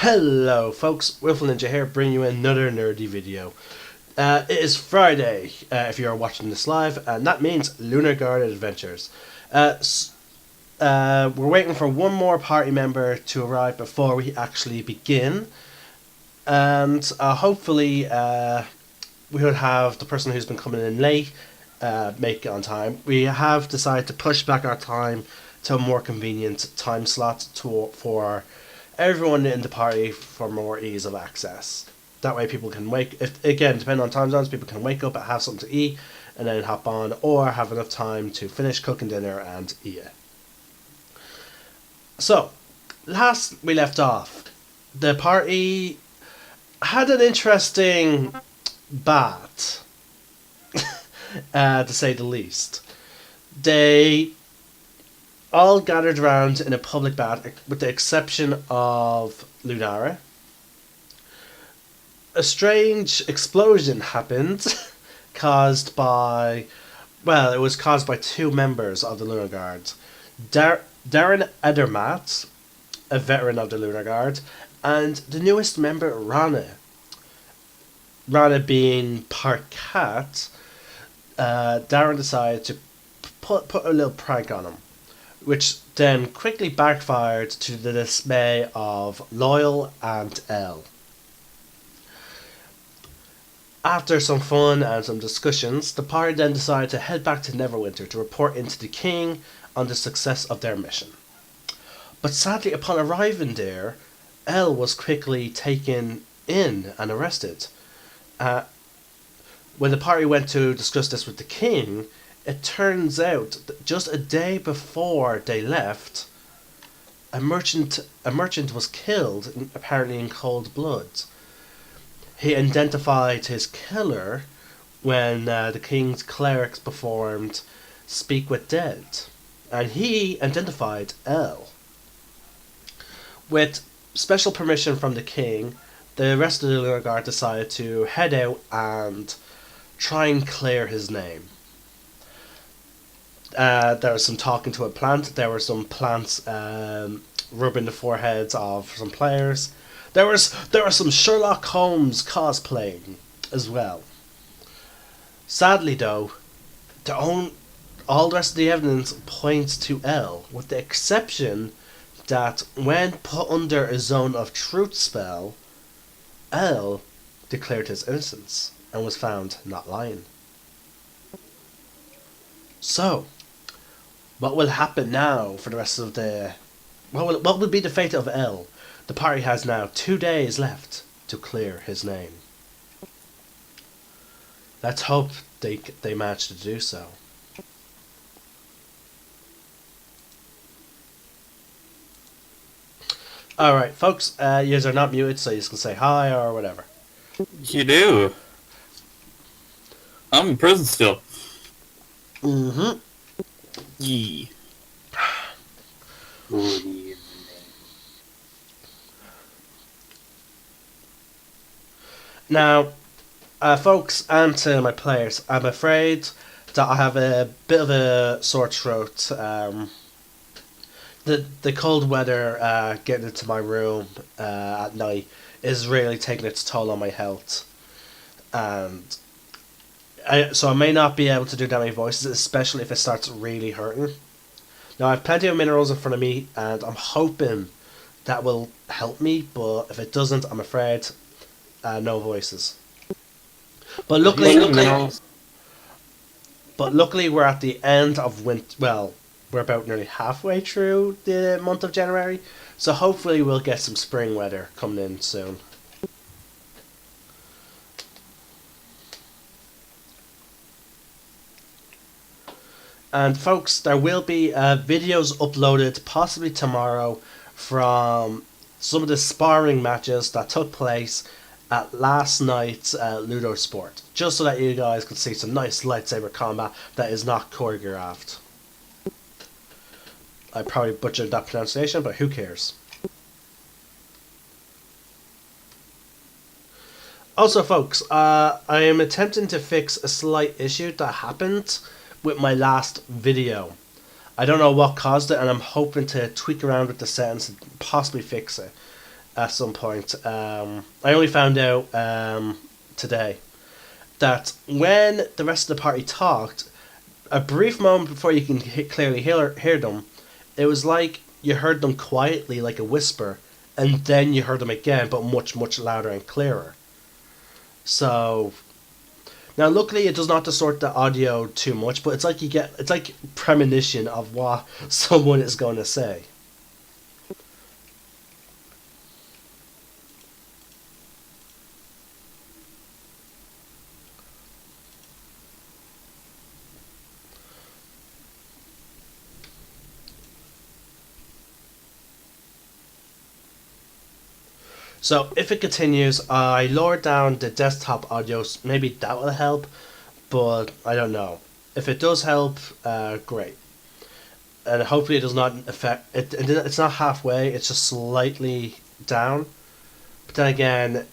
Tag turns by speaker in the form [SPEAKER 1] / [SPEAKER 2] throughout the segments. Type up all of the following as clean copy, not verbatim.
[SPEAKER 1] Hello folks, Wilful Ninja here, bringing you another nerdy video. It is Friday, if you are watching this live, and that means Lunarguard Adventures. We're waiting for one more party member to arrive before we actually begin, and hopefully we'll have the person who's been coming in late make it on time. We have decided to push back our time to a more convenient time slot for everyone in the party for more ease of access. That way people can depending on time zones, people can wake up and have something to eat and then hop on, or have enough time to finish cooking dinner and eat it. So, last we left off, the party had an interesting bat, to say the least. They all gathered around in a public bath, with the exception of Lunara. A strange explosion happened, caused by two members of the Lunarguard. Darren Edermatt, a veteran of the Lunarguard, and the newest member, Rana. Rana being part cat, Darren decided to put a little prank on him, which then quickly backfired to the dismay of Loyal and Elle. After some fun and some discussions, the party then decided to head back to Neverwinter to report into the king on the success of their mission. But sadly, upon arriving there, Elle was quickly taken in and arrested. When the party went to discuss this with the king, it turns out that just a day before they left, a merchant was killed, apparently in cold blood. He identified his killer when the king's clerics performed Speak with Dead, and he identified Elle. With special permission from the king, the rest of the Lunarguard decided to head out and try and clear his name. There was some talking to a plant. There were some plants rubbing the foreheads of some players. There was some Sherlock Holmes cosplaying as well. Sadly, though, all the rest of the evidence points to Elle, with the exception that when put under a zone of truth spell, Elle declared his innocence and was found not lying. So, what will happen now for the rest of the... What will be the fate of Elle? The party has now 2 days left to clear his name. Let's hope they manage to do so. Alright, folks, you are not muted, so you can say hi or whatever.
[SPEAKER 2] You do. I'm in prison still.
[SPEAKER 1] Mm-hmm.
[SPEAKER 2] Yee.
[SPEAKER 1] Now, folks, and to my players, I'm afraid that I have a bit of a sore throat. The cold weather getting into my room at night is really taking its toll on my health, and so I may not be able to do that many voices, especially if it starts really hurting. Now, I have plenty of minerals in front of me, and I'm hoping that will help me, but if it doesn't, I'm afraid no voices. But luckily, we're at the end of winter. Well, we're about nearly halfway through the month of January, so hopefully we'll get some spring weather coming in soon. And folks, there will be videos uploaded possibly tomorrow from some of the sparring matches that took place at last night's Ludo Sport, just so that you guys can see some nice lightsaber combat that is not choreographed. I probably butchered that pronunciation, but who cares? Also, folks, I am attempting to fix a slight issue that happened with my last video. I don't know what caused it, and I'm hoping to tweak around with the settings and possibly fix it. at some point. I only found out today that when the rest of the party talked, a brief moment before you can clearly hear them, it was like you heard them quietly, like a whisper, and then you heard them again, but much, much louder and clearer. So now, luckily, it does not distort the audio too much, but it's like premonition of what someone is going to say. So if it continues, I lowered down the desktop audio. Maybe that will help, but I don't know. If it does help, great. And hopefully it does not affect it. It's not halfway. It's just slightly down. But then again,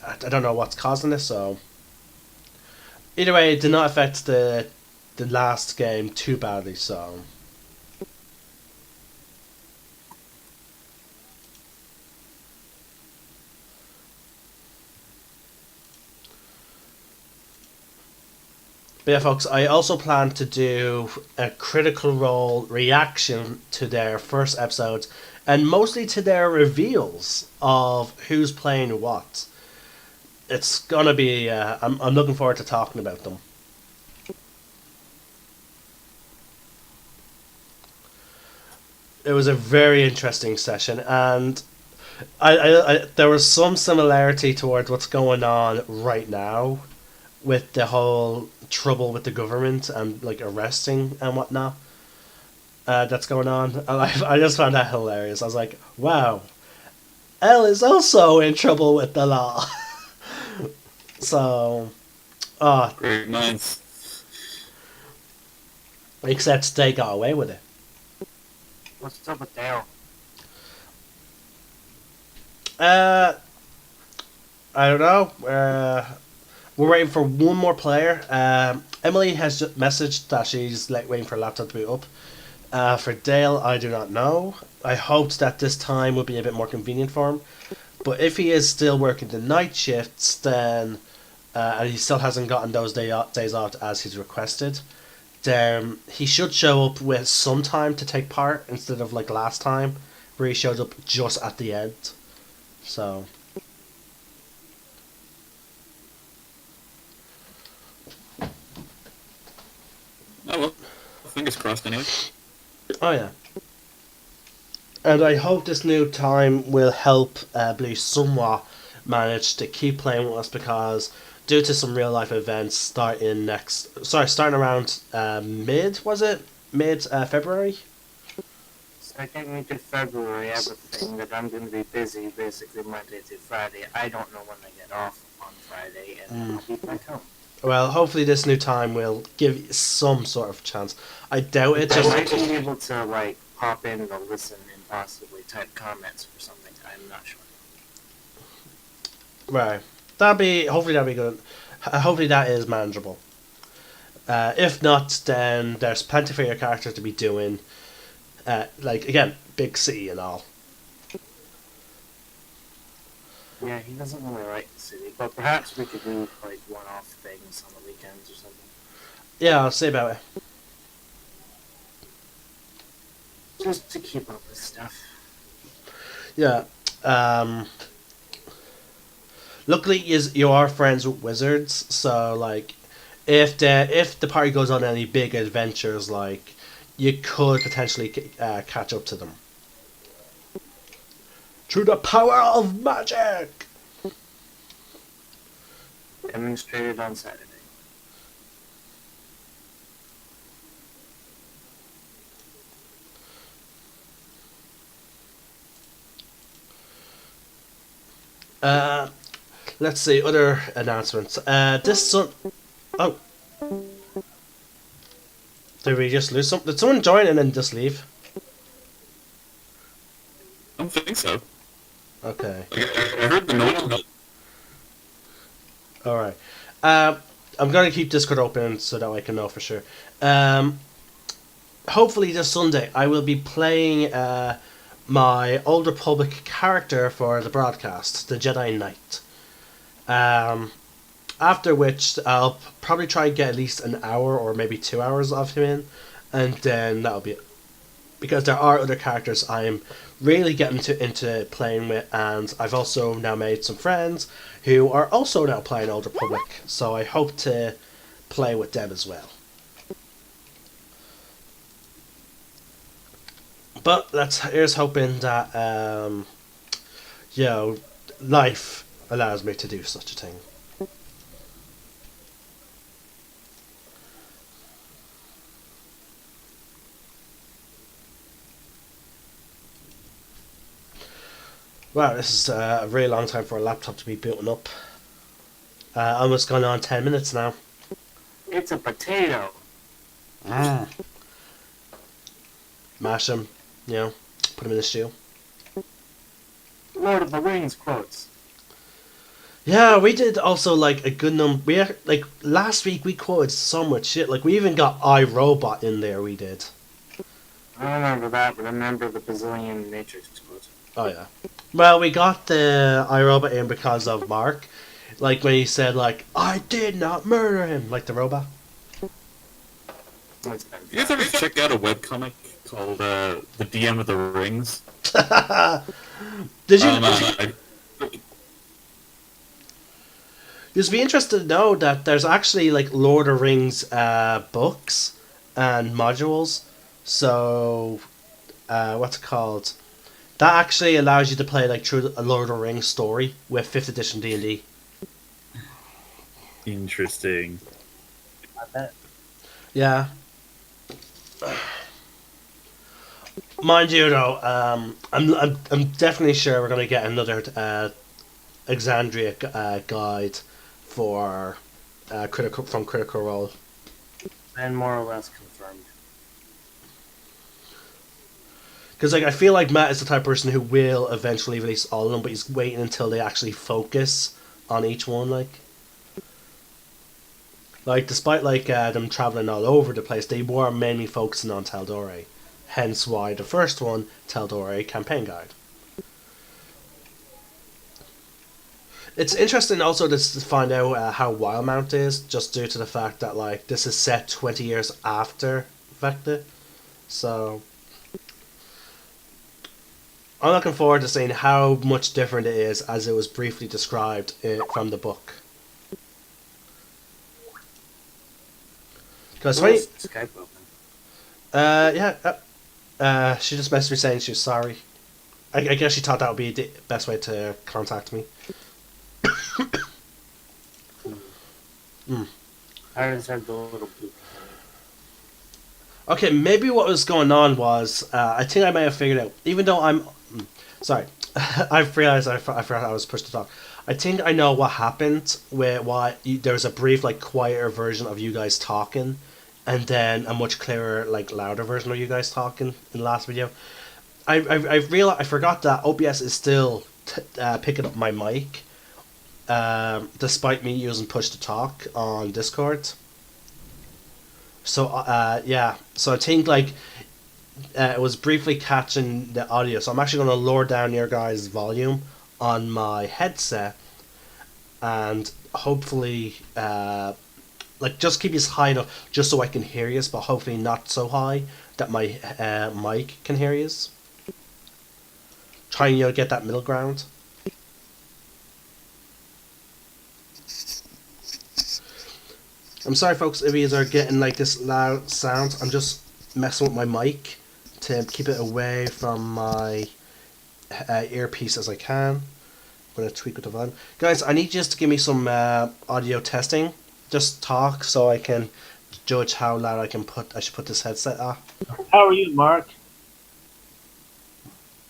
[SPEAKER 1] I don't know what's causing this. So either way, it did not affect the last game too badly. So. But yeah, folks, I also plan to do a Critical Role reaction to their first episodes, and mostly to their reveals of who's playing what. It's gonna be. I'm looking forward to talking about them. It was a very interesting session, and there was some similarity towards what's going on right now with the whole trouble with the government and like arresting and whatnot that's going on. And I just found that hilarious. I was like, wow, Elle is also in trouble with the law. So,
[SPEAKER 2] Great minds.
[SPEAKER 1] except they got away with it.
[SPEAKER 3] What's up with Dale?
[SPEAKER 1] Uh, I don't know. We're waiting for one more player. Emily has just messaged that she's like waiting for a laptop to boot up. For Dale, I do not know. I hoped that this time would be a bit more convenient for him. But if he is still working the night shifts, then and he still hasn't gotten those days off as he's requested, then he should show up with some time to take part instead of like last time, where he showed up just at the end. So.
[SPEAKER 2] Oh well. Fingers crossed anyway.
[SPEAKER 1] Oh yeah. And I hope this new time will help Blue somewhat manage to keep playing with us, because due to some real life events starting around mid February.
[SPEAKER 3] Starting into February, I have a thing that I'm going to be busy basically Monday through Friday. I don't know when I get off on Friday, and I'll be back home.
[SPEAKER 1] Well, hopefully this new time will give some sort of chance. I doubt it.
[SPEAKER 3] I might be able to like pop in and listen and possibly type comments or something. I'm not sure.
[SPEAKER 1] Right. Hopefully that'll be good. Hopefully that is manageable. If not, then there's plenty for your character to be doing. Like again, big city and all.
[SPEAKER 3] Yeah, he doesn't really like the city, but perhaps we could do like one-off things on the weekends or something.
[SPEAKER 1] Yeah, I'll see about it.
[SPEAKER 3] Just to keep up with stuff.
[SPEAKER 1] Yeah. Luckily, you are friends with wizards, so like, if the party goes on any big adventures, like, you could potentially catch up to them through the power of magic.
[SPEAKER 3] Demonstrated on Saturday.
[SPEAKER 1] Let's see other announcements. Oh, did we just lose some? Did someone join and then just leave?
[SPEAKER 2] I don't think so.
[SPEAKER 1] Okay.
[SPEAKER 2] I heard the noise, but
[SPEAKER 1] All right. I'm gonna keep Discord open so that I can know for sure. Hopefully this Sunday I will be playing my Old Republic character for the broadcast, the Jedi Knight. After which, I'll probably try and get at least an hour or maybe 2 hours of him in, and then that'll be it. Because there are other characters I'm really getting into playing with, and I've also now made some friends who are also now playing Old Republic, so I hope to play with them as well. But here's hoping that life allows me to do such a thing. Wow, this is a really long time for a laptop to be booting up. Almost gone on 10 minutes now.
[SPEAKER 3] It's a potato.
[SPEAKER 1] Mash them, put them in a stew.
[SPEAKER 3] Lord of the Rings quotes.
[SPEAKER 1] Yeah, we did also like a good number. Last week we quoted so much shit. Like we even got iRobot in there. We did.
[SPEAKER 3] I don't remember that, but I remember the bazillion Matrix quotes.
[SPEAKER 1] Oh yeah. Well, we got the iRobot in because of Mark. Like when he said like, "I did not murder him," like the robot.
[SPEAKER 3] It's been
[SPEAKER 2] You guys ever check out a webcomic called The DM of the Rings?
[SPEAKER 1] Did you? You'd be interested to know that there's actually like Lord of the Rings books and modules. So, what's it called? That actually allows you to play like through a Lord of the Rings story with 5th edition D&D.
[SPEAKER 2] Interesting.
[SPEAKER 3] I bet.
[SPEAKER 1] Yeah. Mind you, though, I'm definitely sure we're gonna get another Exandria guide for Critical Role.
[SPEAKER 3] And more or less confirmed.
[SPEAKER 1] Because I feel like Matt is the type of person who will eventually release all of them, but he's waiting until they actually focus on each one. Like despite them traveling all over the place, they were mainly focusing on Taldore. Hence why the first one, Taldore Campaign Guide. It's interesting also to find out how Wildmount is, just due to the fact that this is set 20 years after Vecta. So I'm looking forward to seeing how much different it is as it was briefly described from the book. Because
[SPEAKER 3] Skype open.
[SPEAKER 1] she just messaged me saying she was sorry. I guess she thought that would be the best way to contact me.
[SPEAKER 3] I just had the little poop.
[SPEAKER 1] Okay, maybe what was going on was I think I may have figured out. Even though I'm sorry, I realized I forgot I was pushed to talk. I think I know what happened with why there was a brief quieter version of you guys talking, and then a much clearer louder version of you guys talking in the last video. I realized I forgot that OBS is still picking up my mic, despite me using push to talk on Discord. So so I think it was briefly catching the audio. So I'm actually going to lower down your guys' volume on my headset, and hopefully just keep it high enough just so I can hear you, but hopefully not so high that my mic can hear you. Trying to get that middle ground. I'm sorry folks if you are getting this loud sound. I'm just messing with my mic to keep it away from my earpiece as I can. I'm going to tweak with the volume. Guys, I need you just to give me some audio testing. Just talk so I can judge how loud I should put this headset at.
[SPEAKER 3] How are you, Mark?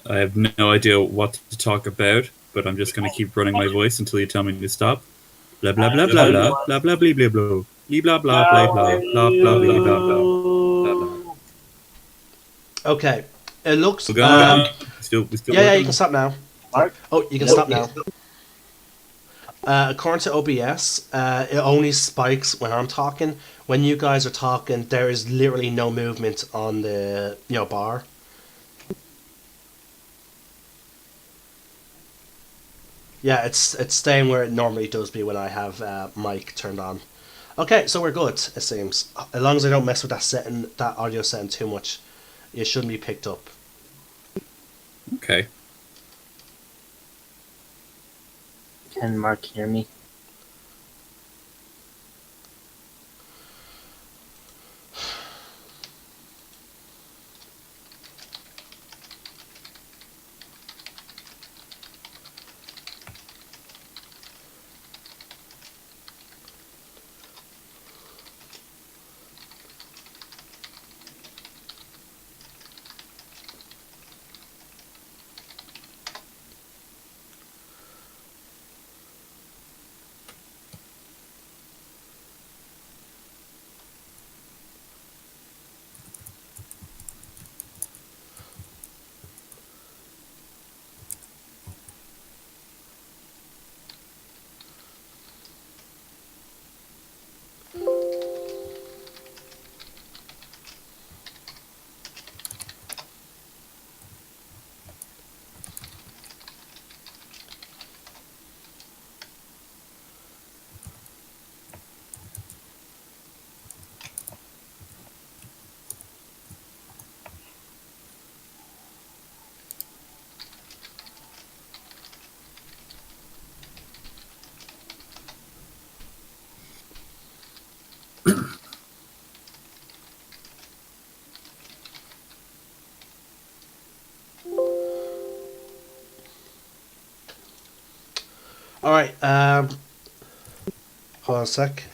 [SPEAKER 2] I have no idea what to talk about, but I'm just going to keep running my voice until you tell me to stop. Blah blah blah blah blah blah blah blah blah blah. Blah blah blah blah blah blah blah blah blah.
[SPEAKER 1] Okay, it looks.
[SPEAKER 2] We still
[SPEAKER 1] yeah, you can stop now.
[SPEAKER 3] Mark?
[SPEAKER 1] Oh, you can stop now. According to OBS, it only spikes when I'm talking. When you guys are talking, there is literally no movement on the bar. Yeah, it's staying where it normally does be when I have mic turned on. Okay, so we're good. It seems as long as I don't mess with that audio setting too much, it shouldn't be picked up.
[SPEAKER 2] Okay.
[SPEAKER 3] Can Mark hear me?
[SPEAKER 1] All right. Hold on a sec.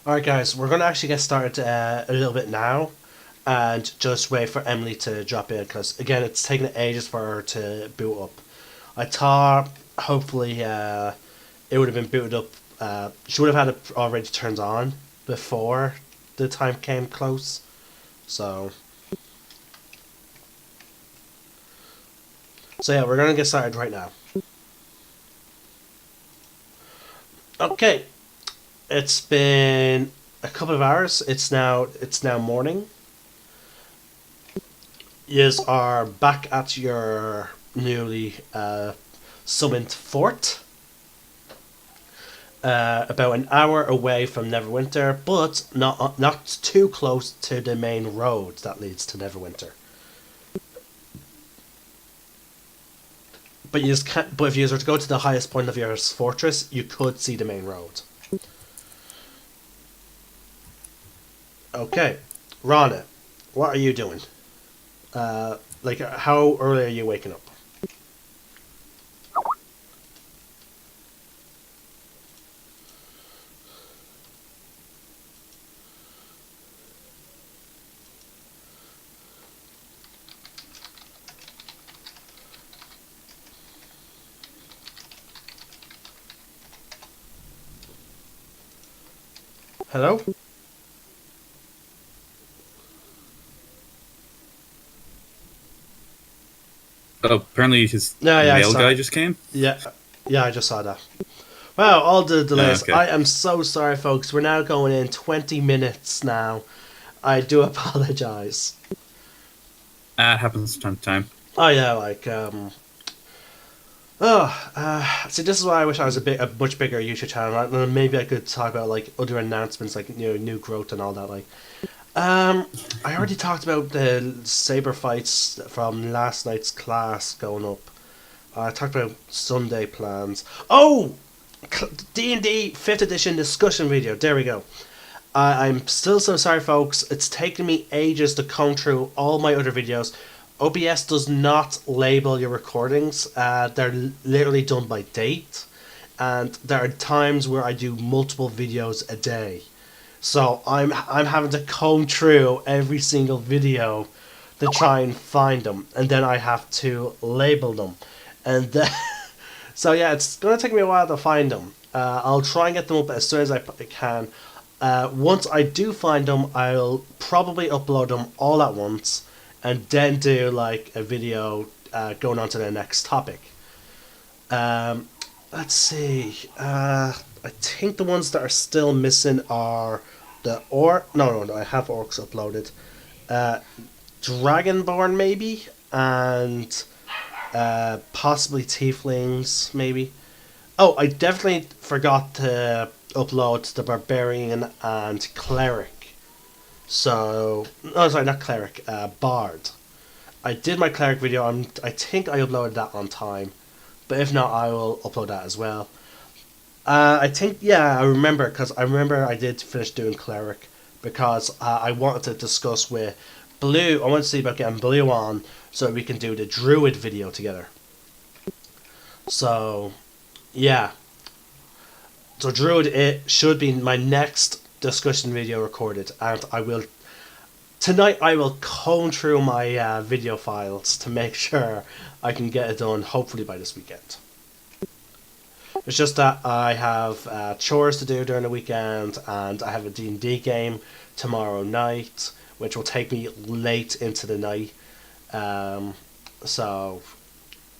[SPEAKER 1] All right, guys. We're gonna actually get started a little bit now, and just wait for Emily to drop in because again, it's taking ages for her to boot up. I thought hopefully it would have been booted up. She would have had it already turned on before the time came close. So, yeah, we're gonna get started right now. Okay, it's been a couple of hours. It's now morning. Yous are back at your newly summoned fort. About an hour away from Neverwinter, but not too close to the main road that leads to Neverwinter. But But if you were to go to the highest point of your fortress, you could see the main road. Okay, Rana, what are you doing? How early are you waking up? Hello?
[SPEAKER 2] Oh, apparently his
[SPEAKER 1] No, yeah, I
[SPEAKER 2] mail
[SPEAKER 1] saw
[SPEAKER 2] guy
[SPEAKER 1] it.
[SPEAKER 2] just came.
[SPEAKER 1] Yeah, yeah, I just saw that. Wow, all the delays.
[SPEAKER 2] Okay.
[SPEAKER 1] I am so sorry, folks. We're now going in 20 minutes now. I do apologize.
[SPEAKER 2] Ah, it happens from time to time.
[SPEAKER 1] Oh yeah, see, this is why I wish I was a much bigger YouTube channel. Right? Then maybe I could talk about like other announcements, like new growth and all that. I already talked about the saber fights from last night's class going up. I talked about Sunday plans. Oh, D&D 5th edition discussion video. There we go. I'm still so sorry, folks. It's taken me ages to comb through all my other videos. OBS does not label your recordings. They're literally done by date. And there are times where I do multiple videos a day. So I'm having to comb through every single video to try and find them. And then I have to label them. And so yeah, it's going to take me a while to find them. I'll try and get them up as soon as I can. Once I do find them, I'll probably upload them all at once, and then do like a video going on to the next topic. Let's see. I think the ones that are still missing are the no. I have orcs uploaded. Dragonborn maybe, and possibly tieflings maybe. Oh, I definitely forgot to upload the barbarian and cleric. So, no, sorry, not cleric. Bard. I did my cleric video. I think I uploaded that on time, but if not, I will upload that as well. I think, yeah, I remember, because I remember I did finish doing cleric because I wanted to discuss with Blue. I want to see about getting Blue on so we can do the druid video together. So, yeah. So druid, it should be my next discussion video recorded, and tonight I will comb through my video files to make sure I can get it done, hopefully by this weekend. It's just that I have chores to do during the weekend, and I have a D&D game tomorrow night, which will take me late into the night. So,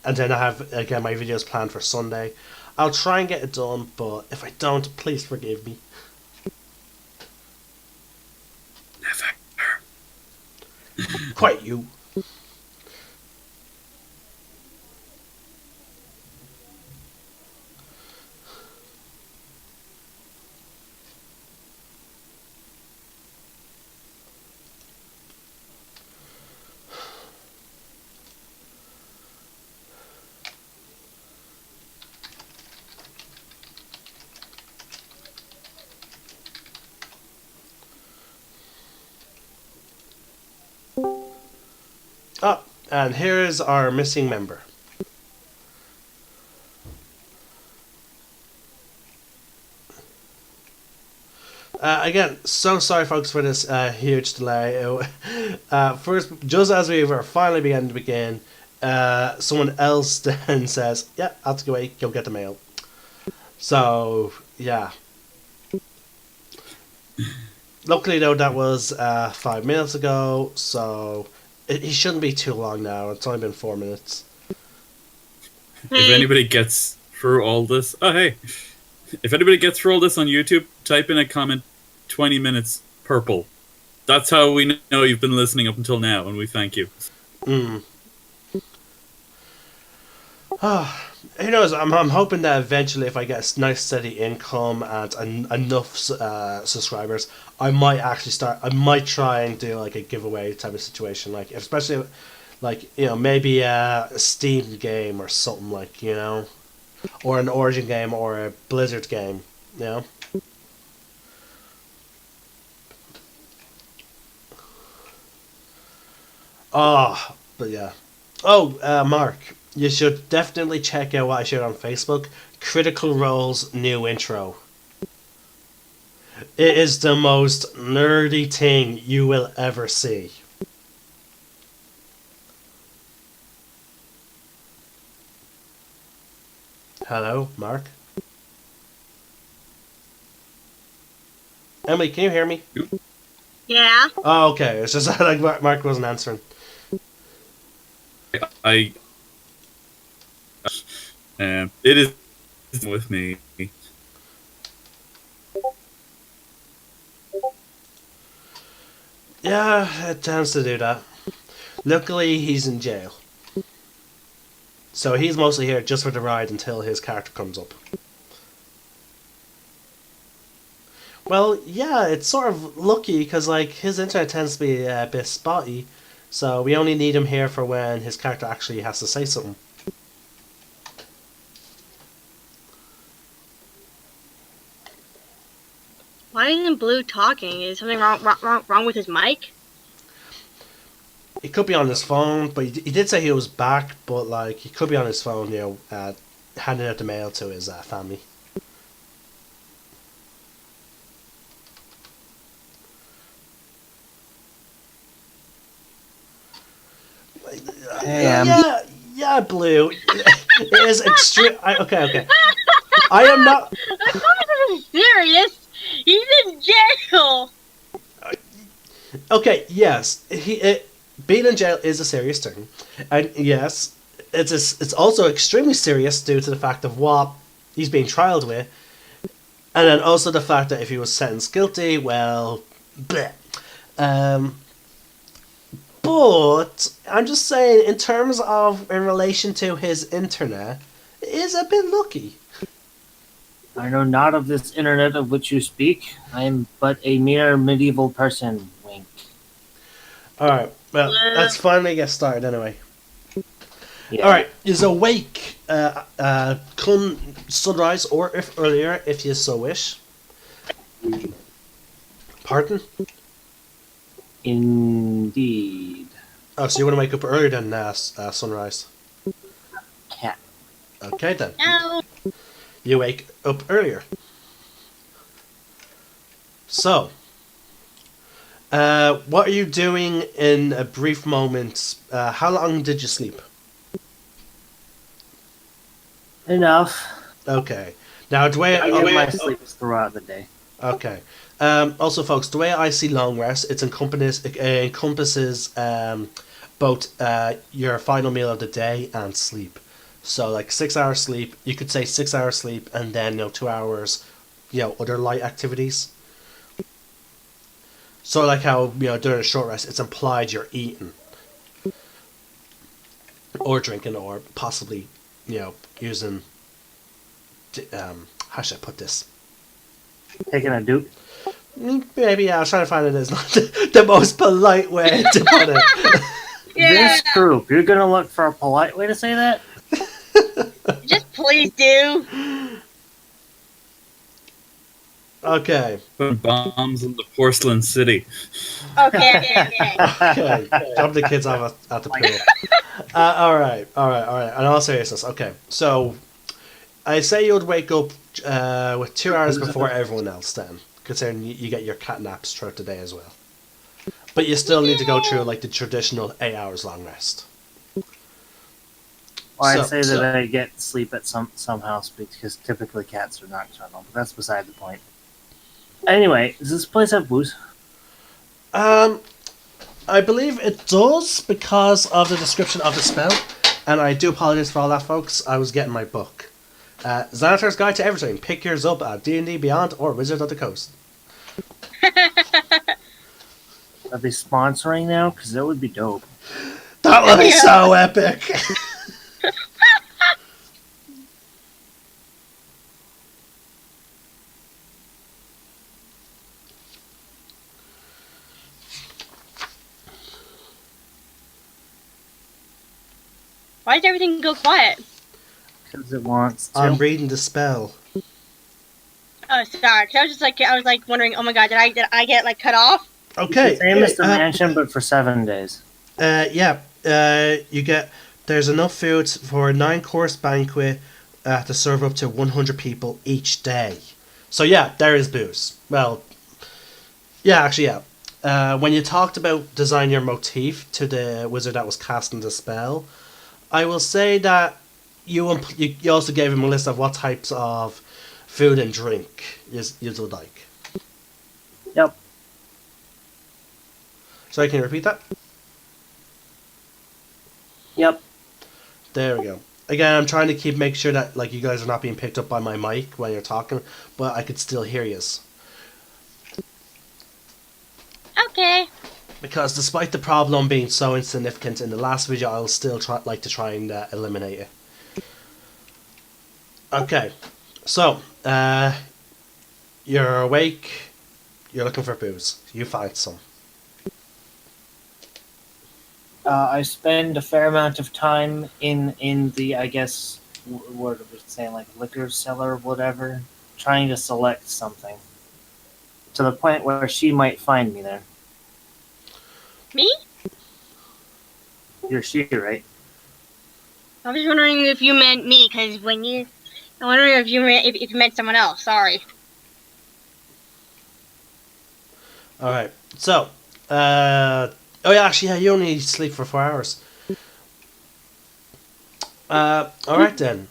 [SPEAKER 1] and then I have, again, my videos planned for Sunday. I'll try and get it done, but if I don't, please forgive me.
[SPEAKER 2] Never.
[SPEAKER 1] Quite you. Oh, and here is our missing member. Again, so sorry folks for this huge delay. First, just as we were finally beginning to begin, someone else then says, yeah, I'll have to go get the mail. So, yeah. Luckily though, that was 5 minutes ago, so it shouldn't be too long now. It's only been 4 minutes.
[SPEAKER 2] If anybody gets through all this, oh hey, if anybody gets through all this on YouTube, type in a comment 20 minutes purple. That's how we know you've been listening up until now, and we thank you.
[SPEAKER 1] Who knows? I'm hoping that eventually, if I get a nice steady income and enough subscribers, I might actually start. I might try and do like a giveaway type of situation, like especially, like maybe a Steam game or something, like or an Origin game or a Blizzard game, Oh, but yeah. Oh, Mark. You should definitely check out what I shared on Facebook. Critical Role's new intro. It is the most nerdy thing you will ever see. Hello, Mark? Emily, can you hear me?
[SPEAKER 4] Yeah.
[SPEAKER 1] Oh, okay. It's just like Mark wasn't answering.
[SPEAKER 2] It is with me.
[SPEAKER 1] Yeah, it tends to do that. Luckily, he's in jail. So he's mostly here just for the ride until his character comes up. Well, yeah, it's sort of lucky because like his internet tends to be a bit spotty, so we only need him here for when his character actually has to say something.
[SPEAKER 4] Why isn't Blue talking? Is something wrong with his mic?
[SPEAKER 1] He could be on his phone, but he did say he was back, but like he could be on his phone, handing out the mail to his family. Yeah, Blue. It is extreme. Okay. I am not.
[SPEAKER 4] I'm serious. He's in jail.
[SPEAKER 1] Okay, yes, being in jail is a serious thing, and yes, it's also extremely serious due to the fact of what he's being trialed with, and then also the fact that if he was sentenced guilty, well, bleh. Um, but I'm just saying, in terms of in relation to his internet, it is a bit lucky.
[SPEAKER 3] I know not of this internet of which you speak. I am but a mere medieval person. Wink.
[SPEAKER 1] All right, well, let's finally get started anyway.
[SPEAKER 3] Yeah.
[SPEAKER 1] All right, is awake. Come sunrise or if earlier, if you so wish. Pardon?
[SPEAKER 3] Indeed.
[SPEAKER 1] Oh, so you want to wake up earlier than sunrise?
[SPEAKER 3] Cat.
[SPEAKER 1] Okay then.
[SPEAKER 4] No.
[SPEAKER 1] You wake up earlier. So, what are you doing in a brief moment? How long did you sleep?
[SPEAKER 3] Enough.
[SPEAKER 1] Okay. Now, the way
[SPEAKER 3] I get my sleeps throughout the day.
[SPEAKER 1] Okay. Also, folks, the way I see long rest, it encompasses both your final meal of the day and sleep. So, like 6 hours sleep, you could say 6 hours sleep, and then 2 hours, other light activities. So, like how during a short rest, it's implied you're eating or drinking or possibly using. How should I put this?
[SPEAKER 3] Taking a dupe.
[SPEAKER 1] Maybe, yeah, I was trying to find it as not the most polite way to put it.
[SPEAKER 4] Yeah.
[SPEAKER 3] This group, you're gonna look for a polite way to say that?
[SPEAKER 4] Just please do.
[SPEAKER 1] Okay.
[SPEAKER 2] Putting bombs in the porcelain city.
[SPEAKER 4] Okay.
[SPEAKER 1] Okay. Dump the kids off at the pool. Alright. In all seriousness, okay. So, I say you would wake up with 2 hours before everyone else then. Considering you get your cat naps throughout the day as well. But you still need to go through like the traditional 8 hours long rest.
[SPEAKER 3] Well, I'd say that I get sleep at some house because typically cats are nocturnal, but that's beside the point. Anyway, does this place have booze?
[SPEAKER 1] I believe it does because of the description of the spell. And I do apologize for all that, folks. I was getting my book. Xanatar's Guide to Everything. Pick yours up at D&D Beyond or Wizard of the Coast.
[SPEAKER 3] Are they sponsoring now? Because that would be dope.
[SPEAKER 1] That would be so epic!
[SPEAKER 4] Why did everything go quiet?
[SPEAKER 3] Because it wants to.
[SPEAKER 1] I'm reading the spell.
[SPEAKER 4] Oh, sorry. 'Cause I was like wondering. Oh my god, did I get like cut off?
[SPEAKER 1] Okay.
[SPEAKER 3] Same as the mansion, but for 7 days.
[SPEAKER 1] Yeah. You get. There's enough food for a 9-course banquet to serve up to 100 people each day. So yeah, there is booze. Well, yeah, actually, yeah. When you talked about design your motif to the wizard that was casting the spell, I will say that you also gave him a list of what types of food and drink you would like.
[SPEAKER 3] Yep.
[SPEAKER 1] So can you repeat that?
[SPEAKER 3] Yep.
[SPEAKER 1] There we go. Again, I'm trying to make sure that like you guys are not being picked up by my mic when you're talking, but I could still hear yous.
[SPEAKER 4] Okay.
[SPEAKER 1] Because despite the problem being so insignificant in the last video, I'll still like to try and eliminate it. Okay, so you're awake. You're looking for booze. You find some.
[SPEAKER 3] I spend a fair amount of time in the, I guess, what was it saying, like liquor cellar or whatever, trying to select something. To the point where she might find me there.
[SPEAKER 4] Me?
[SPEAKER 3] You're she, right?
[SPEAKER 4] I was wondering if you meant me, because I'm wondering if you meant someone else. Sorry.
[SPEAKER 1] All right. So, oh yeah, actually, yeah, you only sleep for 4 hours. All right then.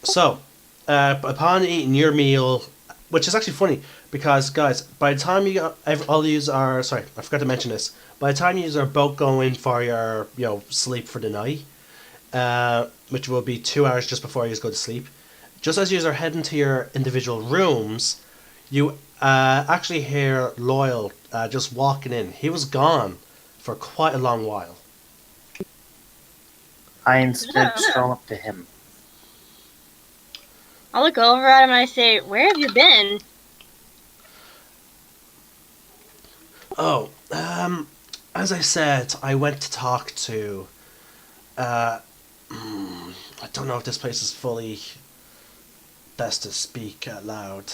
[SPEAKER 1] So, upon eating your meal, which is actually funny because guys, by the time you got all yous are sorry, I forgot to mention this. By the time you are both going for your sleep for the night, which will be 2 hours just before you go to sleep, just as you are heading to your individual rooms, you actually hear Loyal just walking in. He was gone for quite a long while.
[SPEAKER 3] I instead stroll up to him.
[SPEAKER 4] I'll look over at him and I say, "Where have you been?"
[SPEAKER 1] Oh, as I said, I went to talk to. I don't know if this place is fully best to speak out loud.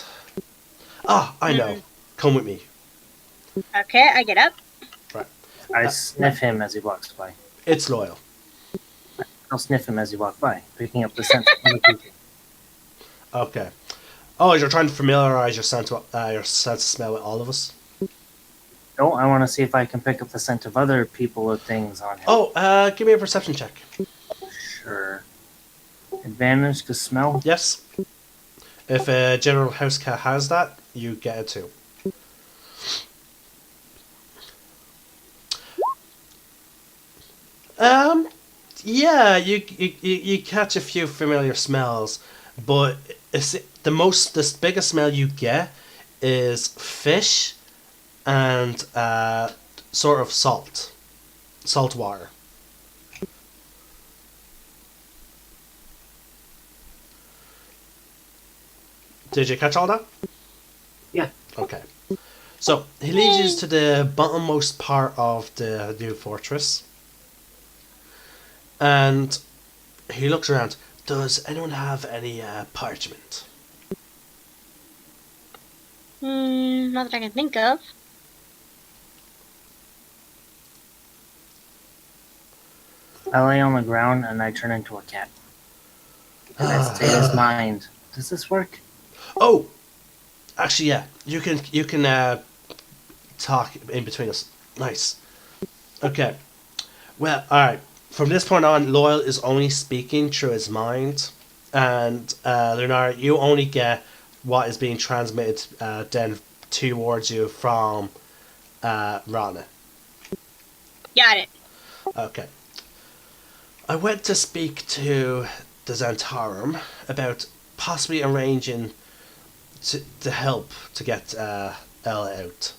[SPEAKER 1] Ah, I know. Come with me.
[SPEAKER 4] Okay, I get up.
[SPEAKER 1] Right.
[SPEAKER 3] I sniff him as he walks by.
[SPEAKER 1] It's Loyal.
[SPEAKER 3] I'll sniff him as you walk by, picking up the scent of other people.
[SPEAKER 1] Okay. Oh, you're trying to familiarize your sense of smell with all of us?
[SPEAKER 3] No, I want to see if I can pick up the scent of other people or things on him.
[SPEAKER 1] Oh, give me a perception check.
[SPEAKER 3] Sure. Advantage to smell?
[SPEAKER 1] Yes. If a general house cat has that, you get it too. Yeah, you catch a few familiar smells, but the biggest smell you get is fish and sort of salt water. Did you catch all that?
[SPEAKER 3] Yeah.
[SPEAKER 1] Okay. So he leads you to the bottommost part of the new fortress, and he looks around. Does anyone have any parchment?
[SPEAKER 4] Not that I can think of.
[SPEAKER 3] I lay on the ground and I turn into a cat. And I stay his mind. Does this work?
[SPEAKER 1] Oh, actually, yeah. You can talk in between us. Nice. Okay. Well, all right. From this point on, Loyal is only speaking through his mind, and Lunarguard, you only get what is being transmitted then towards you from Rana.
[SPEAKER 4] Got it.
[SPEAKER 1] Okay. I went to speak to the Xantarum about possibly arranging to help to get Ella out.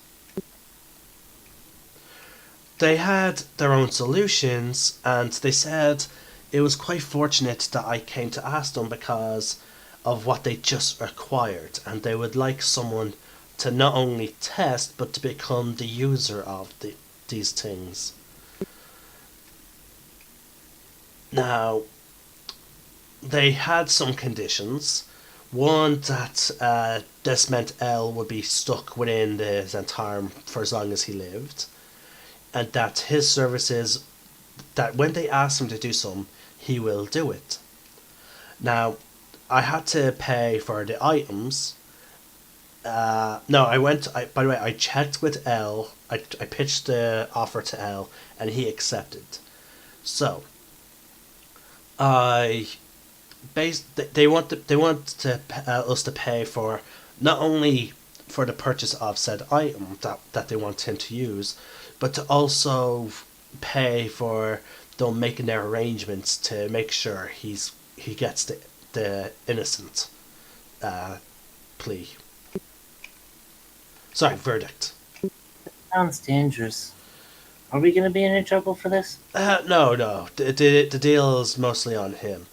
[SPEAKER 1] They had their own solutions, and they said it was quite fortunate that I came to ask them because of what they just acquired, and they would like someone to not only test but to become the user of these things. Now, they had some conditions. One, that this meant El would be stuck within the Xantarum for as long as he lived, and that his services, that when they ask him to do something, he will do it. Now, I had to pay for the items. No, by the way, I checked with El. I pitched the offer to El, and he accepted. So, they want us to pay for not only for the purchase of said item that they want him to use, but to also pay for them making their arrangements to make sure he gets the innocent plea. Sorry, verdict.
[SPEAKER 3] Sounds dangerous. Are we going to be in any trouble for this?
[SPEAKER 1] No. The deal is mostly on him.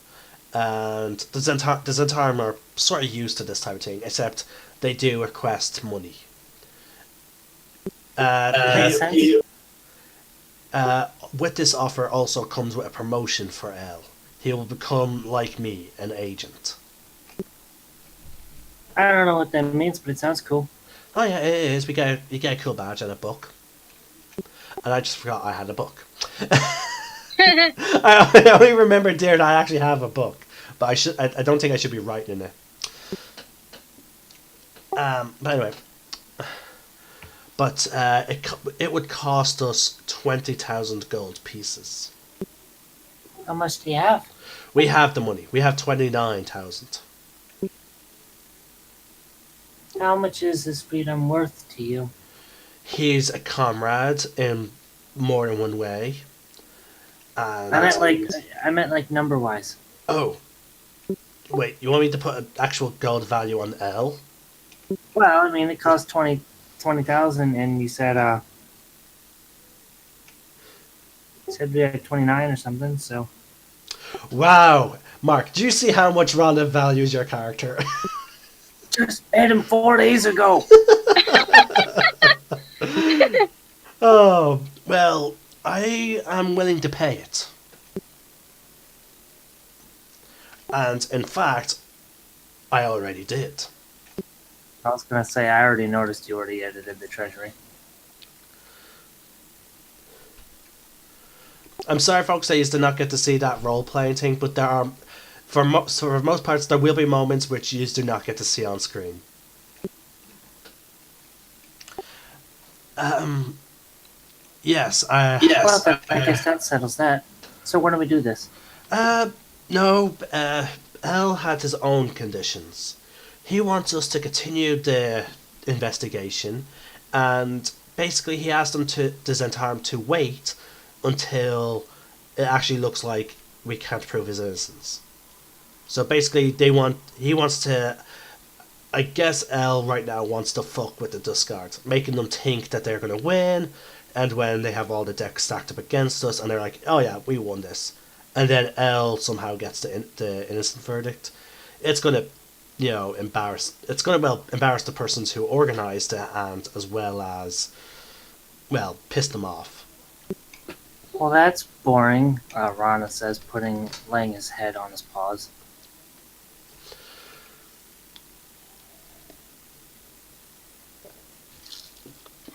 [SPEAKER 1] And the Xantarum are sort of used to this type of thing, except they do request money. With this offer also comes with a promotion for El. He will become, like me, an agent.
[SPEAKER 3] I don't know what that means, but it sounds cool.
[SPEAKER 1] Oh yeah, it is. You get a cool badge and a book. And I just forgot I had a book. I only remembered there that I actually have a book, but I don't think I should be writing in it. But anyway, it would cost us 20,000 gold pieces.
[SPEAKER 3] How much do you have?
[SPEAKER 1] We have the money. We have 29,000.
[SPEAKER 3] How much is his freedom worth to you?
[SPEAKER 1] He's a comrade in more than one way. And
[SPEAKER 3] I meant like number wise.
[SPEAKER 1] oh, wait, you want me to put an actual gold value on L?
[SPEAKER 3] Well, I mean, it costs 20,000, and you said we had 29 or something. So
[SPEAKER 1] Wow, Mark, do you see how much Rhonda values your character?
[SPEAKER 3] just met him 4 days ago.
[SPEAKER 1] Oh, well, I am willing to pay it. And in fact, I already did.
[SPEAKER 3] I was gonna say I already noticed you already edited the treasury.
[SPEAKER 1] I'm sorry, folks, I used to not get to see that role playing thing, but there are, for most parts, there will be moments which you do not get to see on screen. Yes,
[SPEAKER 3] Well, I guess that settles that. So when do we do this?
[SPEAKER 1] No, L had his own conditions. He wants us to continue the investigation, and basically he asked the Zentarum to wait until it actually looks like we can't prove his innocence. So basically, he wants to. I guess L right now wants to fuck with the Discard, making them think that they're going to win, and when they have all the decks stacked up against us, and they're like, oh yeah, we won this. And then L somehow gets the innocent verdict. It's going to, embarrass. It's going to embarrass the persons who organised it, and as well as, piss them off.
[SPEAKER 3] Well, that's boring. Rana says, laying his head on his paws.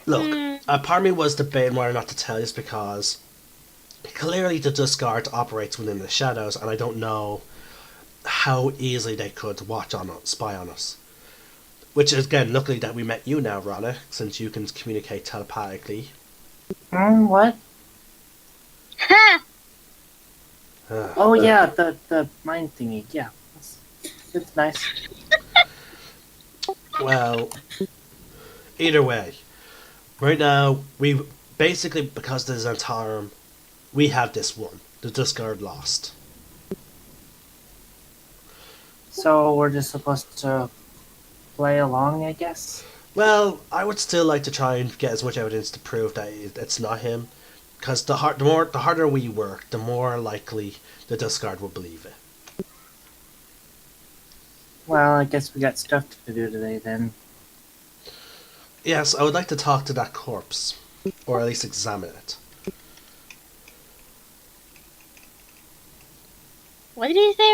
[SPEAKER 1] Look, a part of me was debating whether or not to tell you this because clearly the Discard operates within the shadows, and I don't know how easily they could watch on us, spy on us. Which is, again, luckily that we met you now, Rana, since you can communicate telepathically.
[SPEAKER 3] What?
[SPEAKER 4] Ha!
[SPEAKER 3] Oh yeah, the mind thingy. Yeah, it's nice.
[SPEAKER 1] Well, either way, right now, we basically, because the Zentarum, we have this one. The Discard lost.
[SPEAKER 3] So we're just supposed to play along, I guess?
[SPEAKER 1] Well, I would still like to try and get as much evidence to prove that it's not him. Because the harder we work, the more likely the Discard will believe it.
[SPEAKER 3] Well, I guess we got stuff to do today then.
[SPEAKER 1] Yes, I would like to talk to that corpse. Or at least examine it.
[SPEAKER 4] What did he say,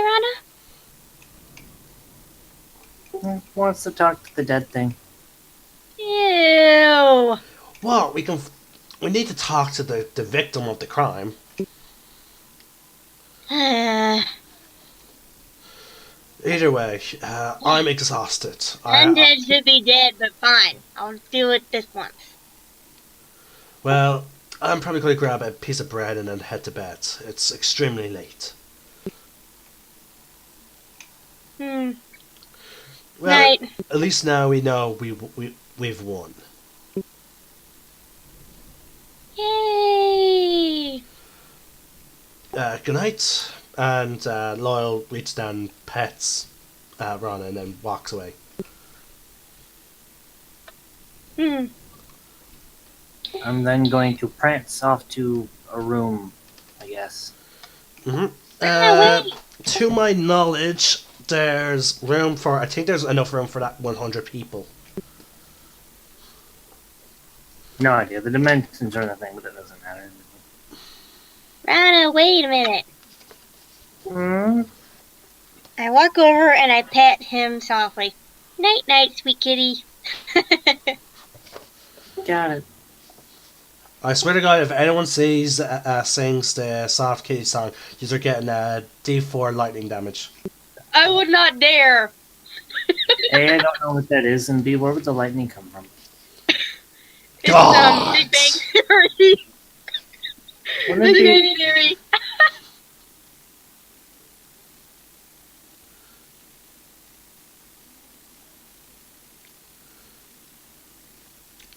[SPEAKER 4] Rana?
[SPEAKER 3] Wants to talk to the dead thing.
[SPEAKER 4] Ew.
[SPEAKER 1] Well, we need to talk to the victim of the crime. Either way, I'm exhausted.
[SPEAKER 4] Undead should be dead, but fine. I'll do it this once.
[SPEAKER 1] Well, I'm probably going to grab a piece of bread and then head to bed. It's extremely late. Well,
[SPEAKER 4] Night.
[SPEAKER 1] at least now we know we've won.
[SPEAKER 4] Yay!
[SPEAKER 1] Good night. And Loyal reaches down and pets Rana and then walks away.
[SPEAKER 3] I'm then going to prance off to a room, I guess.
[SPEAKER 1] To my knowledge, there's room for. I think there's enough room for that 100 people.
[SPEAKER 3] No idea. The dimensions are the thing, but it doesn't matter.
[SPEAKER 4] Rana, wait a minute.
[SPEAKER 3] Hmm?
[SPEAKER 4] I walk over and I pet him softly. Night, night, sweet kitty.
[SPEAKER 3] Got it.
[SPEAKER 1] I swear to God, if anyone sings the Soft Kitty song, you're getting D4 lightning damage.
[SPEAKER 4] I would not dare.
[SPEAKER 3] A, I don't know what that is, and B, where would the lightning come from?
[SPEAKER 1] God!
[SPEAKER 4] Big Bang Theory.
[SPEAKER 3] Wouldn't
[SPEAKER 4] Big
[SPEAKER 3] it
[SPEAKER 4] Bang Theory.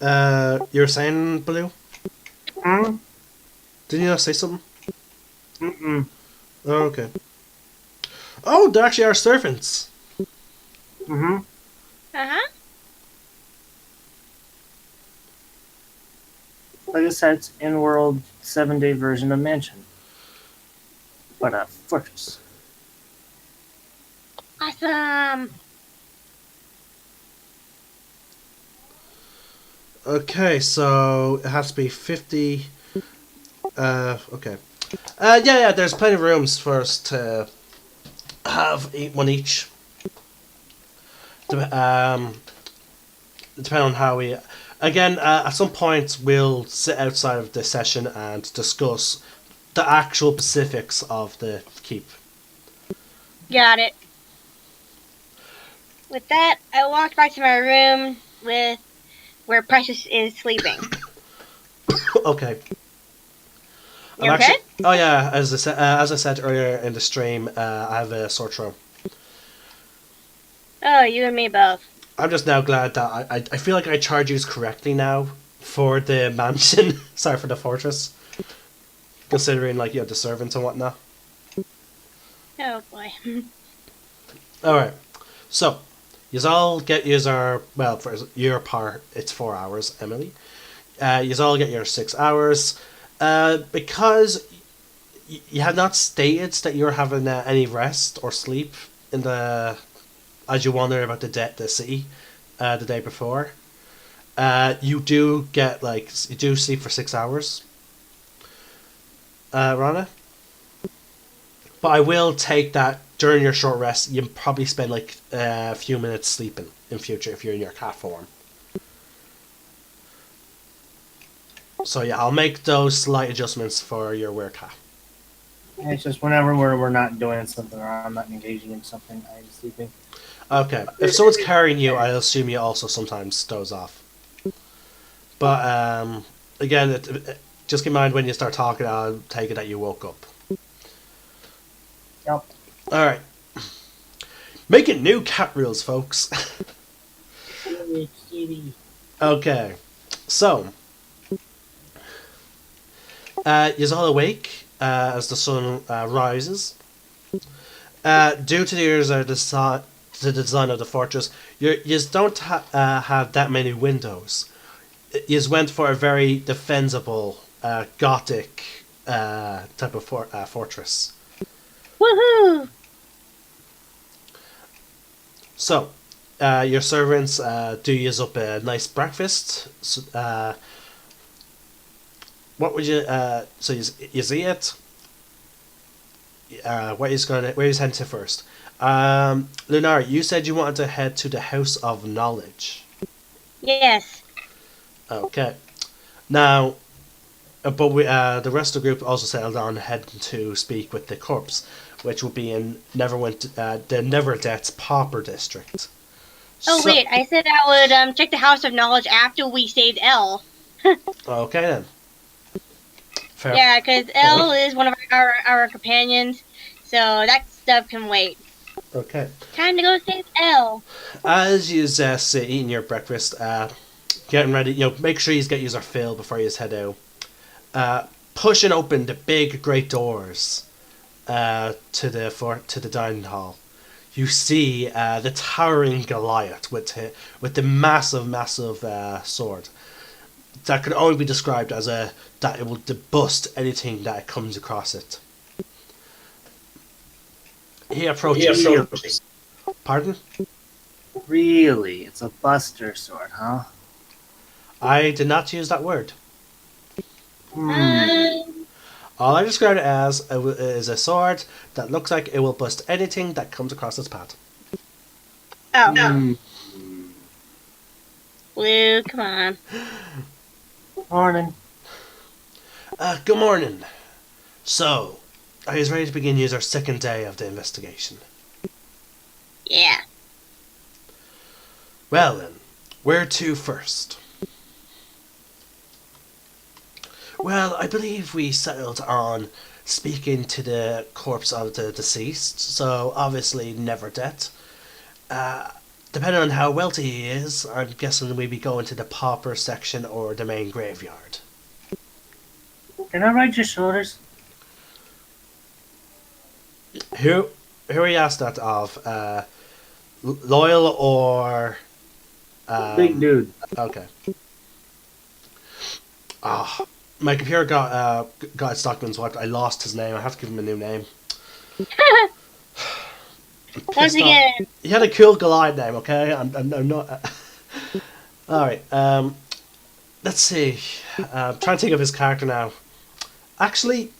[SPEAKER 1] You're saying, Blue?
[SPEAKER 3] Hmm?
[SPEAKER 1] Didn't you not say something?
[SPEAKER 3] Mm-mm.
[SPEAKER 1] Oh, okay. Oh, they're actually our servants.
[SPEAKER 3] Mm-hmm.
[SPEAKER 4] Uh-huh.
[SPEAKER 3] Like I said, it's in-world 7-day version of Mansion. But a fortress.
[SPEAKER 4] Awesome.
[SPEAKER 1] Okay, so it has to be 50. Okay. Yeah, there's plenty of rooms for us to have one each. Depending on how we. Again, at some point, we'll sit outside of the session and discuss the actual specifics of the keep.
[SPEAKER 4] Got it. With that, I walked back to my room with where Precious is sleeping.
[SPEAKER 1] Okay.
[SPEAKER 4] You okay?
[SPEAKER 1] Oh yeah, as I said earlier in the stream, I have a sore throat.
[SPEAKER 4] Oh, you and me both.
[SPEAKER 1] I'm just now glad that I feel like I charge you correctly now for the mansion. Sorry, for the fortress. Considering like you have the servants and whatnot.
[SPEAKER 4] Oh boy.
[SPEAKER 1] Alright. So, yous all get your well, for your part it's 4 hours, Emily. Yous all get your 6 hours. Because you have not stated that you're having any rest or sleep in the as you wander about the city the day before. You do get you do sleep for 6 hours, Rana. But I will take that during your short rest. You probably spend like a few minutes sleeping in future if you're in your cat form. So yeah, I'll make those slight adjustments for your werecat.
[SPEAKER 3] It's just whenever we're not doing something or I'm not engaging in something, I'm sleeping.
[SPEAKER 1] Okay, if someone's carrying you, I assume you also sometimes doze off. But again, just keep in mind when you start talking, I'll take it that you woke up.
[SPEAKER 3] Yep.
[SPEAKER 1] All right, making new cat rules, folks. Okay, so you're all awake as the sun rises. Due to the design of the fortress, you don't have that many windows. You went for a very defensible, gothic type of fortress.
[SPEAKER 4] Woohoo!
[SPEAKER 1] So, your servants do use up a nice breakfast. So, what would you? So you see it. Where is heading to first? Lunar, you said you wanted to head to the House of Knowledge.
[SPEAKER 4] Yes.
[SPEAKER 1] Okay. Now, but the rest of the group also settled on heading to speak with the corpse, which will be in the Never Death's Pauper District.
[SPEAKER 4] Oh wait, I said I would check the House of Knowledge after we saved Elle.
[SPEAKER 1] Okay then. Fair.
[SPEAKER 4] Yeah, because Elle is one of our companions, so that stuff can wait.
[SPEAKER 1] Okay.
[SPEAKER 4] Time to go save Elle.
[SPEAKER 1] As you sit eating your breakfast, getting ready, make sure you get your fill before you head out. Pushing open the big great doors to the dining hall, you see the towering Goliath with the massive sword that could only be described as that it will bust anything that comes across it. He approaches. Pardon?
[SPEAKER 3] Really? It's a buster sword, huh?
[SPEAKER 1] I did not use that word.
[SPEAKER 3] Hmm.
[SPEAKER 1] All I described it as is a sword that looks like it will bust anything that comes across its path.
[SPEAKER 4] Oh,
[SPEAKER 3] Hmm.
[SPEAKER 4] Blue, come on.
[SPEAKER 3] Morning.
[SPEAKER 1] Good morning. So, are you ready to begin our second day of the investigation?
[SPEAKER 4] Yeah.
[SPEAKER 1] Well then, where to first? Well, I believe we settled on speaking to the corpse of the deceased, so obviously never dead. depending on how wealthy he is, I'm guessing we'd be going to the pauper section or the main graveyard.
[SPEAKER 3] Can I ride your shoulders?
[SPEAKER 1] Who are you asked that of? Loyal or
[SPEAKER 3] Big dude.
[SPEAKER 1] okay. Ah, my computer got its documents wiped. I lost his name. I have to give him a new name.
[SPEAKER 4] Once again,
[SPEAKER 1] He had a cool Goliath name. Okay, I'm not. All right. Let's see. I'm trying to think of his character now. Actually,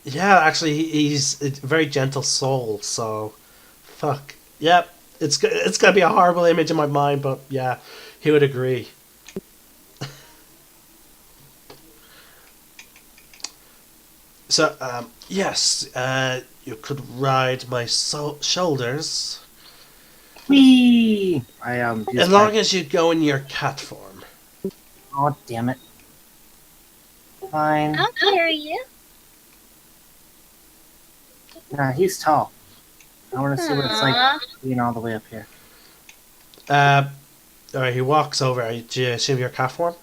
[SPEAKER 1] yeah. Actually, he's a very gentle soul. So, fuck. Yep. It's gonna be a horrible image in my mind, but yeah, he would agree. So, yes, you could ride my shoulders
[SPEAKER 3] Whee! I
[SPEAKER 1] as long as you go in your cat form.
[SPEAKER 3] Oh, damn it. Fine.
[SPEAKER 4] I'll carry you.
[SPEAKER 3] Nah, he's tall. I want to see what it's like
[SPEAKER 4] Aw.
[SPEAKER 3] being all the way up here.
[SPEAKER 1] Alright, he walks over. Do you assume your cat form?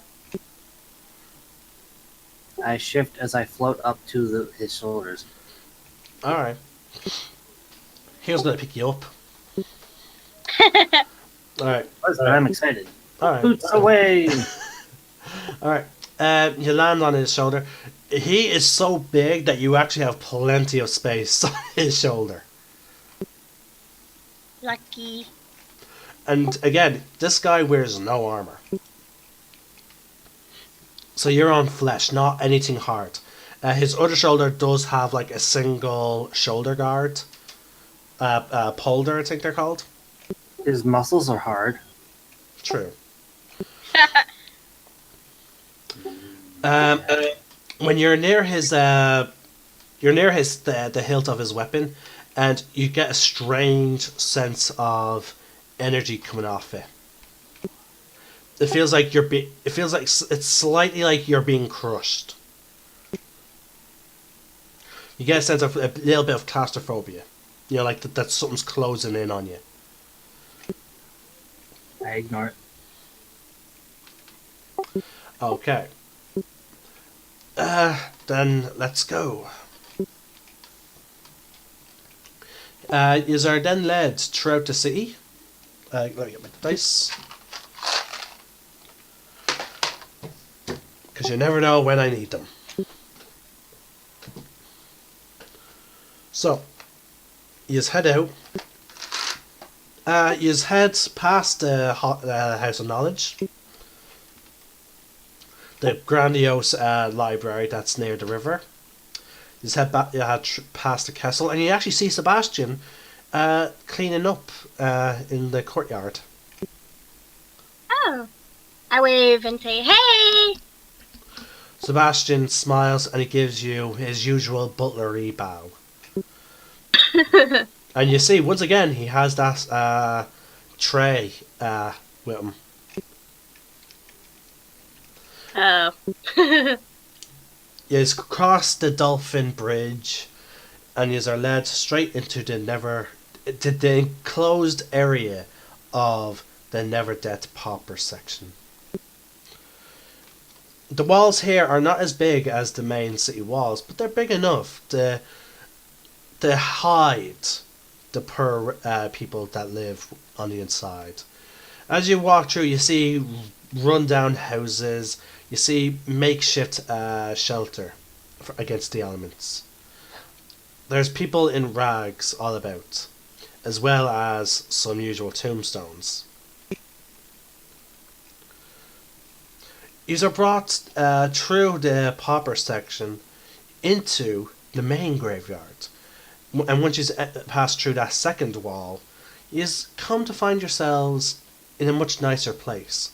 [SPEAKER 3] I shift as I float up to his shoulders.
[SPEAKER 1] Alright. He was gonna pick you up. Alright.
[SPEAKER 3] I'm excited.
[SPEAKER 1] Alright.
[SPEAKER 3] Boots away!
[SPEAKER 1] Alright. You land on his shoulder. He is so big that you actually have plenty of space on his shoulder.
[SPEAKER 4] Lucky.
[SPEAKER 1] And again, this guy wears no armor. So you're on flesh, not anything hard. His other shoulder does have like a single shoulder guard. Polder, I think they're called.
[SPEAKER 3] His muscles are hard.
[SPEAKER 1] True. When you're near his, the hilt of his weapon, and you get a strange sense of energy coming off it. It feels like it's slightly like you're being crushed. You get a sense of a little bit of claustrophobia. You know, like that something's closing in on you.
[SPEAKER 3] I ignore it.
[SPEAKER 1] Okay. Then let's go. Is are then led throughout the city. Let me get my dice. Because you never know when I need them. So, you head out. You head past the House of Knowledge. The grandiose library that's near the river. You head back. You head past the castle, and you actually see Sebastian cleaning up in the courtyard.
[SPEAKER 4] Oh. I wave and say, hey!
[SPEAKER 1] Sebastian smiles and he gives you his usual butlery bow. And you see, once again, he has that tray with him.
[SPEAKER 4] Oh.
[SPEAKER 1] You cross the Dolphin Bridge, and you are led straight into the enclosed area of the Never Death Pauper section. The walls here are not as big as the main city walls, but they're big enough to hide the poor people that live on the inside. As you walk through, you see run-down houses. You see makeshift shelter against the elements. There's people in rags all about, as well as some usual tombstones. These are brought through the pauper section into the main graveyard. And once you pass through that second wall, you come to find yourselves in a much nicer place.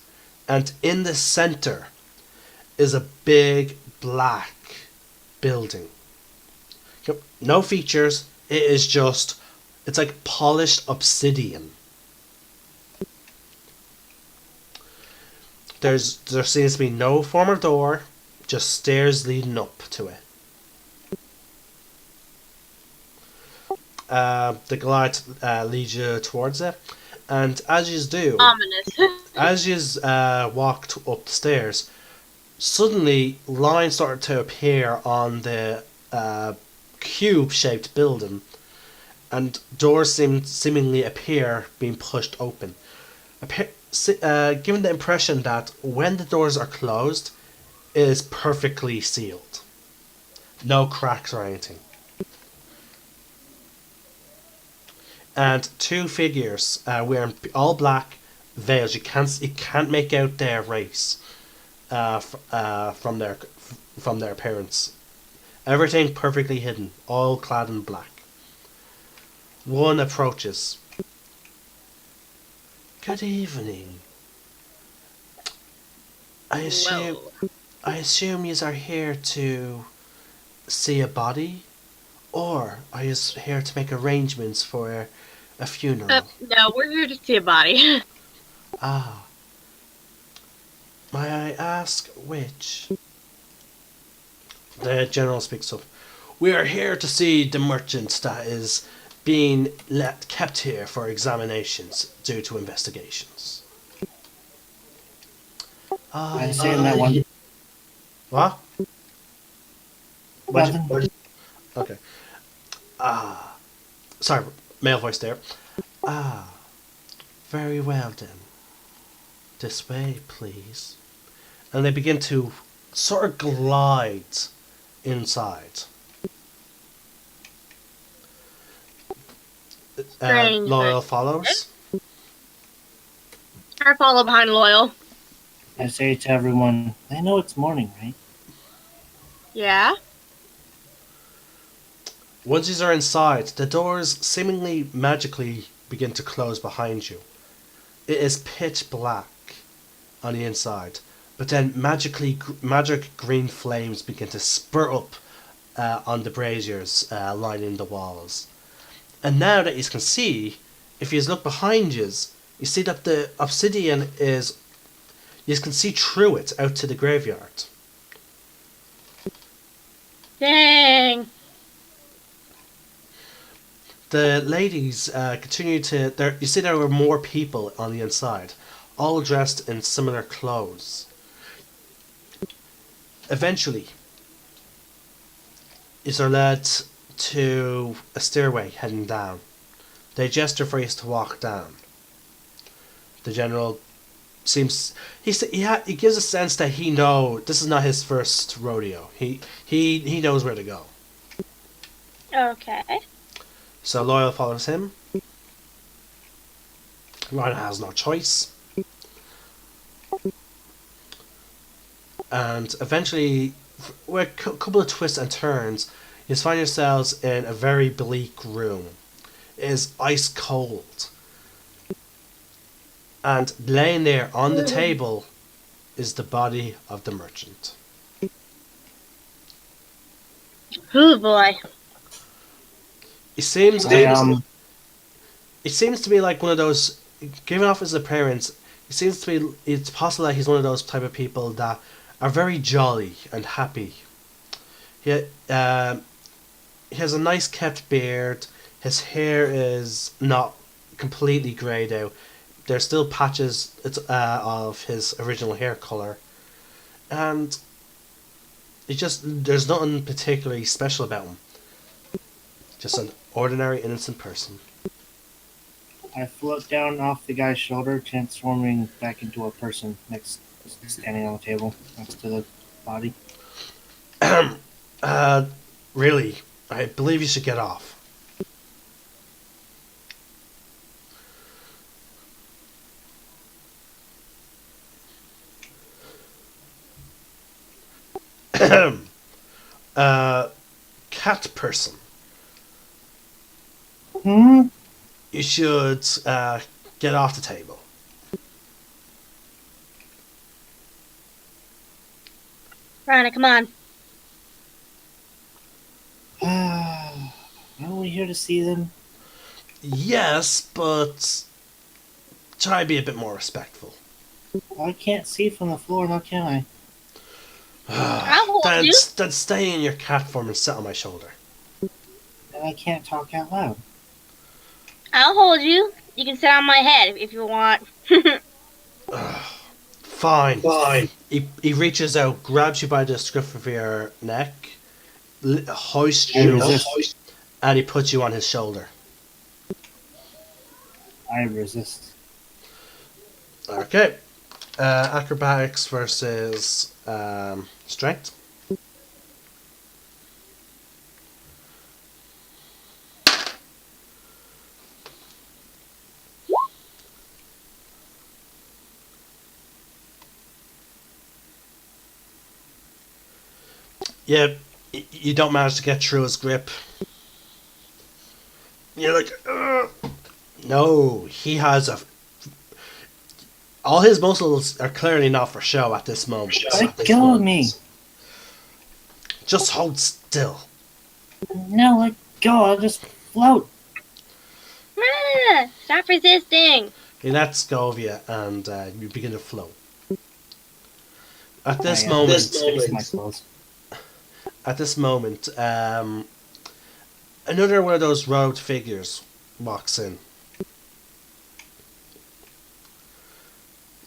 [SPEAKER 1] And in the center is a big black building. No features, it's like polished obsidian. There seems to be no formal door, just stairs leading up to it. the Goliath leads you towards it, and as you do,
[SPEAKER 4] Ominous.
[SPEAKER 1] as you walked up the stairs, suddenly lines started to appear on the cube-shaped building, and doors seemingly appear being pushed open, giving the impression that when the doors are closed, it is perfectly sealed, no cracks or anything. And two figures wearing all black veils. You can't make out their race from their appearance. Everything perfectly hidden, all clad in black. One approaches. Good evening. I assume you are here to see a body, or are you here to make arrangements for a funeral?
[SPEAKER 4] No, we're here to see a body.
[SPEAKER 1] Ah. May I ask which? The general speaks up. We are here to see the merchant that is being kept here for examinations due to investigations.
[SPEAKER 3] I say that one.
[SPEAKER 1] What?
[SPEAKER 3] Nothing.
[SPEAKER 1] Okay. Sorry, male voice there. Very well then. This way, please. And they begin to sort of glide inside.
[SPEAKER 4] Strange,
[SPEAKER 1] Loyal
[SPEAKER 4] but-
[SPEAKER 1] follows.
[SPEAKER 4] I follow behind Loyal.
[SPEAKER 3] I say to everyone, I know it's morning, right?
[SPEAKER 4] Yeah?
[SPEAKER 1] Once you are inside, the doors seemingly magically begin to close behind you. It is pitch black on the inside, but then magic green flames begin to spurt up on the braziers lining the walls. And now that you can see, if you look behind you see that the obsidian is, you can see through it out to the graveyard.
[SPEAKER 4] Dang.
[SPEAKER 1] The ladies continue to. You see, there were more people on the inside, all dressed in similar clothes. Eventually, you are led to a stairway heading down. They gesture for you to walk down. The general seems he gives a sense that this is not his first rodeo. He knows where to go.
[SPEAKER 4] Okay.
[SPEAKER 1] So Loyal follows him. Ryan has no choice. And eventually, with a couple of twists and turns, you find yourselves in a very bleak room. It is ice cold. And laying there on the table is the body of the merchant.
[SPEAKER 4] Oh boy.
[SPEAKER 1] It seems
[SPEAKER 3] I,
[SPEAKER 1] it seems to be like one of those, given off his appearance, it's possible that he's one of those type of people that are very jolly and happy. He has a nice kept beard. His hair is not completely greyed out. There's still patches of his original hair colour. And there's nothing particularly special about him. Just an ordinary, innocent person.
[SPEAKER 3] I float down off the guy's shoulder, transforming back into a person standing on the table next to the body.
[SPEAKER 1] Really, I believe you should get off. Cat person.
[SPEAKER 3] Hmm?
[SPEAKER 1] You should get off the table.
[SPEAKER 4] Rana, come on.
[SPEAKER 3] Aren't we here to see them?
[SPEAKER 1] Yes, but try to be a bit more respectful.
[SPEAKER 3] I can't see from the floor, now can I?
[SPEAKER 4] I'll hold
[SPEAKER 1] Then
[SPEAKER 4] you.
[SPEAKER 1] stay in your cat form and sit on my shoulder.
[SPEAKER 3] And I can't talk out loud.
[SPEAKER 4] I'll hold you. You can sit on my head if you want.
[SPEAKER 1] Fine. He reaches out, grabs you by the scruff of your neck, hoists
[SPEAKER 3] I
[SPEAKER 1] you up,
[SPEAKER 3] resist.
[SPEAKER 1] and he puts you on his shoulder.
[SPEAKER 3] I resist.
[SPEAKER 1] Okay. Acrobatics versus strength. Yeah, you don't manage to get through his grip. You're like, ugh. No, he has a. All his muscles are clearly not for show at this moment.
[SPEAKER 3] Let go of me.
[SPEAKER 1] Just hold still.
[SPEAKER 3] No, let go. I'll just float.
[SPEAKER 4] Stop resisting.
[SPEAKER 1] He lets go of you, and you begin to float. At this
[SPEAKER 3] I,
[SPEAKER 1] moment,
[SPEAKER 3] fix my clothes.
[SPEAKER 1] another one of those robed figures walks in.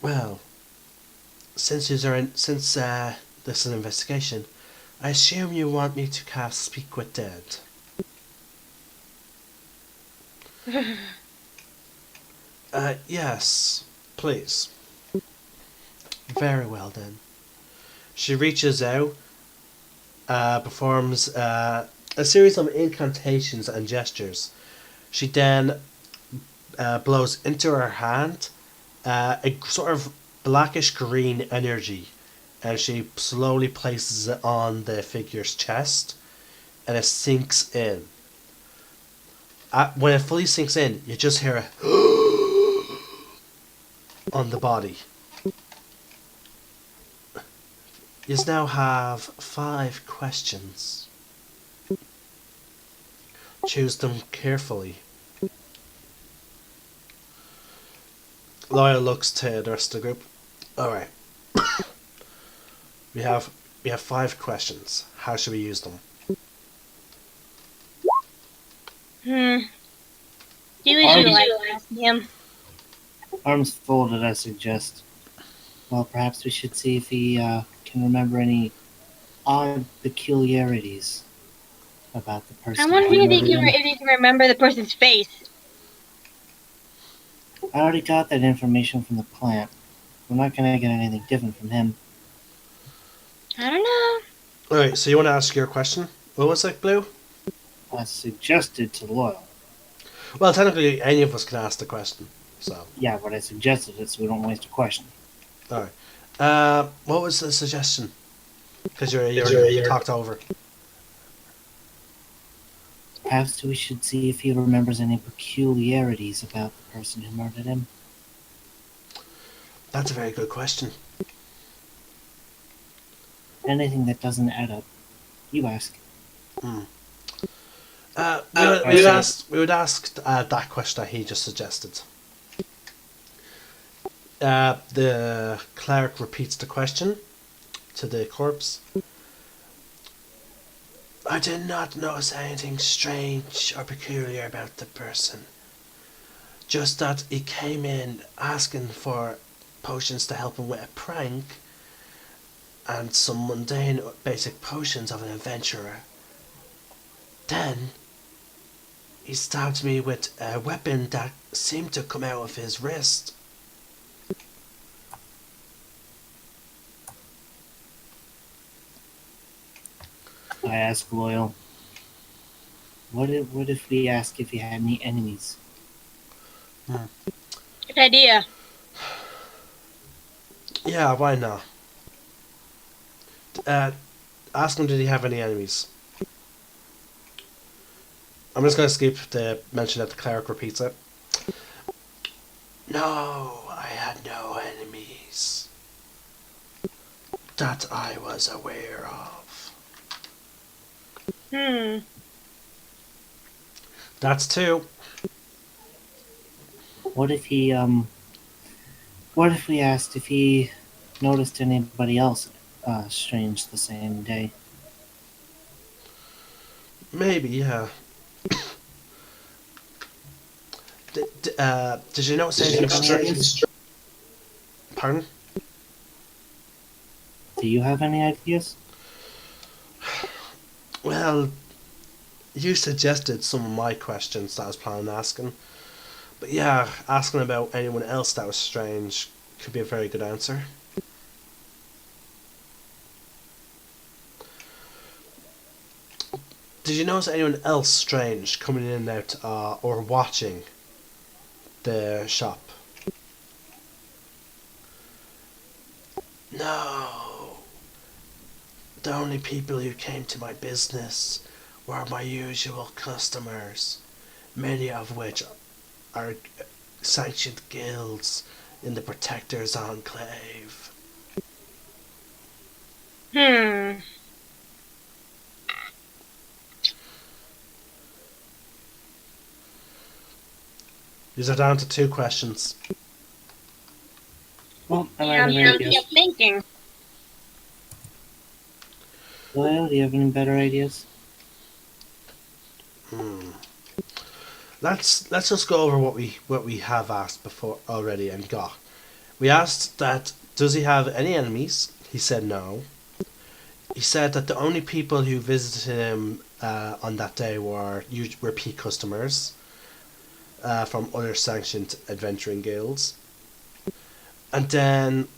[SPEAKER 1] Well, since this is an investigation, I assume you want me to cast Speak with Dead. Yes, please. Very well then. She reaches out, performs a series of incantations and gestures. She then blows into her hand a sort of blackish green energy, and she slowly places it on the figure's chest, and it sinks in. When it fully sinks in, you just hear a on the body. You now have 5 questions. Choose them carefully. Loyal looks to the rest of the group. Alright. we have 5 questions. How should we use them?
[SPEAKER 4] Do as you like, ask him.
[SPEAKER 3] Arms folded, I suggest. Well, perhaps we should see if he can remember any odd peculiarities about the person.
[SPEAKER 4] I wonder if he can remember the person's face.
[SPEAKER 3] I already got that information from the plant. We're not going to get anything different from him.
[SPEAKER 4] I don't know.
[SPEAKER 1] Alright, so you want to ask your question? What was it, Blue?
[SPEAKER 3] I suggested to Loyal.
[SPEAKER 1] Well, technically, any of us can ask the question. So.
[SPEAKER 3] Yeah, but I suggested it so we don't waste a question.
[SPEAKER 1] Alright. What was the suggestion? Because you're talked over.
[SPEAKER 3] Perhaps we should see if he remembers any peculiarities about the person who murdered him.
[SPEAKER 1] That's a very good question.
[SPEAKER 3] Anything that doesn't add up, you ask.
[SPEAKER 1] We would ask that question that he just suggested. The cleric repeats the question to the corpse. I did not notice anything strange or peculiar about the person. Just that he came in asking for potions to help him with a prank and some mundane basic potions of an adventurer. Then he stabbed me with a weapon that seemed to come out of his wrist.
[SPEAKER 3] I ask Loyal. What if we ask if he had any enemies?
[SPEAKER 4] Good idea.
[SPEAKER 1] Yeah, why not? Ask him, did he have any enemies? I'm just going to skip the mention that the cleric repeats it. No, I had no enemies that I was aware of. That's 2.
[SPEAKER 3] What if he what if we asked if he noticed anybody else strange the same day?
[SPEAKER 1] Maybe, yeah. Did you notice anything strange? Pardon?
[SPEAKER 3] Do you have any ideas?
[SPEAKER 1] Well, you suggested some of my questions that I was planning on asking. But yeah, asking about anyone else that was strange could be a very good answer. Did you notice anyone else strange coming in and out or watching the shop? No. The only people who came to my business were my usual customers, many of which are sanctioned guilds in the Protector's Enclave.
[SPEAKER 4] Hmm.
[SPEAKER 1] These are down to 2 questions.
[SPEAKER 3] Well, I'm
[SPEAKER 4] Yeah,
[SPEAKER 3] out
[SPEAKER 4] I'm
[SPEAKER 3] of
[SPEAKER 4] guilty
[SPEAKER 3] ideas.
[SPEAKER 4] of thinking.
[SPEAKER 3] Well, do you have any better ideas?
[SPEAKER 1] Hmm. Let's just go over what we have asked before already and got. We asked that does he have any enemies? He said no. He said that the only people who visited him on that day were repeat customers from other sanctioned adventuring guilds. And then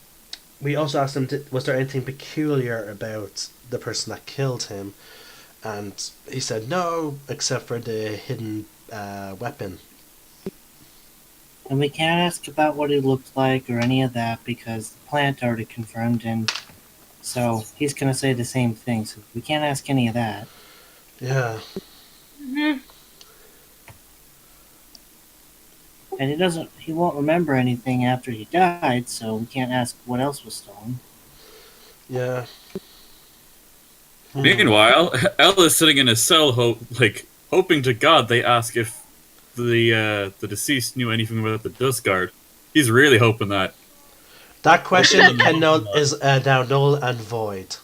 [SPEAKER 1] we also asked him, was there anything peculiar about the person that killed him? And he said no, except for the hidden weapon.
[SPEAKER 3] And we can't ask about what he looked like or any of that because the plant already confirmed him. So he's going to say the same thing. So we can't ask any of that.
[SPEAKER 1] Yeah.
[SPEAKER 4] Hmm.
[SPEAKER 3] And he won't remember anything after he died, so we can't ask what else was stolen.
[SPEAKER 1] Yeah.
[SPEAKER 2] Meanwhile, Elle is sitting in a cell, hoping to God they ask if the deceased knew anything about the Dust Guard. He's really hoping that.
[SPEAKER 1] That question is now null and void.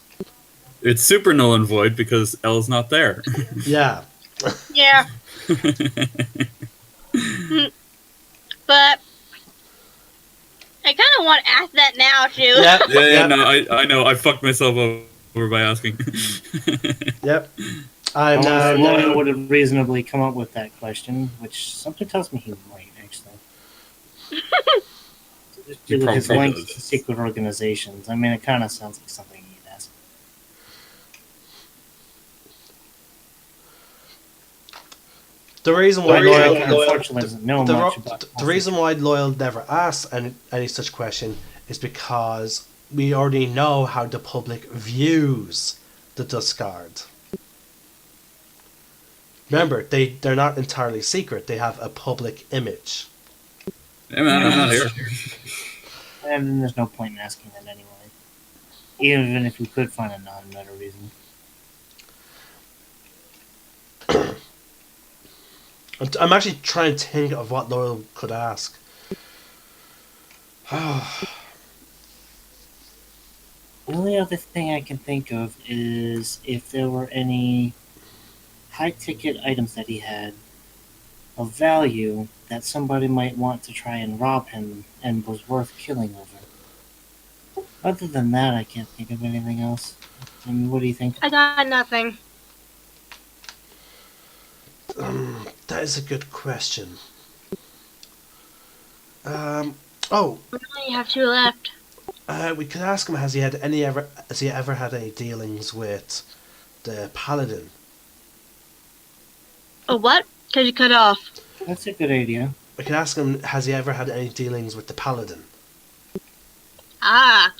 [SPEAKER 2] It's super null and void because Elle's not there.
[SPEAKER 1] Yeah.
[SPEAKER 4] Yeah. But I kind of want to ask that now too.
[SPEAKER 1] Yep.
[SPEAKER 2] Yeah, no, I know. I fucked myself over by asking.
[SPEAKER 1] Yep. I'm
[SPEAKER 3] Loyal would have reasonably come up with that question, which something tells me he might, actually. Due to his links to secret organizations. I mean, it kind of sounds like something he'd ask.
[SPEAKER 1] The reason why Loyal
[SPEAKER 3] unfortunately doesn't know much about
[SPEAKER 1] the reason why Loyal never asks any such question is because we already know how the public views the Dust Guard. Remember, they're not entirely secret. They have a public image.
[SPEAKER 2] Hey man, I'm not here.
[SPEAKER 3] And then there's no point in asking that anyway. Even if we could find a non-meta reason.
[SPEAKER 1] I'm actually trying to think of what Loyal could ask.
[SPEAKER 3] The only other thing I can think of is if there were any high-ticket items that he had of value that somebody might want to try and rob him and was worth killing over. Other than that, I can't think of anything else. I mean, what do you think?
[SPEAKER 4] I got nothing.
[SPEAKER 1] That is a good question. Oh,
[SPEAKER 4] We only have 2 left.
[SPEAKER 1] we could ask him: has he ever had any dealings with the Paladin?
[SPEAKER 4] Oh, what? Because you cut off.
[SPEAKER 3] That's a good idea.
[SPEAKER 1] We could ask him: has he ever had any dealings with the Paladin?
[SPEAKER 4] Ah.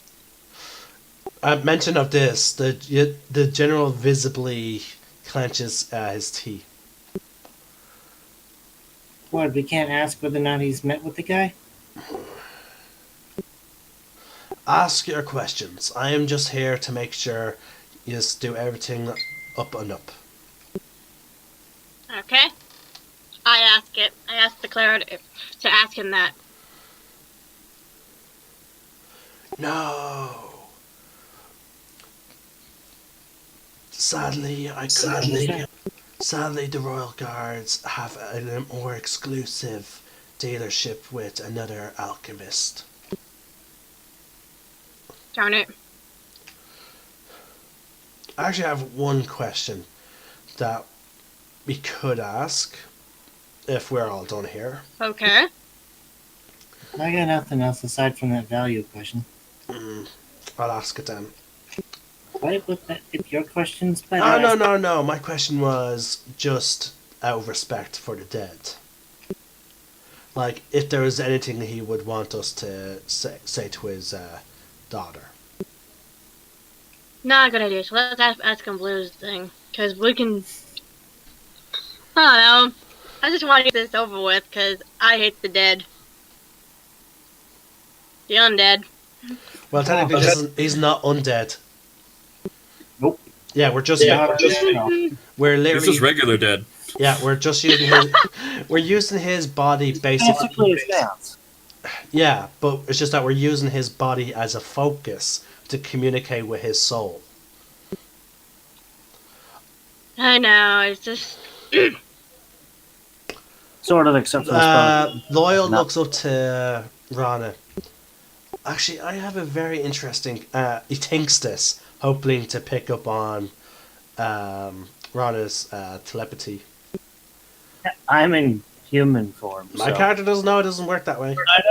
[SPEAKER 1] Mention of this: the general visibly clenches his teeth.
[SPEAKER 3] What, we can't ask whether or not he's met with the guy?
[SPEAKER 1] Ask your questions. I am just here to make sure you just do everything up and up.
[SPEAKER 4] Okay. I ask it. I asked the cleric to ask him that.
[SPEAKER 1] No. Sadly, I couldn't. Sadly, the Royal Guards have a more exclusive dealership with another alchemist.
[SPEAKER 4] Darn it.
[SPEAKER 1] I actually have one question that we could ask if we're all done here.
[SPEAKER 4] Okay.
[SPEAKER 3] I got nothing else aside from that value question.
[SPEAKER 1] I'll ask it then.
[SPEAKER 3] Why would that if your question's better?
[SPEAKER 1] Oh, no. My question was just out of respect for the dead. Like, if there was anything he would want us to say to his daughter.
[SPEAKER 4] Not a good idea. So let's ask him Blue's thing. Because we can... I don't know. I just want to get this over with because I hate the dead. The undead.
[SPEAKER 1] Well, technically, he's not undead.
[SPEAKER 3] Nope.
[SPEAKER 1] Yeah, we're just... We're literally...
[SPEAKER 2] He's just regular dead.
[SPEAKER 1] Yeah, we're just using his... We're using his body basically...
[SPEAKER 3] Basically, it's
[SPEAKER 1] Yeah, but it's just that we're using his body as a focus to communicate with his soul.
[SPEAKER 4] I know, it's just...
[SPEAKER 3] sort of, except for the
[SPEAKER 1] Loyal looks up to Rana. Actually, I have a very interesting... he thinks this, hoping to pick up on Rana's telepathy.
[SPEAKER 3] I'm in human form.
[SPEAKER 1] My character doesn't know it doesn't work that way.
[SPEAKER 3] I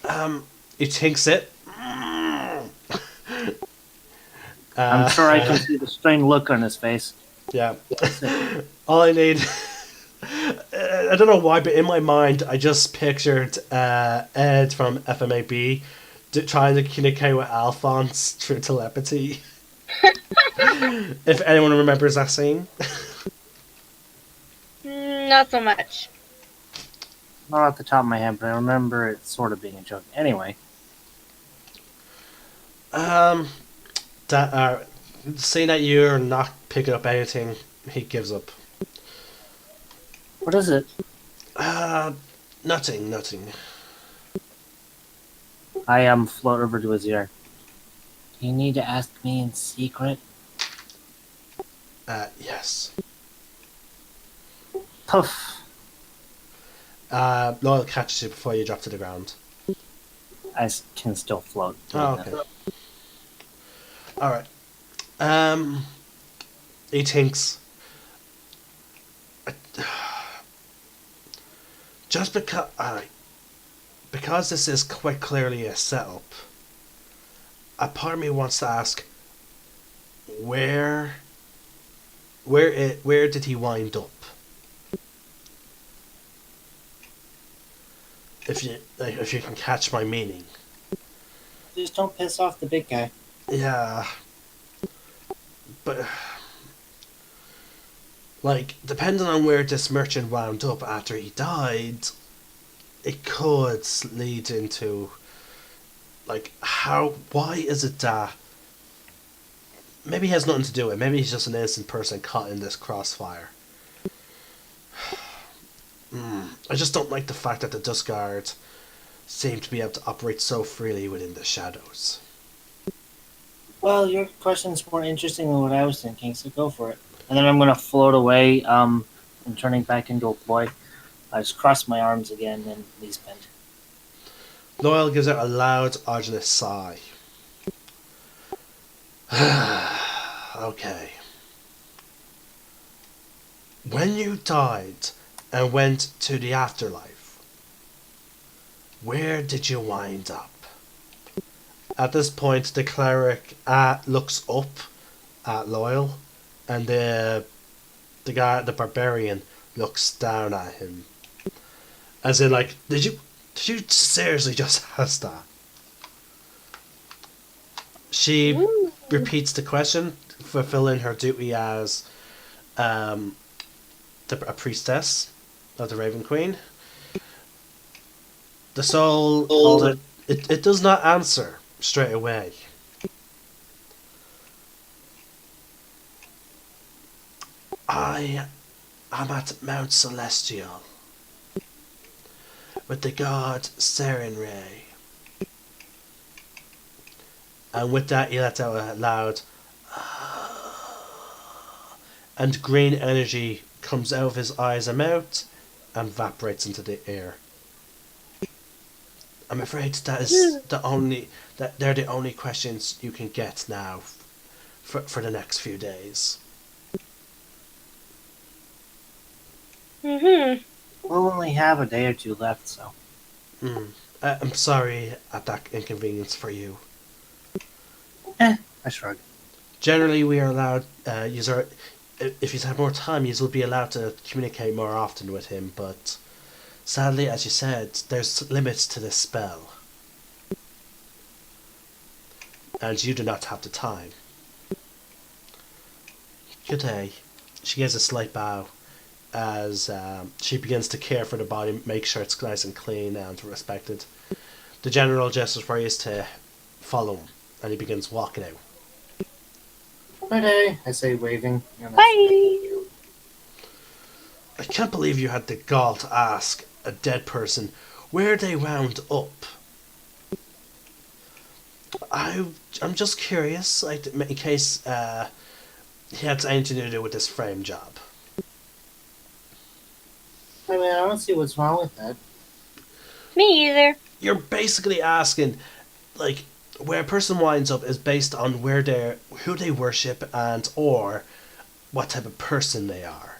[SPEAKER 3] know.
[SPEAKER 1] He thinks it.
[SPEAKER 3] I'm sure I can see the strained look on his face.
[SPEAKER 1] Yeah. All I need... I don't know why, but in my mind, I just pictured Ed from FMAB trying to communicate with Alphonse through telepathy. If anyone remembers that scene.
[SPEAKER 4] Not so much.
[SPEAKER 3] Not off the top of my head, but I remember it sort of being a joke. Anyway.
[SPEAKER 1] Seeing that you're not picking up anything, he gives up.
[SPEAKER 3] What is it?
[SPEAKER 1] Nothing.
[SPEAKER 3] I float over to his ear. Do you need to ask me in secret?
[SPEAKER 1] Yes.
[SPEAKER 3] Puff.
[SPEAKER 1] Loyal catches you before you drop to the ground.
[SPEAKER 3] Can still float.
[SPEAKER 1] Oh, okay. Alright. He thinks... Just because this is quite clearly a setup, a part of me wants to ask, where did he wind up? If you can catch my meaning.
[SPEAKER 3] Just don't piss off the big guy.
[SPEAKER 1] Yeah. But like, depending on where this merchant wound up after he died, it could lead into like why is it that maybe he has nothing to do with it, maybe he's just an innocent person caught in this crossfire. I just don't like the fact that the Dust Guard seem to be able to operate so freely within the shadows.
[SPEAKER 3] Well, your question's more interesting than what I was thinking, so go for it. And then I'm going to float away, and turning back into a boy. I just cross my arms again and knees bent.
[SPEAKER 1] Loyal gives out a loud, arduous sigh. Okay. When you died and went to the afterlife, where did you wind up? At this point, the cleric looks up at Loyal, and the guy, the barbarian, looks down at him. As in, like, did you seriously just ask that? She repeats the question, fulfilling her duty as a priestess of the Raven Queen. The soul, it does not answer straight away. I am at Mount Celestial with the god Serenray. And with that he lets out a loud and green energy comes out of his eyes and mouth and evaporates into the air. I'm afraid that they're the only questions you can get now for the next few days.
[SPEAKER 4] Mm-hmm.
[SPEAKER 3] We'll only have a day or two left, so.
[SPEAKER 1] I'm sorry at that inconvenience for you.
[SPEAKER 3] I shrug.
[SPEAKER 1] Generally, we are allowed. If you have more time, you will be allowed to communicate more often with him. But sadly, as you said, there's limits to this spell, and you do not have the time. Good day. She gives a slight bow as she begins to care for the body, make sure it's nice and clean and respected. The general gestures for you to follow him, and he begins walking out.
[SPEAKER 3] Good day, I say, waving.
[SPEAKER 4] Bye.
[SPEAKER 1] I can't believe you had the gall to ask a dead person where they wound up. I'm just curious, in case he had anything to do with this frame job.
[SPEAKER 3] I mean, I don't see what's wrong with that.
[SPEAKER 4] Me either.
[SPEAKER 1] You're basically asking, like, where a person winds up is based on who they worship and or what type of person they are.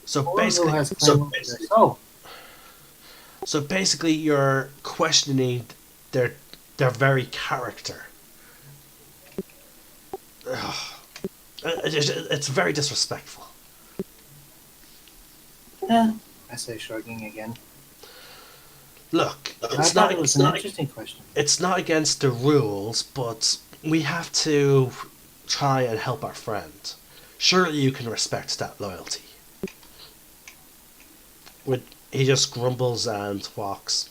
[SPEAKER 1] So basically, you're questioning their very character. Ugh. It's very disrespectful.
[SPEAKER 3] Yeah, I say, shrugging again.
[SPEAKER 1] Look,
[SPEAKER 3] I thought it was an interesting question.
[SPEAKER 1] It's not against the rules, but we have to try and help our friend. Surely you can respect that loyalty. He just grumbles and walks.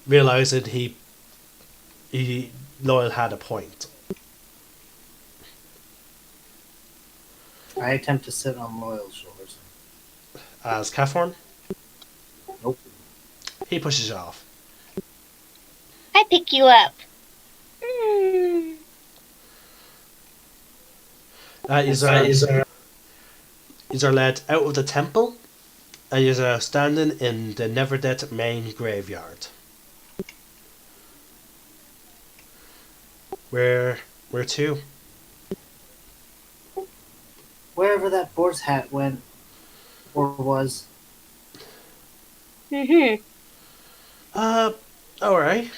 [SPEAKER 1] Realizing Loyal had a point.
[SPEAKER 3] I attempt to sit on Loyal's shoulders.
[SPEAKER 1] As Cathorn,
[SPEAKER 3] Nope.
[SPEAKER 1] he pushes you off.
[SPEAKER 4] I pick you up. Mm.
[SPEAKER 1] These are led out of the temple, and you are standing in the Neverdead main graveyard. Where to?
[SPEAKER 3] Wherever that boar's hat went, or was.
[SPEAKER 4] Mm-hmm.
[SPEAKER 1] Alright.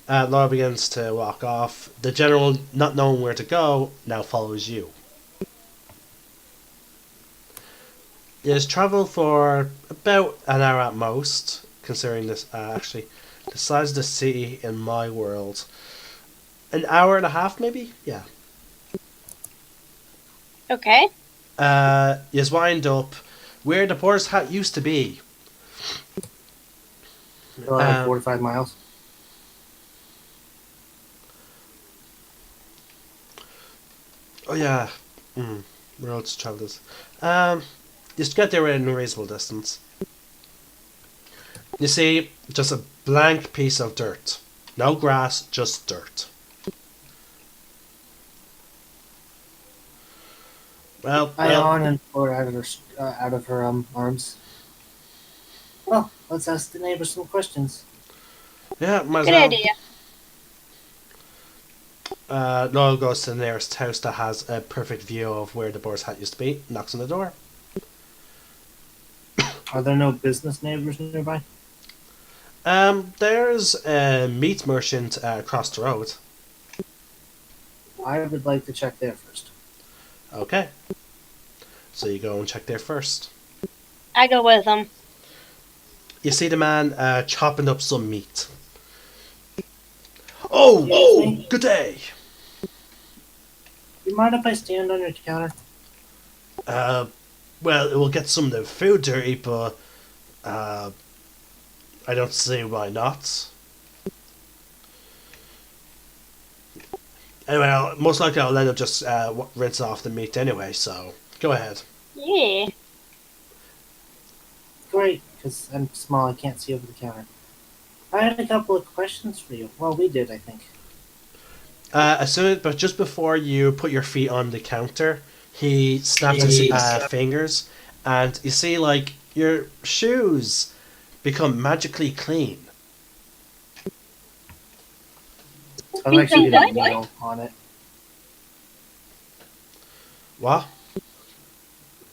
[SPEAKER 1] Laura begins to walk off. The general, not knowing where to go, now follows you. It has travelled for about an hour at most, considering this, actually, the size of the city in my world. An hour and a half, maybe? Yeah.
[SPEAKER 4] Okay.
[SPEAKER 1] You wind up where the boar's hat used to be.
[SPEAKER 3] 45 miles.
[SPEAKER 1] Oh yeah. Roads travellers. Just get there in a reasonable distance. You see, just a blank piece of dirt. No grass, just dirt. Well,
[SPEAKER 3] I yawn and pull her out of her arms. Well, let's ask the neighbors some questions.
[SPEAKER 1] yeah, might as
[SPEAKER 4] Good
[SPEAKER 1] well.
[SPEAKER 4] idea.
[SPEAKER 1] Noel goes to the nearest house that has a perfect view of where the boar's hat used to be, knocks on the door.
[SPEAKER 3] Are there no business neighbors nearby?
[SPEAKER 1] There's a meat merchant across the road.
[SPEAKER 3] I would like to check there first.
[SPEAKER 1] Okay. So you go and check there first.
[SPEAKER 4] I go with them.
[SPEAKER 1] You see the man chopping up some meat. Oh, good day.
[SPEAKER 3] You mind if I stand on your counter?
[SPEAKER 1] Well, it will get some of the food dirty, but I don't see why not. Anyway, most likely I'll end up just rinse off the meat anyway, so go ahead.
[SPEAKER 4] Yeah.
[SPEAKER 3] Great, because I'm small, I can't see over the counter. I had a couple of questions for you. Well, we did, I think.
[SPEAKER 1] But just before you put your feet on the counter, he snaps his fingers, and you see like your shoes become magically clean.
[SPEAKER 3] I'm actually gonna kneel on it.
[SPEAKER 1] What?
[SPEAKER 3] I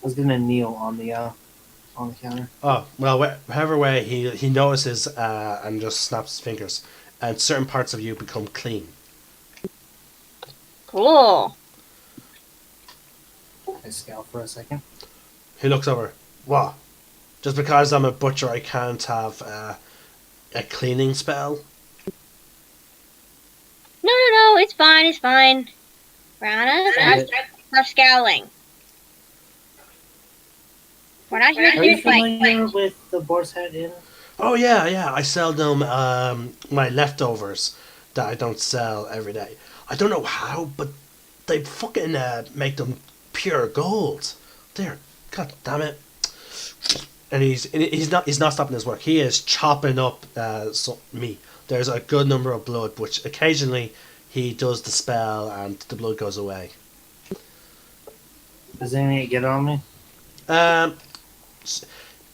[SPEAKER 3] was gonna kneel on the counter.
[SPEAKER 1] Oh well, whatever way he notices and just snaps his fingers, and certain parts of you become clean.
[SPEAKER 4] Cool.
[SPEAKER 3] I scowl for a second.
[SPEAKER 1] He looks over. What? Just because I'm a butcher, I can't have a cleaning spell?
[SPEAKER 4] No, it's fine, it's fine. Rana, stop scowling. We're not here to
[SPEAKER 3] Are you
[SPEAKER 4] do fight.
[SPEAKER 3] familiar with the Boar's Head Inn?
[SPEAKER 1] Oh yeah. I sell them my leftovers that I don't sell every day. I don't know how, but they fucking make them pure gold. There, god damn it! And he's not stopping his work. He is chopping up meat. There's a good number of blood, which occasionally he does the spell and the blood goes away.
[SPEAKER 3] Does anything get on me?
[SPEAKER 1] Um,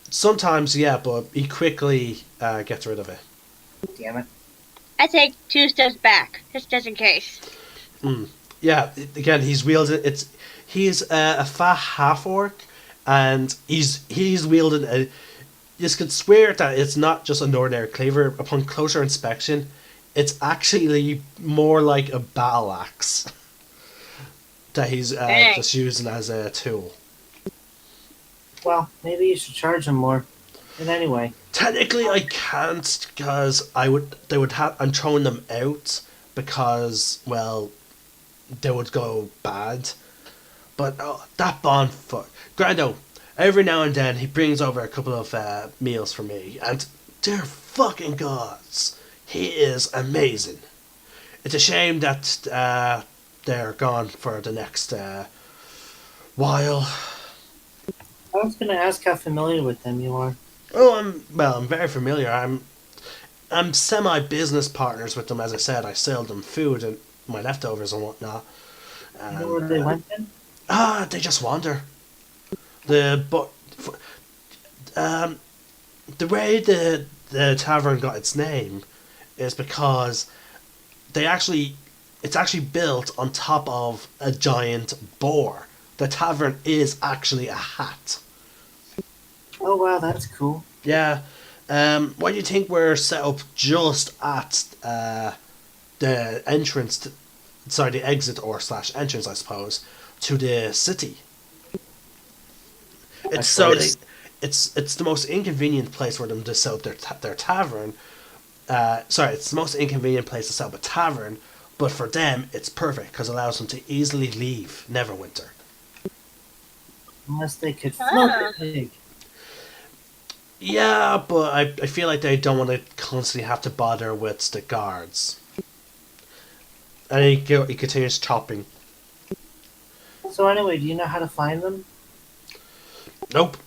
[SPEAKER 1] Sometimes, yeah, but he quickly gets rid of it.
[SPEAKER 3] Damn it.
[SPEAKER 4] I take 2 steps back, just in case.
[SPEAKER 1] Yeah, again, he's wielding he's a fat half orc, and he's wielding a. You could swear that it's not just an ordinary cleaver. Upon closer inspection, it's actually more like a battle axe that he's just using as a tool.
[SPEAKER 3] Well, maybe you should charge him more. And anyway,
[SPEAKER 1] Technically, I can't because I'm throwing them out because, well, they would go bad. But that bond fuck, Grando, every now and then he brings over a couple of meals for me, and dear fucking gods, he is amazing. It's a shame that they're gone for the next while.
[SPEAKER 3] I was gonna ask how familiar with them you are.
[SPEAKER 1] Oh, I'm very familiar. I'm semi-business partners with them. As I said, I sell them food and my leftovers and whatnot.
[SPEAKER 3] You know where they went then?
[SPEAKER 1] They just wander. The way the tavern got its name is because it's actually built on top of a giant boar. The tavern is actually a hat.
[SPEAKER 3] Oh wow, that's cool.
[SPEAKER 1] Yeah. Why do you think we're set up just at the entrance? The exit or slash entrance, I suppose, to the city. It's it's the most inconvenient place for them to set up their tavern. It's the most inconvenient place to set up a tavern, but for them it's perfect because it allows them to easily leave Neverwinter.
[SPEAKER 3] Unless they could float the pig.
[SPEAKER 1] Yeah, but I feel like they don't want to constantly have to bother with the guards. And he continues chopping.
[SPEAKER 3] So anyway, do you know how to find them?
[SPEAKER 1] Nope.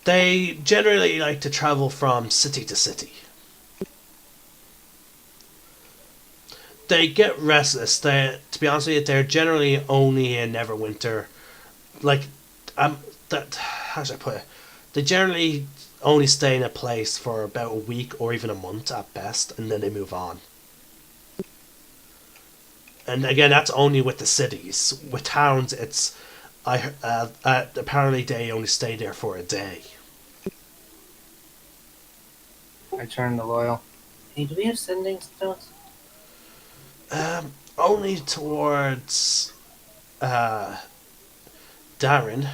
[SPEAKER 1] They generally like to travel from city to city. They get restless. To be honest with you, they're generally only in Neverwinter. Like, how should I put it? They generally only stay in a place for about a week or even a month at best, and then they move on. And again, that's only with the cities. With towns, apparently they only stay there for a day.
[SPEAKER 3] I turn to Loyal. Hey, do we have sending stones?
[SPEAKER 1] Only towards Darren.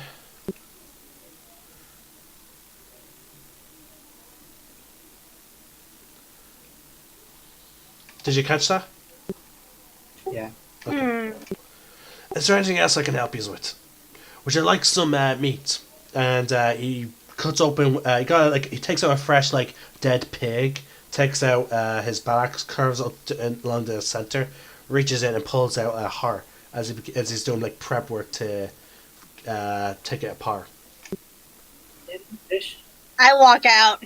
[SPEAKER 1] Did you catch that?
[SPEAKER 3] Yeah.
[SPEAKER 1] Okay. Is there anything else I can help you with? Would you like some meat? And he cuts open. He takes out a fresh dead pig. Takes out his back, curves up along the center, reaches in and pulls out a heart as he's doing prep work to take it apart.
[SPEAKER 3] Fish?
[SPEAKER 4] I walk out.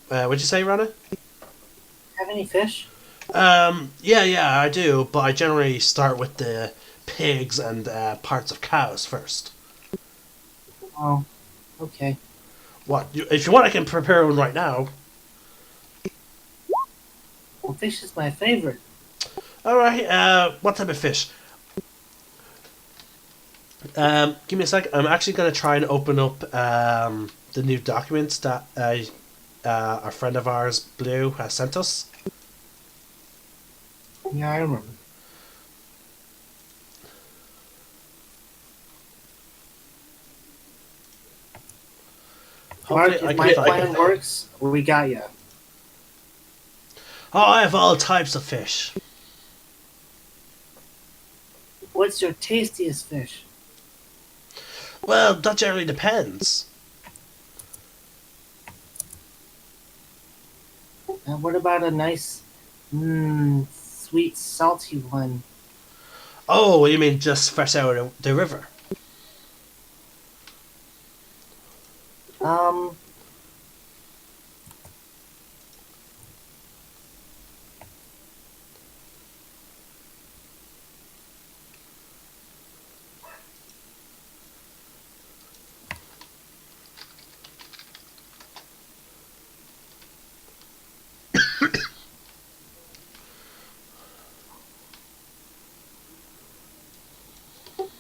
[SPEAKER 1] What'd you say, Rana?
[SPEAKER 3] Have any fish?
[SPEAKER 1] Yeah, I do, but I generally start with the pigs and parts of cows first.
[SPEAKER 3] Oh, okay.
[SPEAKER 1] If you want, I can prepare one right now.
[SPEAKER 3] Well, fish is my favorite.
[SPEAKER 1] Alright, what type of fish? Give me a sec. I'm actually going to try and open up the new documents that a friend of ours, Blue, has sent us.
[SPEAKER 3] Yeah, I remember. Mark,
[SPEAKER 1] Hopefully, I
[SPEAKER 3] if
[SPEAKER 1] can
[SPEAKER 3] my
[SPEAKER 1] find
[SPEAKER 3] plan
[SPEAKER 1] it.
[SPEAKER 3] works, we got you.
[SPEAKER 1] Oh, I have all types of fish.
[SPEAKER 3] What's your tastiest fish?
[SPEAKER 1] Well, that generally depends.
[SPEAKER 3] And what about a nice, sweet, salty one?
[SPEAKER 1] Oh, you mean just fresh out of the river?
[SPEAKER 3] Um,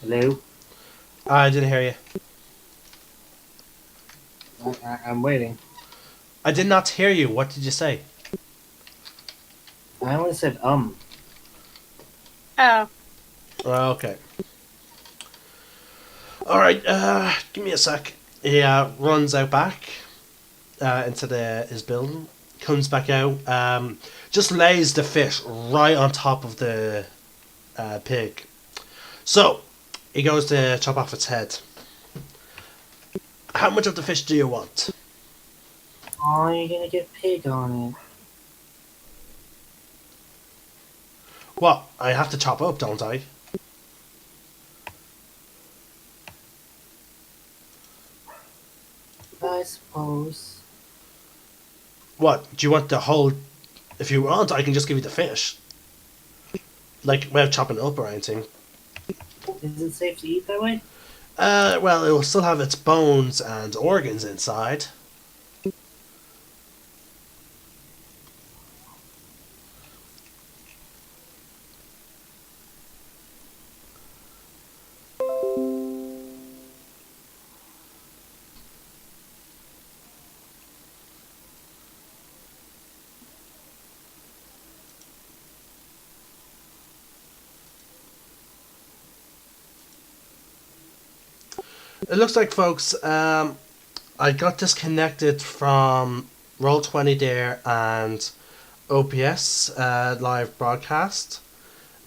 [SPEAKER 3] hello?
[SPEAKER 1] I didn't hear you.
[SPEAKER 3] I'm waiting.
[SPEAKER 1] I did not hear you. What did you say?
[SPEAKER 3] I only said,
[SPEAKER 4] Oh.
[SPEAKER 1] Okay. Alright, give me a sec. He runs out back into his building, comes back out, just lays the fish right on top of the pig. So, he goes to chop off its head. How much of the fish do you want?
[SPEAKER 3] oh, you're gonna get pig on it.
[SPEAKER 1] What? I have to chop up, don't I?
[SPEAKER 3] I suppose.
[SPEAKER 1] What? Do you want the whole... If you want, I can just give you the fish. Like, without chopping it up or anything.
[SPEAKER 3] Is it safe to eat that way?
[SPEAKER 1] Well, it will still have its bones and organs inside. It looks like, folks, I got disconnected from Roll20 there and OPS live broadcast.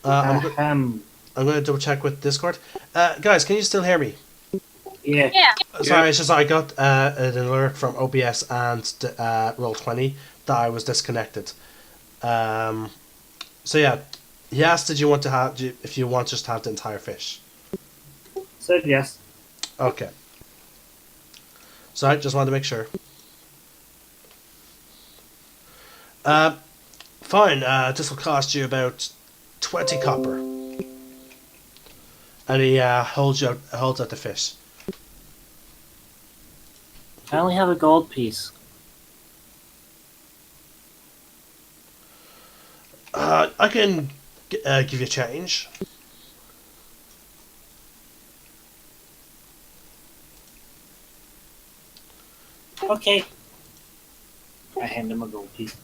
[SPEAKER 3] Ahem.
[SPEAKER 1] I'm going to double check with Discord. Guys, can you still hear me?
[SPEAKER 3] Yeah.
[SPEAKER 4] Yeah.
[SPEAKER 1] Sorry, it's just I got an alert from OBS and Roll20 that I was disconnected. So yeah, he asked, did you want to have if you want just to have the entire fish?
[SPEAKER 3] Said yes.
[SPEAKER 1] Okay. So I just wanted to make sure. Fine. This will cost you about 20 copper. And he holds out the fish.
[SPEAKER 3] I only have a gold piece.
[SPEAKER 1] I can give you change.
[SPEAKER 3] Okay. I hand him a gold piece.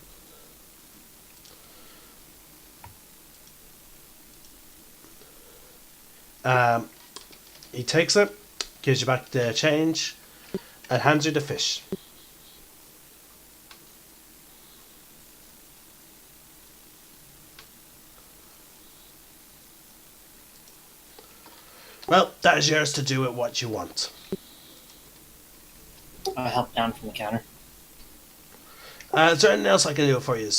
[SPEAKER 1] He takes it, gives you back the change, and hands you the fish. Well, that is yours to do with what you want.
[SPEAKER 3] I help down from the counter.
[SPEAKER 1] Is there anything else I can do for you?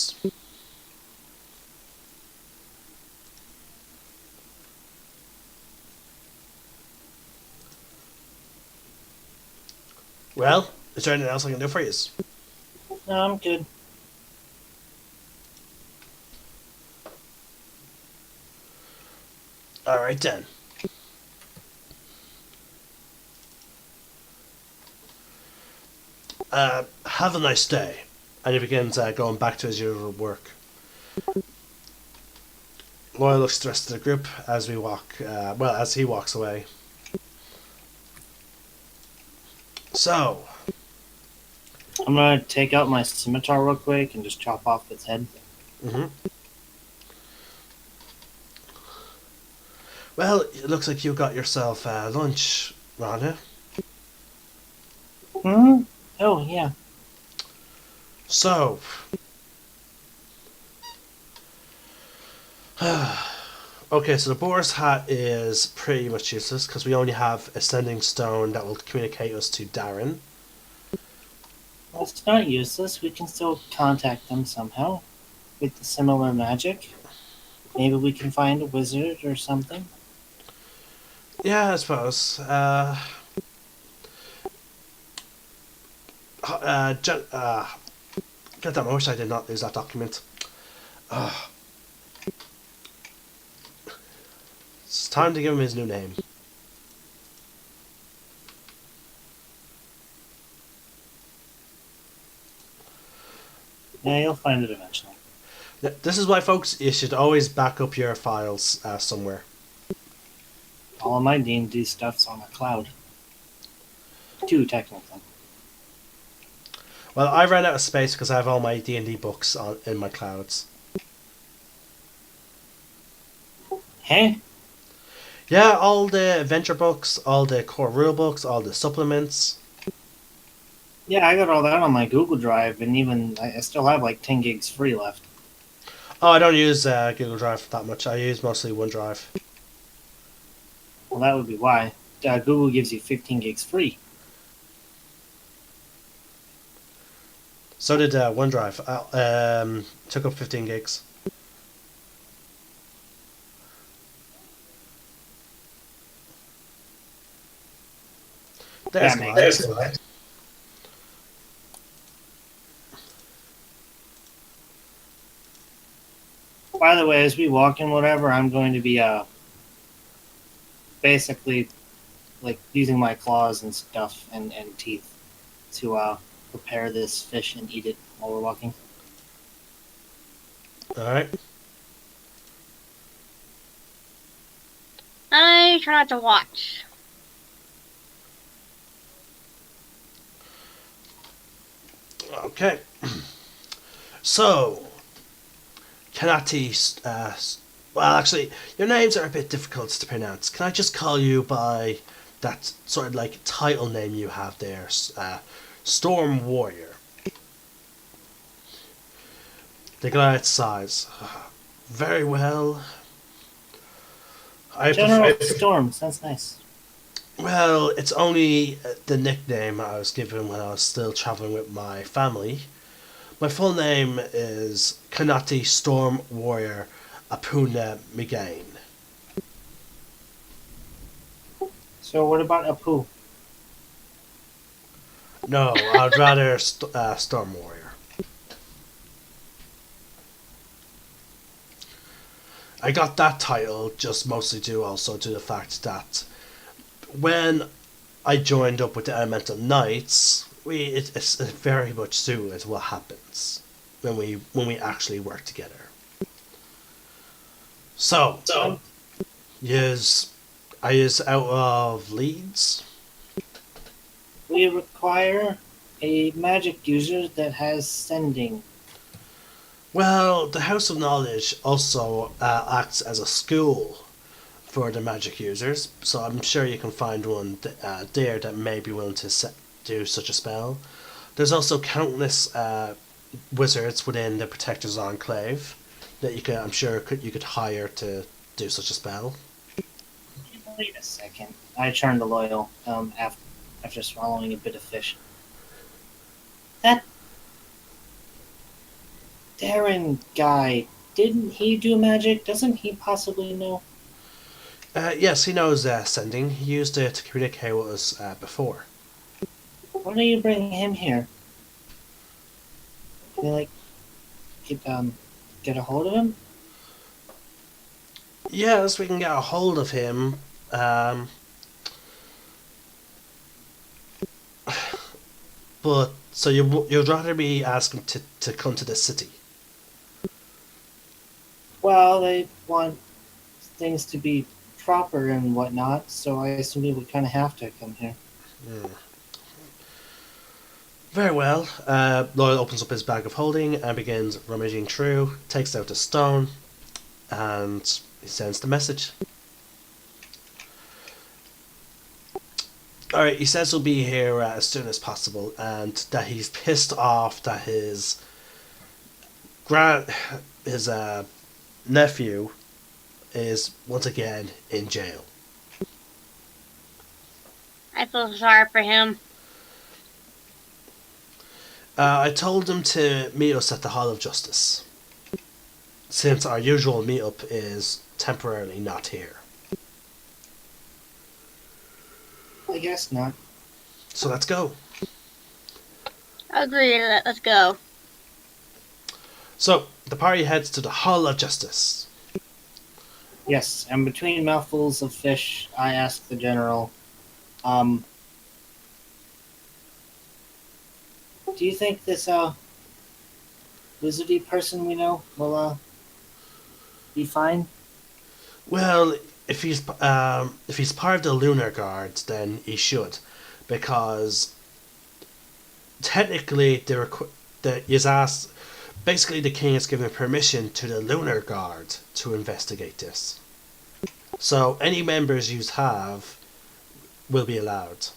[SPEAKER 1] Well, is there anything else I can do for you?
[SPEAKER 3] No, I'm good.
[SPEAKER 1] All right then. Have a nice day. And he begins going back to his usual work. Loyal looks to the rest of the group as we walk. As he walks away. So,
[SPEAKER 3] I'm gonna take out my scimitar real quick and just chop off its head.
[SPEAKER 1] mhm. Well, it looks like you got yourself lunch, Rhonda.
[SPEAKER 3] Hmm? Oh, yeah.
[SPEAKER 1] So, okay, so the boar's hat is pretty much useless because we only have a sending stone that will communicate us to Darren.
[SPEAKER 3] Well, it's not useless. We can still contact them somehow with the similar magic. Maybe we can find a wizard or something.
[SPEAKER 1] Yeah, I suppose. God damn, I wish I did not lose that document. It's time to give him his new name.
[SPEAKER 3] Yeah, you'll find it eventually.
[SPEAKER 1] This is why, folks, you should always back up your files somewhere.
[SPEAKER 3] All of my D&D stuff's on a cloud. 2, technically.
[SPEAKER 1] Well, I ran out of space because I have all my D&D books in my clouds.
[SPEAKER 3] Hey?
[SPEAKER 1] Yeah, all the adventure books, all the core rule books, all the supplements.
[SPEAKER 3] Yeah, I got all that on my Google Drive, and even I still have like 10 gigs free left.
[SPEAKER 1] Oh, I don't use Google Drive that much. I use mostly OneDrive.
[SPEAKER 3] Well, that would be why. Google gives you 15 gigs free.
[SPEAKER 1] So did OneDrive. Took up 15 gigs. There's
[SPEAKER 3] Yeah,
[SPEAKER 1] Goliath.
[SPEAKER 3] By the way, as we walk and whatever, I'm going to be basically like using my claws and stuff and teeth to prepare this fish and eat it while we're walking.
[SPEAKER 1] Alright.
[SPEAKER 4] I try not to watch.
[SPEAKER 1] Okay. So, Kanati, well, actually, your names are a bit difficult to pronounce. Can I just call you by that sort of like title name you have there? Storm Warrior. The Goliath sighs. Very well. I
[SPEAKER 3] General
[SPEAKER 1] prefer.
[SPEAKER 3] Storm sounds nice.
[SPEAKER 1] Well, it's only the nickname I was given when I was still traveling with my family. My full name is Kanati Storm Warrior Apuna Migain.
[SPEAKER 3] So what about Apu?
[SPEAKER 1] No, I'd rather Storm Warrior. I got that title just mostly due also to the fact that when I joined up with the Elemental Knights, it's very much suited to what happens when we actually work together. So, I is out of Leeds.
[SPEAKER 3] We require a magic user that has sending.
[SPEAKER 1] Well, the House of Knowledge also acts as a school for the magic users, so I'm sure you can find one there that may be willing to do such a spell. There's also countless wizards within the Protector's Enclave that I'm sure you could hire to do such a spell.
[SPEAKER 3] Wait a second. I turned to Loyal after swallowing a bit of fish. That Darren guy, didn't he do magic? Doesn't he possibly know?
[SPEAKER 1] Yes, he knows sending. He used it to communicate with us before.
[SPEAKER 3] Why don't you bring him here? Can I, get a hold of him?
[SPEAKER 1] Yes, we can get a hold of him. But so you'd rather me ask him to come to the city?
[SPEAKER 3] Well, they want things to be proper and whatnot, so I assume he would kind of have to come here.
[SPEAKER 1] Hmm. Very well. Loyal opens up his bag of holding and begins rummaging through, takes out a stone, and he sends the message. Alright, he says he'll be here as soon as possible, and that he's pissed off that his nephew is once again in jail.
[SPEAKER 4] I feel sorry for him.
[SPEAKER 1] I told him to meet us at the Hall of Justice, since our usual meetup is temporarily not here.
[SPEAKER 3] I guess not.
[SPEAKER 1] So let's go.
[SPEAKER 4] Agreed. Let's go.
[SPEAKER 1] So the party heads to the Hall of Justice.
[SPEAKER 3] Yes, and between mouthfuls of fish, I ask the general, do you think this, wizardy person we know will, be fine?
[SPEAKER 1] Well, if he's part of the Lunarguard, then he should, because technically basically the king has given permission to the Lunarguard to investigate this. So any members you have will be allowed.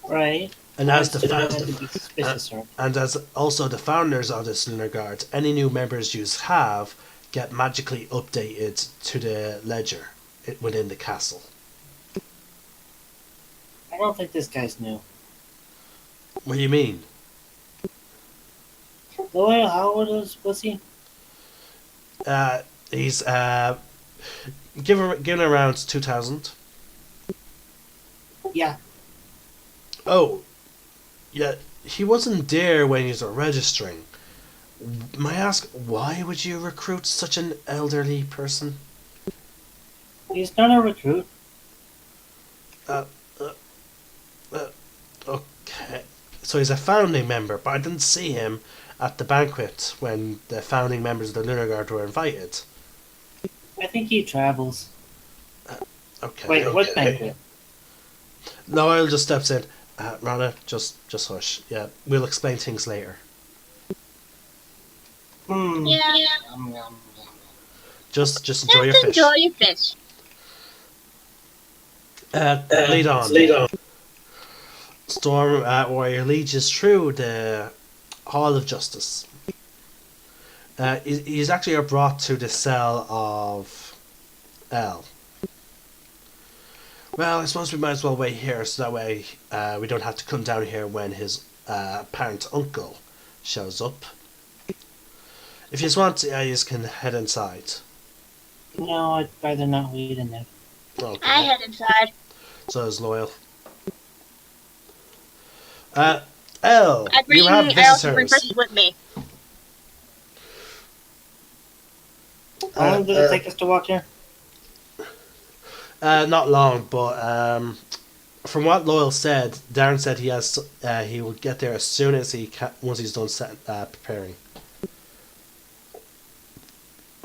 [SPEAKER 3] Right.
[SPEAKER 1] And as
[SPEAKER 3] So they don't have to be suspicious, right?
[SPEAKER 1] and as also the founders of this Lunarguard, any new members you have get magically updated to the ledger within the castle.
[SPEAKER 3] I don't think this guy's new.
[SPEAKER 1] What do you mean?
[SPEAKER 3] Loyal, how old was he?
[SPEAKER 1] He's given around 2000.
[SPEAKER 3] Yeah.
[SPEAKER 1] Oh, yeah. He wasn't there when you were registering. May I ask, why would you recruit such an elderly person?
[SPEAKER 3] He's not a recruit.
[SPEAKER 1] Okay. So he's a founding member, but I didn't see him at the banquet when the founding members of the Lunarguard were invited.
[SPEAKER 3] I think he travels.
[SPEAKER 1] Okay.
[SPEAKER 3] Wait, what banquet?
[SPEAKER 1] Noel just steps in. Rana, just hush. Yeah, we'll explain things later.
[SPEAKER 4] Yeah.
[SPEAKER 1] Just enjoy your fish.
[SPEAKER 4] Enjoy your fish.
[SPEAKER 1] Lead on. Storm Warrior leads us through the Hall of Justice. He's actually brought to the cell of L. Well, I suppose we might as well wait here, so that way we don't have to come down here when his apparent uncle shows up. If you just want, you can head inside.
[SPEAKER 3] No, I'd rather not wait in there.
[SPEAKER 1] Okay.
[SPEAKER 4] I head inside.
[SPEAKER 1] So is Loyal. L,
[SPEAKER 4] I
[SPEAKER 1] you have
[SPEAKER 4] also bring
[SPEAKER 1] visitors.
[SPEAKER 4] fishes with me.
[SPEAKER 3] How long did it take us to walk here?
[SPEAKER 1] Not long, but from what Loyal said, Darren said he will get there as soon as once he's done preparing.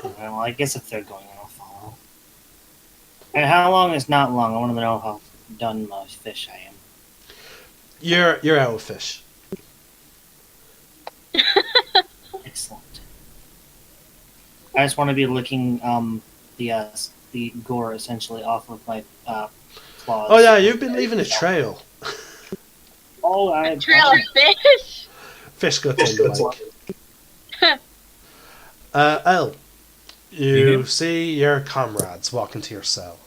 [SPEAKER 3] Okay, well, I guess if they're going, I'll follow. And how long is not long? I want to know how done my fish I am.
[SPEAKER 1] You're out of fish.
[SPEAKER 3] Excellent. I just want to be licking the gore essentially off of my claws.
[SPEAKER 1] Oh yeah, you've been leaving a trail.
[SPEAKER 3] Oh,
[SPEAKER 4] A trail of fish.
[SPEAKER 1] Fish guts in the lake. L, you see your comrades walk into your cell.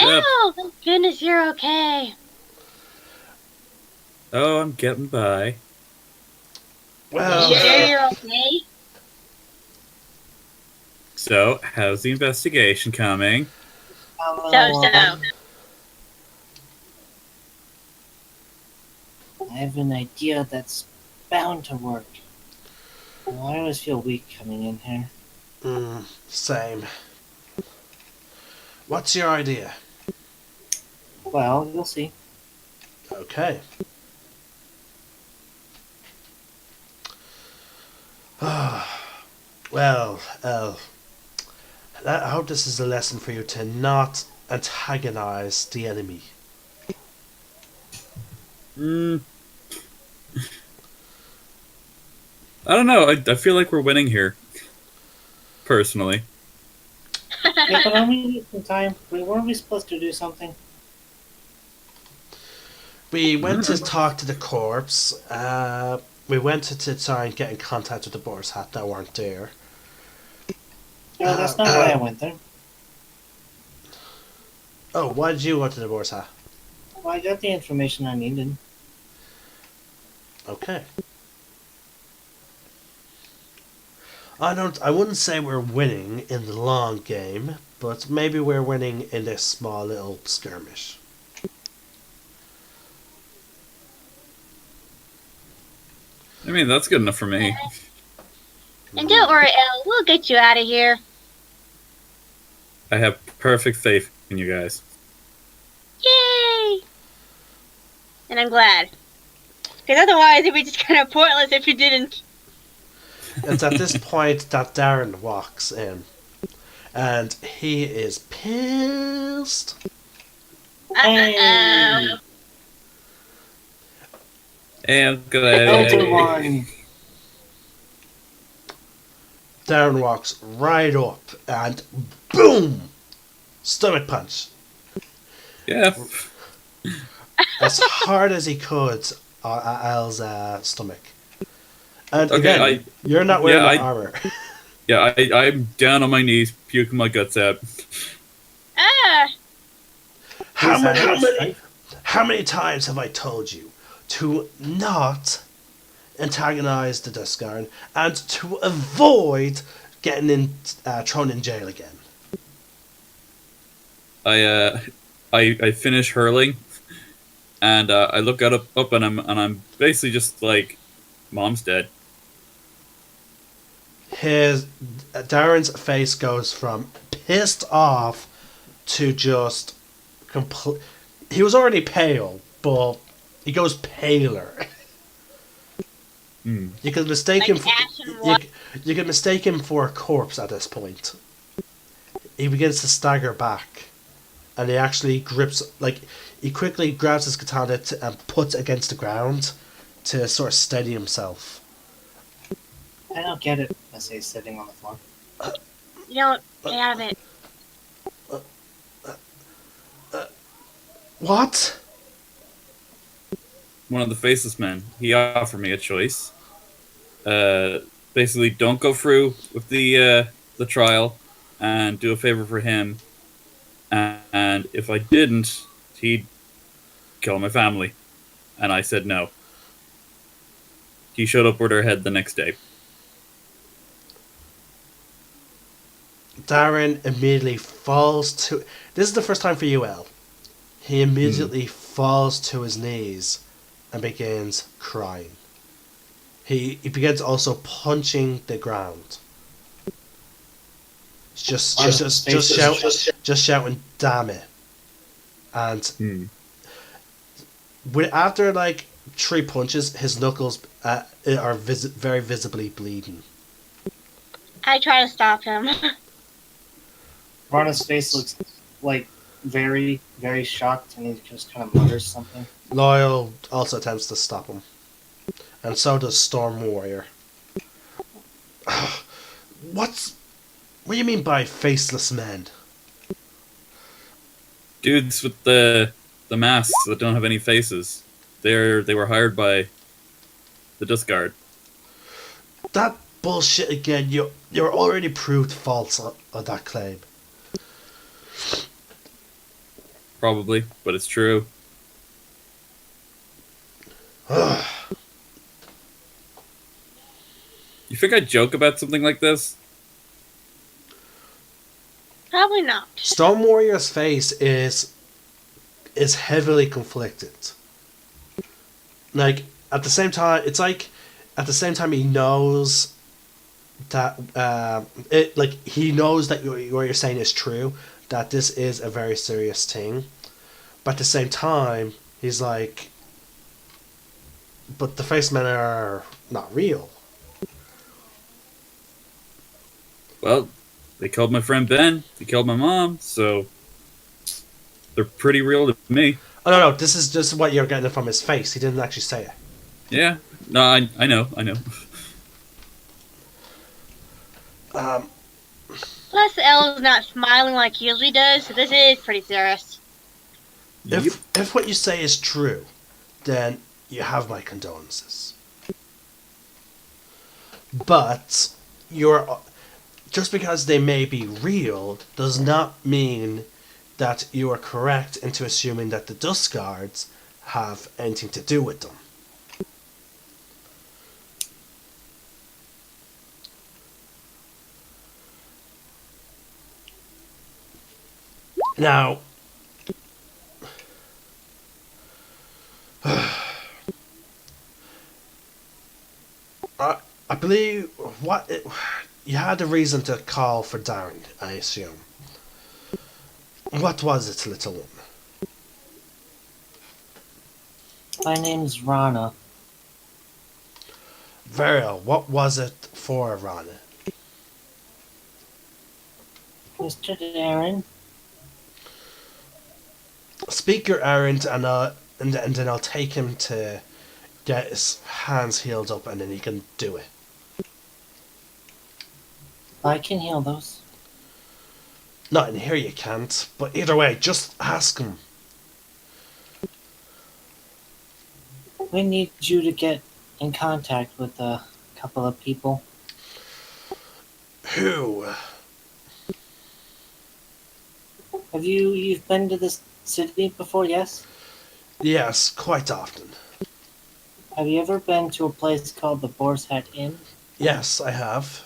[SPEAKER 4] Oh, thank goodness you're okay.
[SPEAKER 2] Oh, I'm getting by.
[SPEAKER 1] Well,
[SPEAKER 4] You sure you're okay?
[SPEAKER 2] So, how's the investigation coming?
[SPEAKER 4] So.
[SPEAKER 3] I have an idea that's bound to work. Well, I always feel weak coming in here.
[SPEAKER 1] Same. What's your idea?
[SPEAKER 3] Well, you'll see.
[SPEAKER 1] Okay. Well, I hope this is a lesson for you to not antagonize the enemy.
[SPEAKER 2] I don't know. I feel like we're winning here. Personally.
[SPEAKER 3] Yeah, but are we in time? Weren't we supposed to do something?
[SPEAKER 1] We went to talk to the corpse. We went to try and get in contact with the Boar's Hat that weren't there.
[SPEAKER 3] No, that's not why I went there.
[SPEAKER 1] Oh, why did you go to the Boar's Hat?
[SPEAKER 3] Well, I got the information I needed.
[SPEAKER 1] Okay. I wouldn't say we're winning in the long game, but maybe we're winning in this small little skirmish.
[SPEAKER 2] I mean, that's good enough for me.
[SPEAKER 4] And don't worry, Elle, we'll get you out of here.
[SPEAKER 2] I have perfect faith in you guys.
[SPEAKER 4] Yay! And I'm glad. Because otherwise it'd be just kind of pointless if you didn't.
[SPEAKER 1] It's at this point that Darren walks in. And he is pissed.
[SPEAKER 3] Hey!
[SPEAKER 2] And
[SPEAKER 3] Elder wine.
[SPEAKER 1] Darren walks right up and boom! Stomach punch.
[SPEAKER 2] Yeah.
[SPEAKER 1] As hard as he could at Al's stomach. And
[SPEAKER 2] Okay,
[SPEAKER 1] again, you're not wearing armor.
[SPEAKER 2] Yeah, I'm down on my knees, puking my guts out.
[SPEAKER 4] Ah!
[SPEAKER 1] How many times have I told you to not antagonize the Dust Guard and to avoid getting thrown in jail again?
[SPEAKER 2] I finish hurling, and I look up and I'm basically just like, Mom's dead.
[SPEAKER 1] Darren's face goes from pissed off to just complete. He was already pale, but he goes paler. You can mistake him. You can mistake him for a corpse at this point. He begins to stagger back, and he actually he quickly grabs his katana and puts it against the ground to sort of steady himself.
[SPEAKER 3] I don't get it. I say, sitting on the floor.
[SPEAKER 4] You don't get out of it.
[SPEAKER 1] What?
[SPEAKER 2] One of the faceless men. He offered me a choice. Basically, don't go through with the trial, and do a favor for him. And if I didn't, he'd kill my family. And I said no. He showed up with her head the next day.
[SPEAKER 1] Darren immediately falls to... This is the first time for you, El. He immediately falls to his knees and begins crying. He begins also punching the ground. Just shouting, damn it. And after like 3 punches, his knuckles are very visibly bleeding.
[SPEAKER 4] I try to stop him.
[SPEAKER 3] Rana's face looks like very, very shocked, and he just kind of mutters something.
[SPEAKER 1] Loyal also attempts to stop him. And so does Storm Warrior. What do you mean by faceless men?
[SPEAKER 2] Dudes with the masks that don't have any faces. They were hired by the Dust Guard.
[SPEAKER 1] That bullshit again. You're already proved false on that claim.
[SPEAKER 2] Probably, but it's true. You think I'd joke about something like this?
[SPEAKER 4] Probably not.
[SPEAKER 1] Storm Warrior's face is heavily conflicted. Like, at the same time, it's like at the same time, he knows that he knows that what you're saying is true. That this is a very serious thing, but at the same time, he's like, but the face men are not real.
[SPEAKER 2] Well, they killed my friend Ben. They killed my mom, so they're pretty real to me.
[SPEAKER 1] Oh no, no, this is just what you're getting from his face. He didn't actually say it.
[SPEAKER 2] Yeah. No, I know.
[SPEAKER 1] Um,
[SPEAKER 4] Plus, Elle's not smiling like he usually does, so this is pretty serious.
[SPEAKER 1] if what you say is true, then you have my condolences. But you're just because they may be real does not mean that you are correct into assuming that the Dust Guards have anything to do with them. Now, I believe you had a reason to call for Darren, I assume. What was it, little one?
[SPEAKER 3] My name's Rana.
[SPEAKER 1] Very well. What was it for, Rana?
[SPEAKER 3] Mr. Darren,
[SPEAKER 1] Speak your errand, and then I'll take him to get his hands healed up, and then he can do it.
[SPEAKER 3] I can heal those.
[SPEAKER 1] Not in here, you can't. But either way, just ask him.
[SPEAKER 3] We need you to get in contact with a couple of people.
[SPEAKER 1] Who?
[SPEAKER 3] You've been to this city before, yes?
[SPEAKER 1] Yes, quite often.
[SPEAKER 3] Have you ever been to a place called the Boar's Head Inn?
[SPEAKER 1] Yes, I have.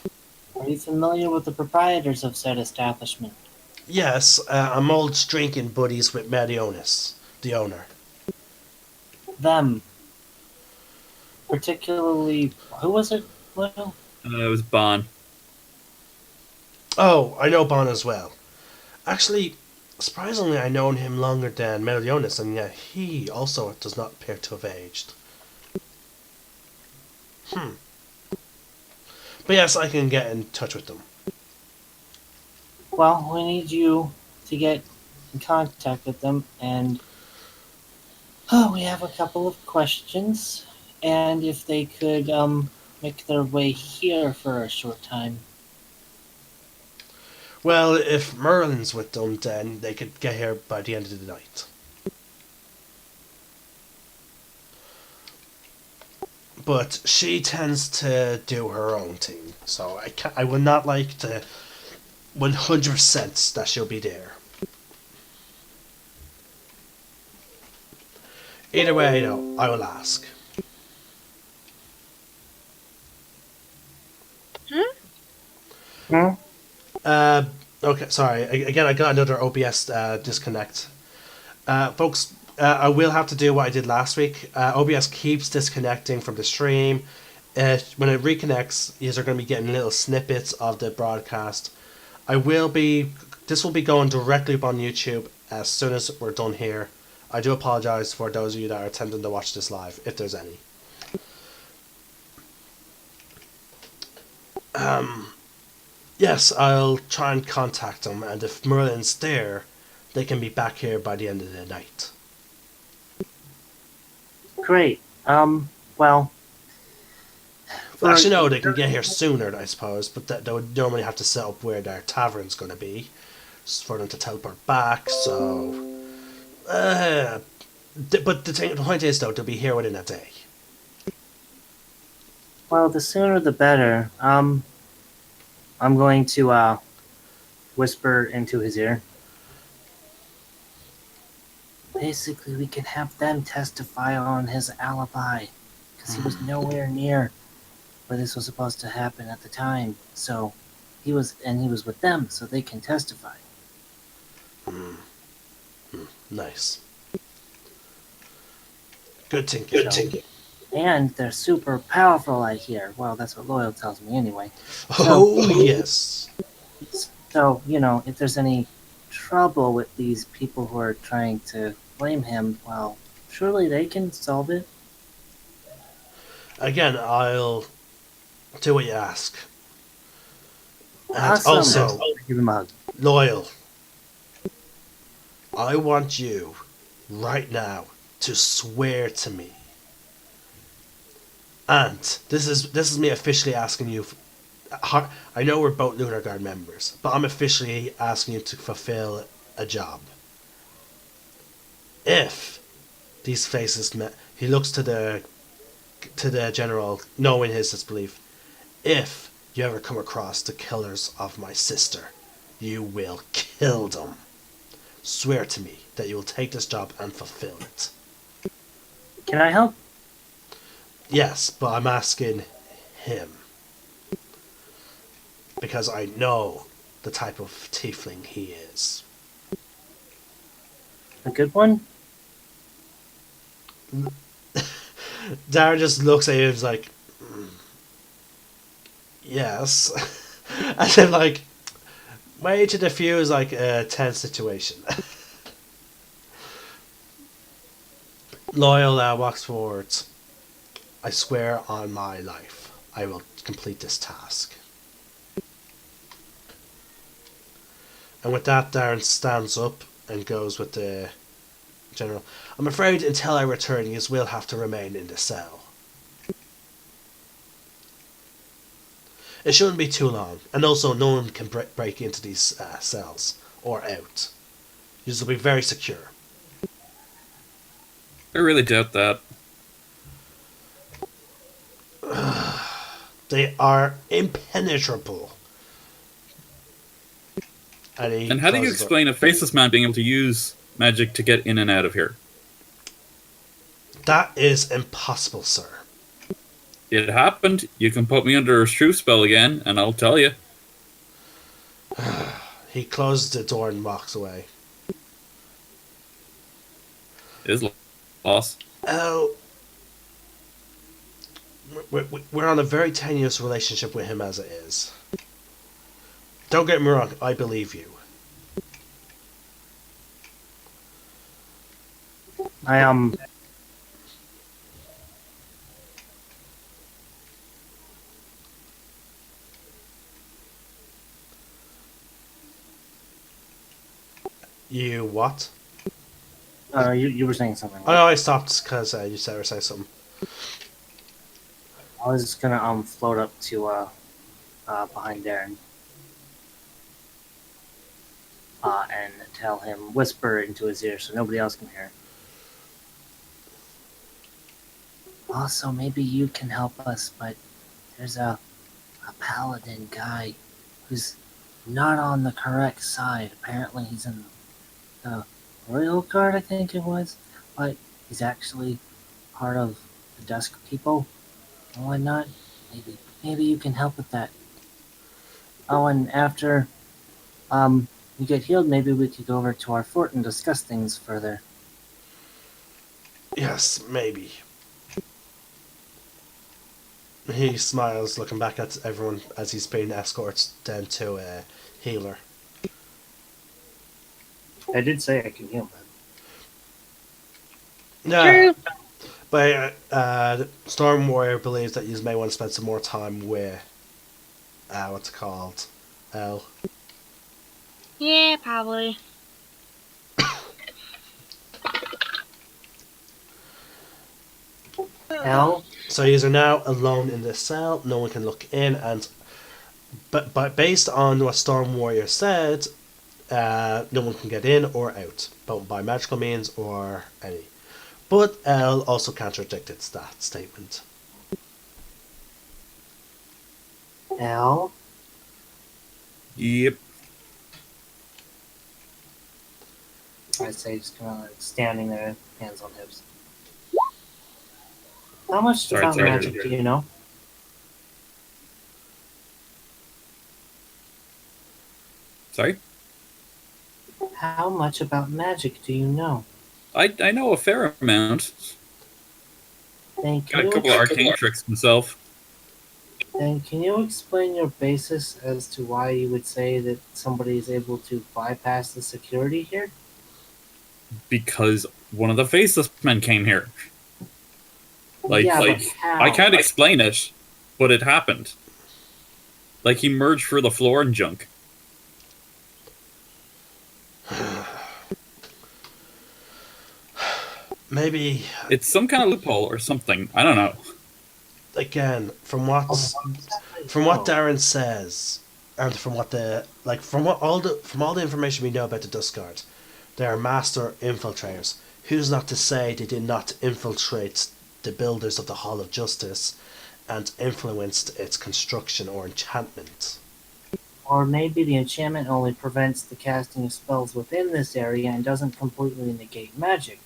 [SPEAKER 3] Are you familiar with the proprietors of said establishment?
[SPEAKER 1] Yes, I'm old drinking buddies with Marionis, the owner.
[SPEAKER 3] Them. Particularly, who was it? Well,
[SPEAKER 2] It was Bon.
[SPEAKER 1] Oh, I know Bon as well. Actually, surprisingly, I've known him longer than Melionis, and yet he also does not appear to have aged. But yes, I can get in touch with them.
[SPEAKER 3] well, we need you to get in contact with them, and we have a couple of questions, and if they could make their way here for a short time.
[SPEAKER 1] Well, if Merlin's with them, then they could get here by the end of the night. But she tends to do her own thing, so I would not like to 100% that she'll be there. Either way, though, I will ask.
[SPEAKER 3] Hmm?
[SPEAKER 1] Okay, sorry. Again, I got another OBS disconnect. Folks, I will have to do what I did last week. OBS keeps disconnecting from the stream. When it reconnects, you're going to be getting little snippets of the broadcast. This will be going directly up on YouTube as soon as we're done here. I do apologize for those of you that are attempting to watch this live, if there's any. Yes, I'll try and contact them, and if Merlin's there, they can be back here by the end of the night.
[SPEAKER 3] Great. Well.
[SPEAKER 1] Actually, no, they can get here sooner, I suppose, but they would normally have to set up where their tavern's going to be for them to teleport back, so. But the point is, though, they'll be here within a day.
[SPEAKER 3] Well, the sooner the better. I'm going to whisper into his ear. Basically, we can have them testify on his alibi, because he was nowhere near where this was supposed to happen at the time. So he was with them, so they can testify.
[SPEAKER 1] Nice. Good thinking.
[SPEAKER 3] And they're super powerful, I hear. Well, that's what Loyal tells me anyway.
[SPEAKER 1] Oh, yes.
[SPEAKER 3] So, if there's any trouble with these people who are trying to blame him, well, surely they can solve it.
[SPEAKER 1] Again, I'll do what you ask. And
[SPEAKER 3] Awesome.
[SPEAKER 1] also,
[SPEAKER 3] Give him a hug.
[SPEAKER 1] Loyal, I want you right now to swear to me. And this is me officially asking you. I know we're both Lunarguard members, but I'm officially asking you to fulfill a job. If these faces met, he looks to the general, knowing his disbelief. If you ever come across the killers of my sister, you will kill them. Swear to me that you will take this job and fulfill it.
[SPEAKER 3] Can I help?
[SPEAKER 1] Yes, but I'm asking him. Because I know the type of tiefling he is.
[SPEAKER 3] A good one?
[SPEAKER 1] Darren just looks at you and is like, yes. And then, like, way to diffuse, like, a tense situation. Loyal walks forward. I swear on my life, I will complete this task. And with that, Darren stands up and goes with the general. I'm afraid until I return, you will have to remain in the cell. It shouldn't be too long, and also no one can break into these cells or out. You will be very secure.
[SPEAKER 2] I really doubt that.
[SPEAKER 1] They are impenetrable.
[SPEAKER 2] And how do you explain a faceless man being able to use magic to get in and out of here?
[SPEAKER 1] That is impossible, sir.
[SPEAKER 2] It happened. You can put me under a truth spell again, and I'll tell you.
[SPEAKER 1] He closes the door and walks away.
[SPEAKER 2] His loss.
[SPEAKER 1] Oh, we're on a very tenuous relationship with him as it is. Don't get me wrong, I believe you. You what?
[SPEAKER 3] You were saying something.
[SPEAKER 1] Oh no, I stopped because you said or say something.
[SPEAKER 3] I was just gonna float up to behind Darren and tell him, whisper into his ear so nobody else can hear. Also, maybe you can help us, but there's a paladin guy who's not on the correct side. Apparently, he's in the royal guard, I think it was, but he's actually part of the dusk people and whatnot. Maybe you can help with that. Oh, and after you get healed, maybe we could go over to our fort and discuss things further.
[SPEAKER 1] Yes, maybe. He smiles, looking back at everyone as he's being escorted down to a healer.
[SPEAKER 3] I did say I can heal him.
[SPEAKER 1] Yeah, but Storm Warrior believes that you may want to spend some more time with what's it called, Elle.
[SPEAKER 4] Yeah, probably.
[SPEAKER 3] Elle?
[SPEAKER 1] So you are now alone in this cell. No one can look in, and but based on what Storm Warrior said, no one can get in or out, both by magical means or any. But Elle also contradicted that statement.
[SPEAKER 3] Elle?
[SPEAKER 2] Yep.
[SPEAKER 3] I say, just kind of like standing there, hands on hips. How much about magic do you know?
[SPEAKER 2] Sorry?
[SPEAKER 3] How much about magic do you know?
[SPEAKER 2] I know a fair amount.
[SPEAKER 3] Then
[SPEAKER 2] Got a couple of arcane tricks himself.
[SPEAKER 3] Then can you explain your basis as to why you would say that somebody is able to bypass the security here?
[SPEAKER 2] Because one of the faceless men came here.
[SPEAKER 3] Yeah, but how?
[SPEAKER 2] I can't explain it, but it happened. Like he merged through the floor and junk.
[SPEAKER 1] Maybe
[SPEAKER 2] It's some kind of loophole or something. I don't know.
[SPEAKER 1] again from what Darren says, and from what the like from all the information we know about the Dust Guard, they are master infiltrators. Who's not to say they did not infiltrate the builders of the Hall of Justice and influenced its construction or enchantment?
[SPEAKER 3] Or maybe the enchantment only prevents the casting of spells within this area and doesn't completely negate magic.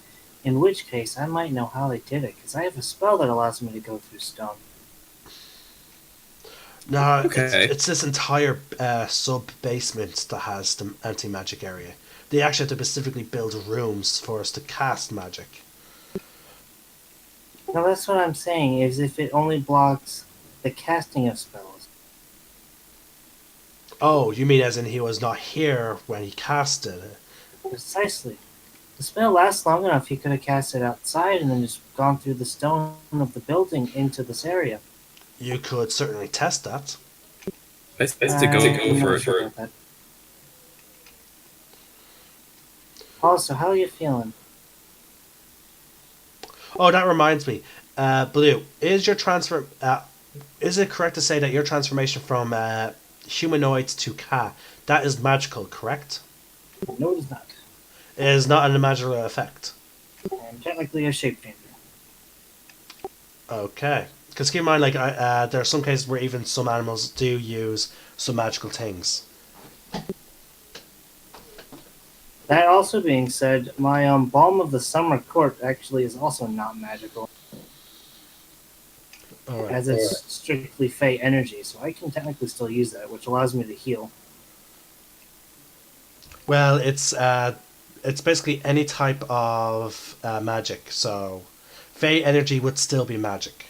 [SPEAKER 3] In which case, I might know how they did it, because I have a spell that allows me to go through stone.
[SPEAKER 1] No,
[SPEAKER 2] Okay.
[SPEAKER 1] it's this entire sub basement that has the anti magic area. They actually have to specifically build rooms for us to cast magic.
[SPEAKER 3] Now that's what I'm saying, is if it only blocks the casting of spells.
[SPEAKER 1] Oh, you mean as in he was not here when he casted it?
[SPEAKER 3] Precisely. The spell lasts long enough, he could have cast it outside and then just gone through the stone of the building into this area.
[SPEAKER 1] You could certainly test that.
[SPEAKER 2] I to go for it.
[SPEAKER 3] That. Also, how are you feeling?
[SPEAKER 1] Oh, that reminds me. Blue, is your transfer? Is it correct to say that your transformation from humanoid to Ka, that is magical, correct?
[SPEAKER 3] No, it is not.
[SPEAKER 1] It is not an imaginary effect.
[SPEAKER 3] I'm technically a shapechanger.
[SPEAKER 1] Okay. Because keep in mind, like, there are some cases where even some animals do use some magical things.
[SPEAKER 3] That also being said, my Balm of the Summer Court actually is also not magical,
[SPEAKER 1] All right.
[SPEAKER 3] as it's strictly Fey energy, so I can technically still use that, which allows me to heal.
[SPEAKER 1] Well, it's basically any type of magic. So, Fey energy would still be magic.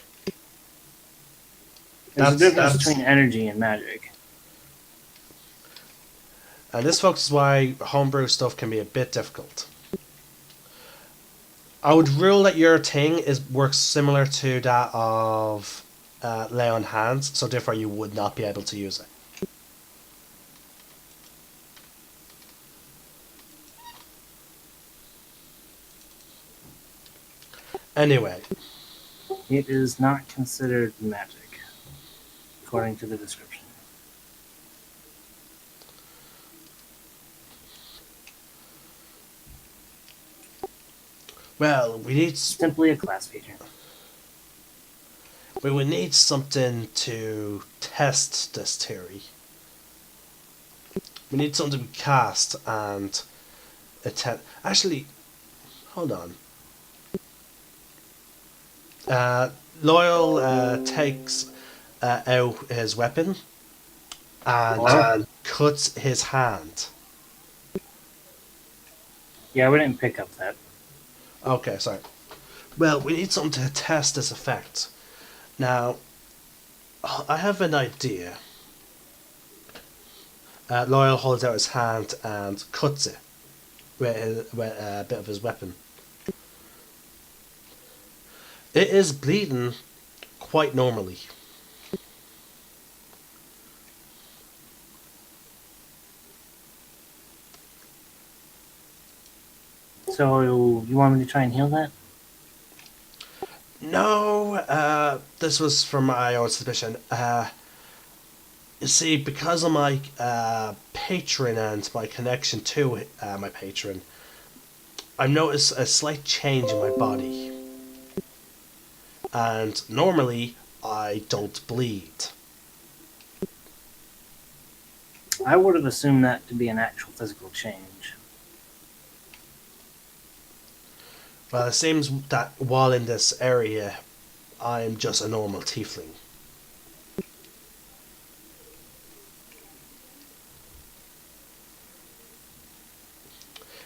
[SPEAKER 3] There's a difference between energy and magic.
[SPEAKER 1] And this, folks, is why homebrew stuff can be a bit difficult. I would rule that your thing works similar to that of lay on hands, so therefore you would not be able to use it. Anyway,
[SPEAKER 3] It is not considered magic, according to the description.
[SPEAKER 1] well, we need
[SPEAKER 3] Simply a class feature.
[SPEAKER 1] we would need something to test this theory. We need something to cast and actually, hold on. Loyal takes out his weapon and cuts his hand.
[SPEAKER 3] Yeah, we didn't pick up that.
[SPEAKER 1] Okay, sorry. Well, we need something to test this effect. Now, I have an idea. Loyal holds out his hand and cuts it with a bit of his weapon. It is bleeding quite normally.
[SPEAKER 3] So, you want me to try and heal that?
[SPEAKER 1] No, this was from my own suspicion. You see, because of my patron and my connection to my patron, I noticed a slight change in my body. And normally, I don't bleed.
[SPEAKER 3] I would have assumed that to be an actual physical change.
[SPEAKER 1] Well, it seems that while in this area, I'm just a normal tiefling.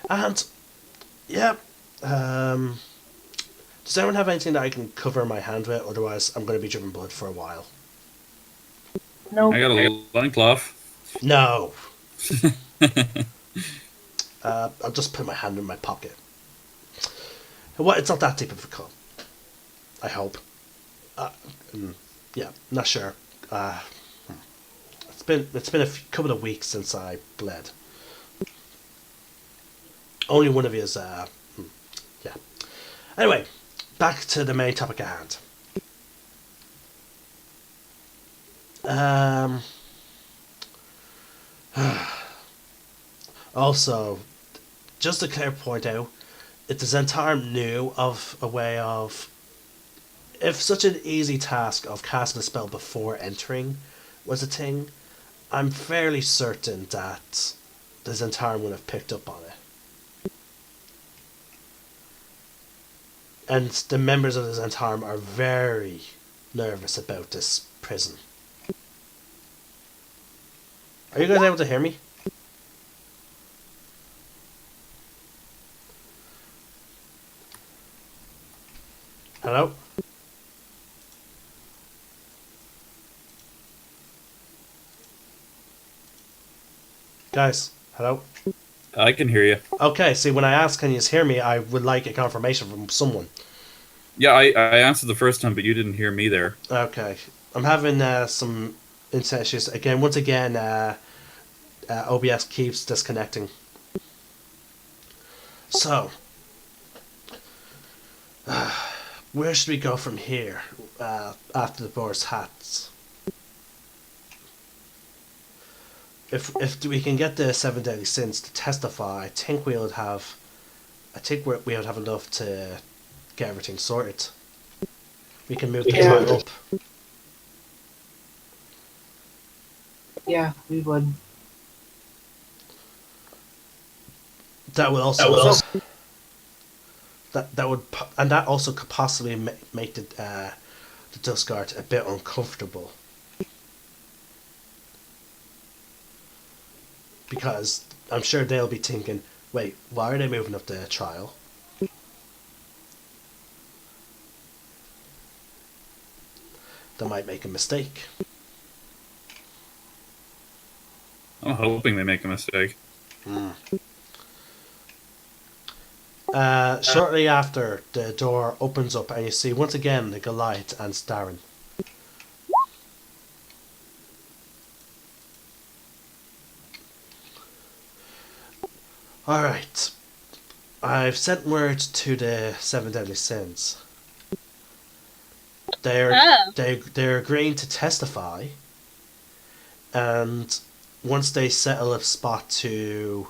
[SPEAKER 1] And, yeah, Does anyone have anything that I can cover my hand with? Otherwise, I'm going to be dripping blood for a while.
[SPEAKER 3] Nope.
[SPEAKER 2] I got a loincloth.
[SPEAKER 1] No. I'll just put my hand in my pocket. Well, it's not that difficult. I hope. Yeah, not sure. It's been a couple of weeks since I bled. Only one of you is yeah. Anyway, back to the main topic at hand. Also, just to clear point out, if the Zentarum knew of a way of, if such an easy task of casting a spell before entering was a thing, I'm fairly certain that the Zentarum would have picked up on it. And the members of the Zentarum are very nervous about this prison. Are you guys able to hear me? Hello? Guys, hello?
[SPEAKER 2] I can hear you.
[SPEAKER 1] Okay, see, when I ask can you hear me, I would like a confirmation from someone.
[SPEAKER 2] Yeah, I answered the first time, but you didn't hear me there.
[SPEAKER 1] Okay. I'm having some internet issues. Once again, OBS keeps disconnecting. So, where should we go from here after the boar's hats? If we can get the 7 deadly sins to testify, I think we would have enough to get everything sorted. We can move the time up.
[SPEAKER 3] Yeah, we would.
[SPEAKER 1] That would also. That would, and that also could possibly make the Dustguard a bit uncomfortable, because I'm sure they'll be thinking, "Wait, why are they moving up the trial?" They might make a mistake.
[SPEAKER 2] I'm hoping they make a mistake.
[SPEAKER 1] Shortly after, the door opens up and you see once again the Goliath and Starren. Alright. I've sent word to the 7 deadly sins. They're agreeing to testify, and once they settle a spot to,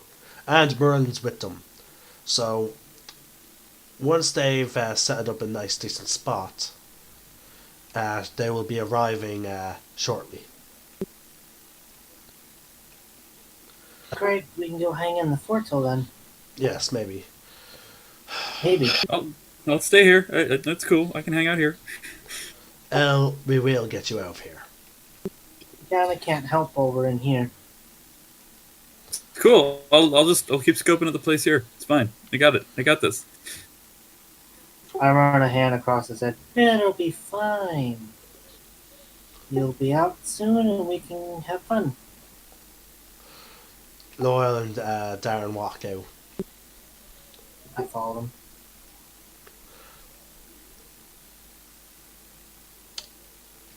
[SPEAKER 1] and Merlin's with them, so once they've set up a nice decent spot, they will be arriving shortly.
[SPEAKER 3] Great, we can go hang in the fort till then.
[SPEAKER 1] Yes, maybe.
[SPEAKER 3] Maybe.
[SPEAKER 2] I'll stay here. That's cool. I can hang out here.
[SPEAKER 1] We will get you out of here.
[SPEAKER 3] Yeah, I can't help over in here.
[SPEAKER 2] Cool. I'll keep scoping at the place here. It's fine. I got it. I got this.
[SPEAKER 3] I run a hand across his head. It'll be fine. You'll be out soon and we can have fun.
[SPEAKER 1] Loyal and Darren walk out.
[SPEAKER 3] I followed him.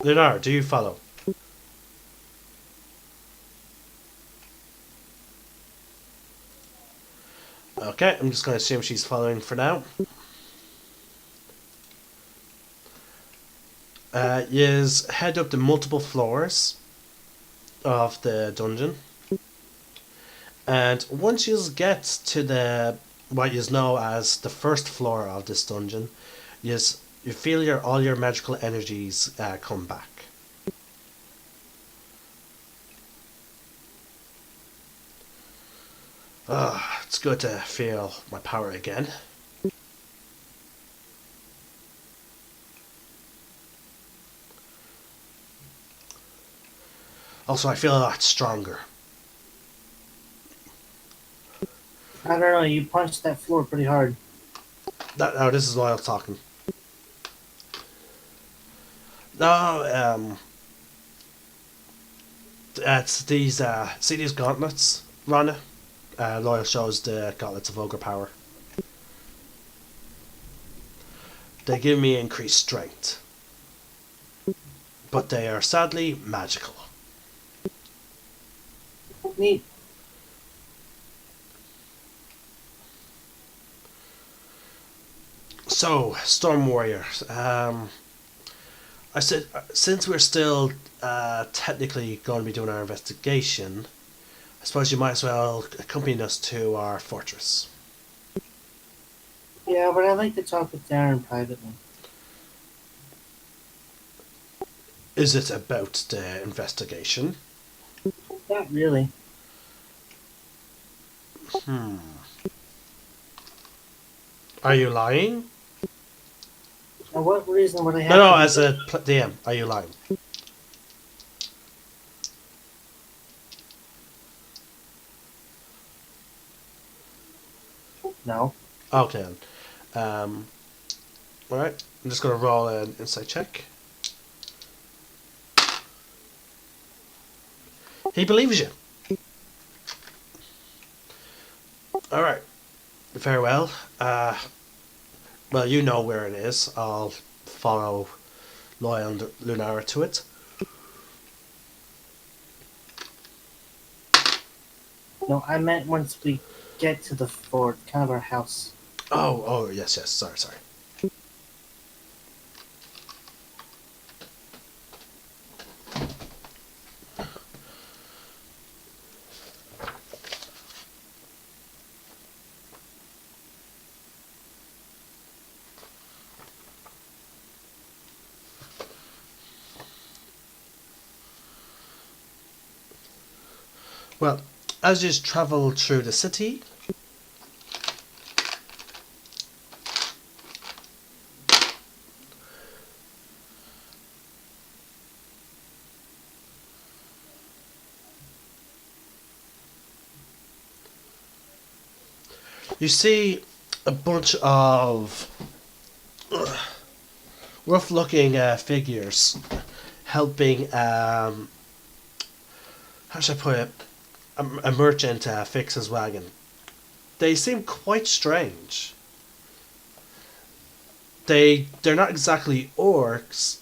[SPEAKER 1] Lunar, do you follow? Okay, I'm just going to assume she's following for now. You head up the multiple floors of the dungeon, and once you get to the what you know as the first floor of this dungeon, you feel all your magical energies come back. It's good to feel my power again. Also, I feel a lot stronger.
[SPEAKER 3] I don't know, you punched that floor pretty hard.
[SPEAKER 1] Now, this is Loyal talking. No, it's these. See these gauntlets, Rana? Loyal shows the gauntlets of ogre power. They give me increased strength, but they are sadly magical.
[SPEAKER 3] Neat.
[SPEAKER 1] So, Storm Warriors. I said, since we're still technically going to be doing our investigation, I suppose you might as well accompany us to our fortress.
[SPEAKER 3] Yeah, but I'd like to talk with Darren privately.
[SPEAKER 1] Is it about the investigation?
[SPEAKER 3] Not really.
[SPEAKER 1] Are you lying?
[SPEAKER 3] Now, what reason would I have?
[SPEAKER 1] No,
[SPEAKER 3] to
[SPEAKER 1] as a DM, are you lying?
[SPEAKER 3] No.
[SPEAKER 1] Okay. Alright, I'm just going to roll an insight check. He believes you. Alright. Very well. Well, you know where it is. I'll follow Loyal and Lunara to it.
[SPEAKER 3] No, I meant once we get to the fort, kind of our house.
[SPEAKER 1] Oh, yes. Sorry. Well, as you travel through the city, you see a bunch of rough-looking figures helping. How should I put it? A merchant fix his wagon. They seem quite strange. They're not exactly orcs,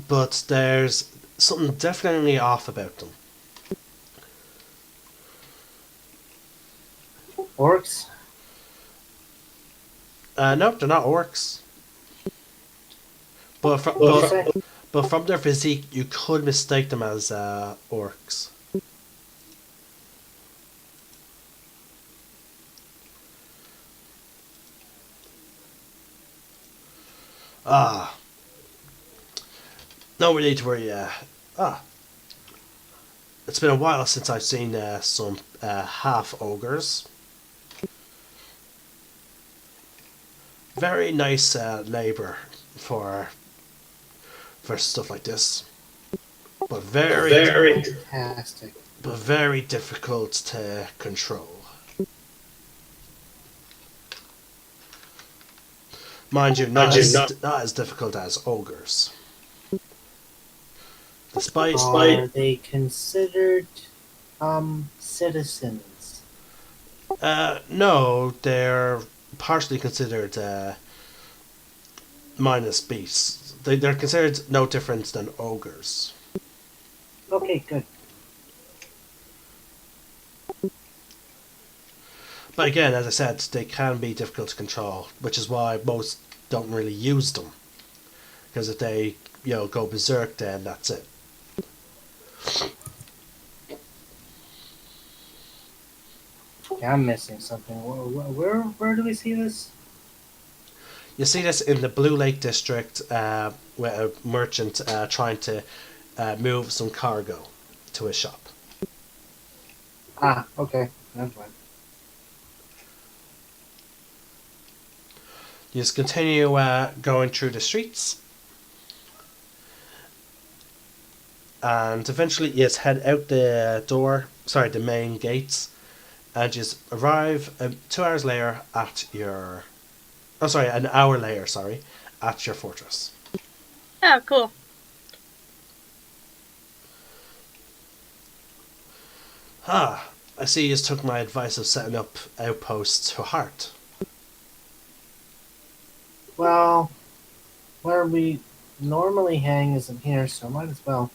[SPEAKER 1] but there's something definitely off about them.
[SPEAKER 3] Orcs?
[SPEAKER 1] Nope, they're not orcs. But from their physique, you could mistake them as orcs. Ah. No need to worry. It's been a while since I've seen some half ogres. Very nice labour for stuff like this, but very
[SPEAKER 3] Fantastic.
[SPEAKER 1] but very difficult to control. Mind you, not as difficult as ogres. Despite
[SPEAKER 3] Are they considered citizens?
[SPEAKER 1] no, they're partially considered minus beasts. They're considered no different than ogres.
[SPEAKER 3] Okay, good.
[SPEAKER 1] But again, as I said, they can be difficult to control, which is why most don't really use them. Because if they, go berserk, then that's it.
[SPEAKER 3] Okay, I'm missing something. Where do we see this?
[SPEAKER 1] You see this in the Blue Lake district, with a merchant trying to move some cargo to a shop.
[SPEAKER 3] Ah, okay. That's fine.
[SPEAKER 1] You just continue going through the streets, and eventually you just head out the main gates, and just arrive 2 hours later at your... an hour later, at your fortress.
[SPEAKER 4] Oh, cool.
[SPEAKER 1] Ah, I see you took my advice of setting up outposts to heart.
[SPEAKER 3] Well, where we normally hang isn't here, so might as well.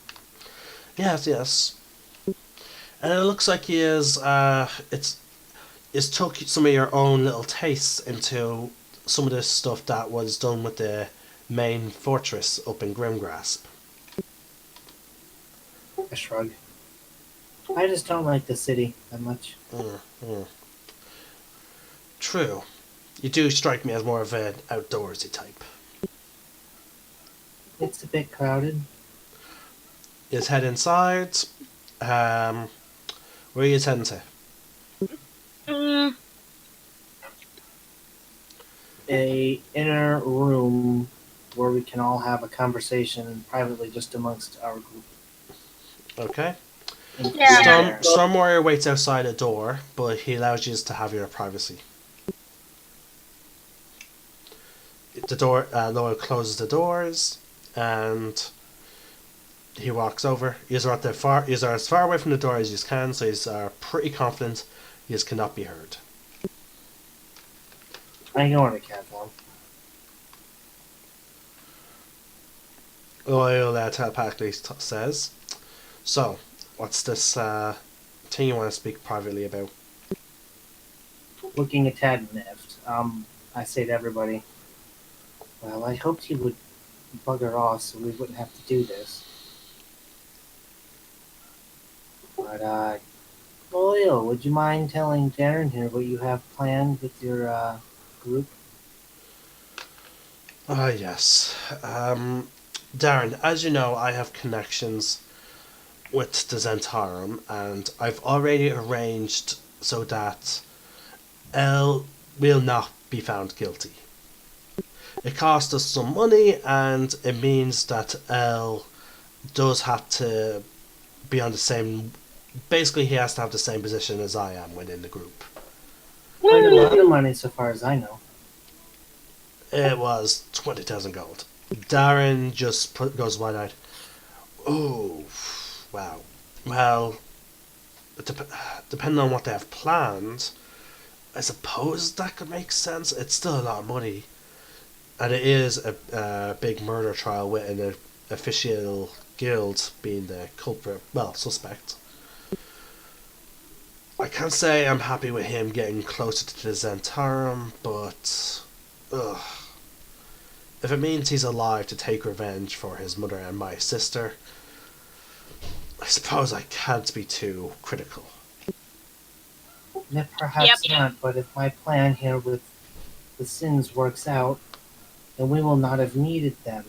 [SPEAKER 1] Yes, yes. And it looks like it's took some of your own little tastes into some of this stuff that was done with the main fortress up in Grimgrasp.
[SPEAKER 3] I shrug. I just don't like the city that much.
[SPEAKER 1] Mm, mm. True. You do strike me as more of an outdoorsy type.
[SPEAKER 3] It's a bit crowded.
[SPEAKER 1] Let's head inside. Where are you heading to?
[SPEAKER 4] Mm,
[SPEAKER 3] A inner room where we can all have a conversation privately just amongst our group.
[SPEAKER 1] Okay.
[SPEAKER 4] Yeah.
[SPEAKER 1] Storm Warrior waits outside a door, but he allows you to have your privacy. The door, Loa closes the doors, and he walks over. He's as far away from the door as you can, so he's pretty confident he cannot be heard.
[SPEAKER 3] I ignore the cat form.
[SPEAKER 1] Loyal telepathically says, "So, what's this thing you want to speak privately about?"
[SPEAKER 3] Looking a tad miffed, I say to everybody, well, I hoped he would bugger off so we wouldn't have to do this. But, Loyal, would you mind telling Darren here what you have planned with your, group?
[SPEAKER 1] Ah, yes. Darren, as you know, I have connections with the Zentarum, and I've already arranged so that Elle will not be found guilty. It cost us some money, and it means that Elle does have to be on the same. Basically, he has to have the same position as I am within the group.
[SPEAKER 3] Quite a lot of money so far as I know.
[SPEAKER 1] It was 20,000 gold. Darren just goes wide-eyed. Oh, wow. Well, depending on what they have planned, I suppose that could make sense. It's still a lot of money. And it is a big murder trial with an official guild being the culprit, well, suspect. I can't say I'm happy with him getting closer to the Zentarum, but ugh. If it means he's alive to take revenge for his mother and my sister, I suppose I can't be too critical.
[SPEAKER 3] Yeah, perhaps
[SPEAKER 4] Yep.
[SPEAKER 3] not, but if my plan here with the sins works out, then we will not have needed them.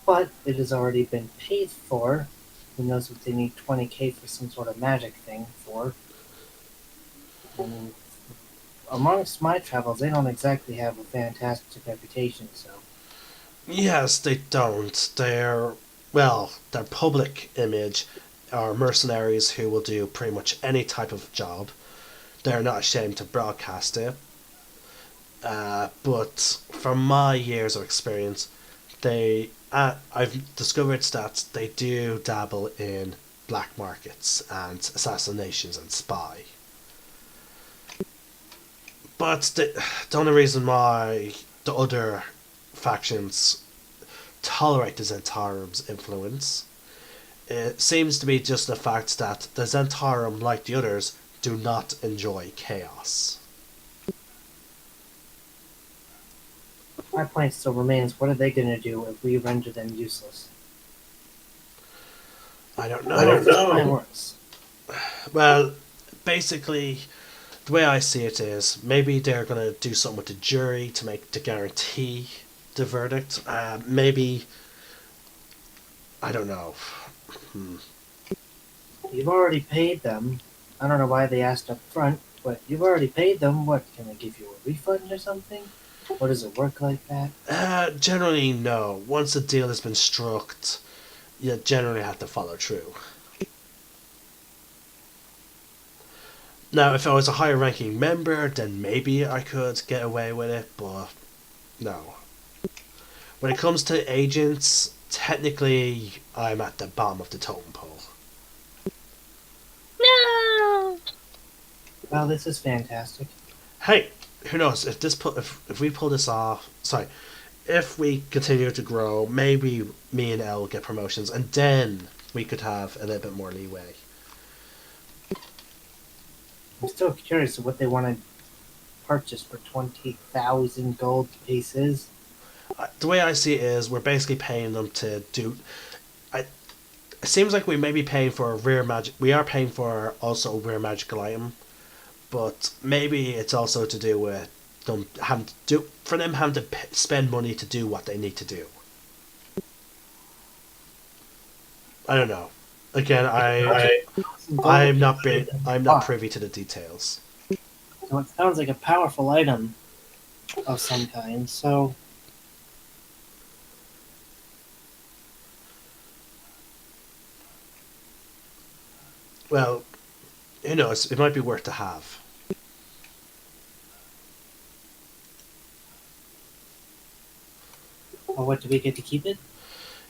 [SPEAKER 3] But it has already been paid for. Who knows what they need 20k for some sort of magic thing for. And amongst my travels, they don't exactly have a fantastic reputation, so.
[SPEAKER 1] Yes, they don't. Their public image are mercenaries who will do pretty much any type of job. They're not ashamed to broadcast it. But from my years of experience, I've discovered that they do dabble in black markets and assassinations and spy. But the only reason why the other factions tolerate the Zentarim's influence, it seems to be just the fact that the Zentarum, like the others, do not enjoy chaos.
[SPEAKER 3] My point still remains, what are they going to do if we render them useless?
[SPEAKER 1] I don't
[SPEAKER 3] What if this
[SPEAKER 1] know.
[SPEAKER 3] plan works?
[SPEAKER 1] Well, basically, the way I see it is maybe they're gonna do something with the jury to guarantee the verdict. Maybe I don't know.
[SPEAKER 3] You've already paid them. I don't know why they asked up front, but you've already paid them. What, can they give you a refund or something? Or does it work like that?
[SPEAKER 1] Generally, no. Once a deal has been struck, you generally have to follow through. Now, if I was a higher ranking member, then maybe I could get away with it, but no. When it comes to agents, technically, I'm at the bottom of the totem pole.
[SPEAKER 4] No.
[SPEAKER 3] Well, this is fantastic.
[SPEAKER 1] Hey, who knows if we pull this off? Sorry, if we continue to grow, maybe me and Elle get promotions, and then we could have a little bit more leeway.
[SPEAKER 3] I'm still curious of what they want to purchase for 20,000 gold pieces.
[SPEAKER 1] The way I see it is, we're basically paying them to do. It seems like we may be paying for a rare magic. We are paying for also a rare magical item, but maybe it's also to do with them having to do for them having to spend money to do what they need to do. I don't know. Again, I'm not privy to the details.
[SPEAKER 3] So it sounds like a powerful item of some kind. So
[SPEAKER 1] Well, who knows? It might be worth to have.
[SPEAKER 3] well, what do we get to keep it?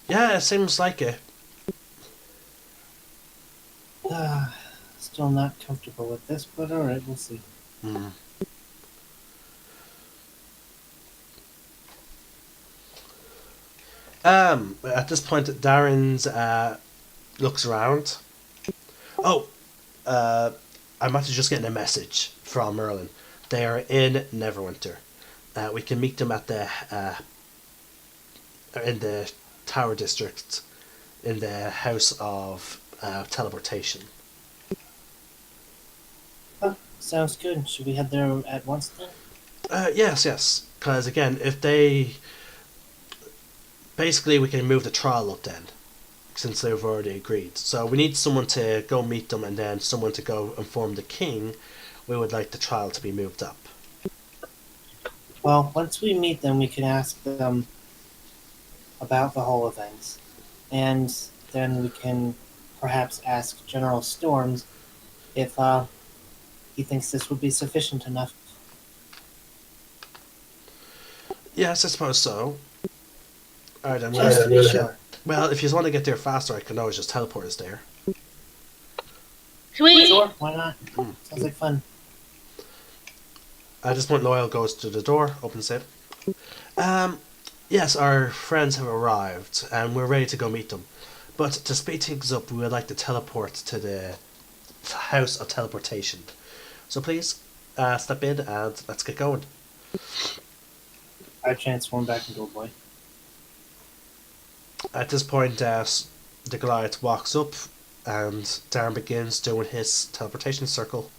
[SPEAKER 1] Yeah, it seems like it.
[SPEAKER 3] Still not comfortable with this, but alright, we'll see.
[SPEAKER 1] Mm. At this point, Darren's looks around. Oh, I'm actually just getting a message from Merlin. They are in Neverwinter. We can meet them at the in the Tower District, in the House of Teleportation.
[SPEAKER 3] Sounds good. Should we head there at once then?
[SPEAKER 1] Yes. Because again, if they basically we can move the trial up then, since they've already agreed. So we need someone to go meet them, and then someone to go inform the king. We would like the trial to be moved up.
[SPEAKER 3] Well, once we meet them, we can ask them about the whole event. And then we can perhaps ask General Storms if he thinks this would be sufficient enough.
[SPEAKER 1] Yes, I suppose so. Alright, then.
[SPEAKER 3] Just to be sure.
[SPEAKER 1] Well, if you want to get there faster, I can always just teleport us there.
[SPEAKER 4] Sweet.
[SPEAKER 3] Sure, why not? Sounds like fun.
[SPEAKER 1] At this point, Loyal goes to the door, opens it. Yes, our friends have arrived, and we're ready to go meet them. But to speed things up, we would like to teleport to the House of Teleportation. So please, step in and let's get going.
[SPEAKER 3] I transform back into a boy.
[SPEAKER 1] At this point, the Goliath walks up, and Darren begins doing his teleportation circle.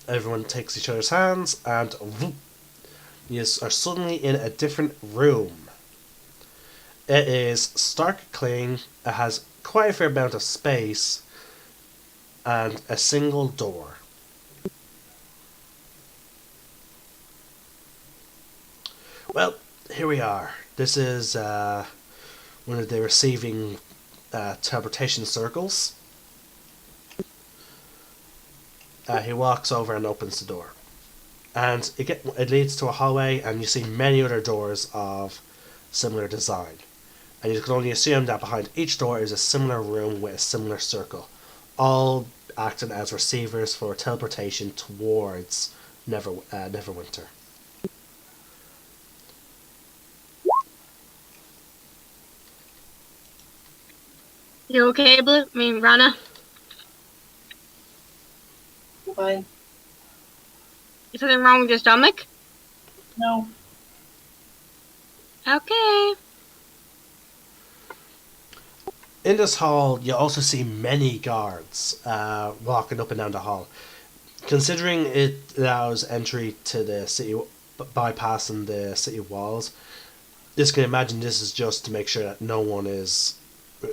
[SPEAKER 1] Everyone takes each other's hands, and whoop, you are suddenly in a different room. It is stark clean, it has quite a fair amount of space, and a single door. Well, here we are. This is one of the receiving teleportation circles. He walks over and opens the door. And it leads to a hallway, and you see many other doors of similar design. And you can only assume that behind each door is a similar room with a similar circle, all acting as receivers for teleportation towards Neverwinter.
[SPEAKER 4] You okay, Blue? I mean, Rana?
[SPEAKER 3] Fine.
[SPEAKER 4] Is something wrong with your stomach?
[SPEAKER 3] No.
[SPEAKER 4] Okay.
[SPEAKER 1] In this hall, you also see many guards walking up and down the hall. Considering it allows entry to the city, bypassing the city walls, just can imagine this is just to make sure that no one is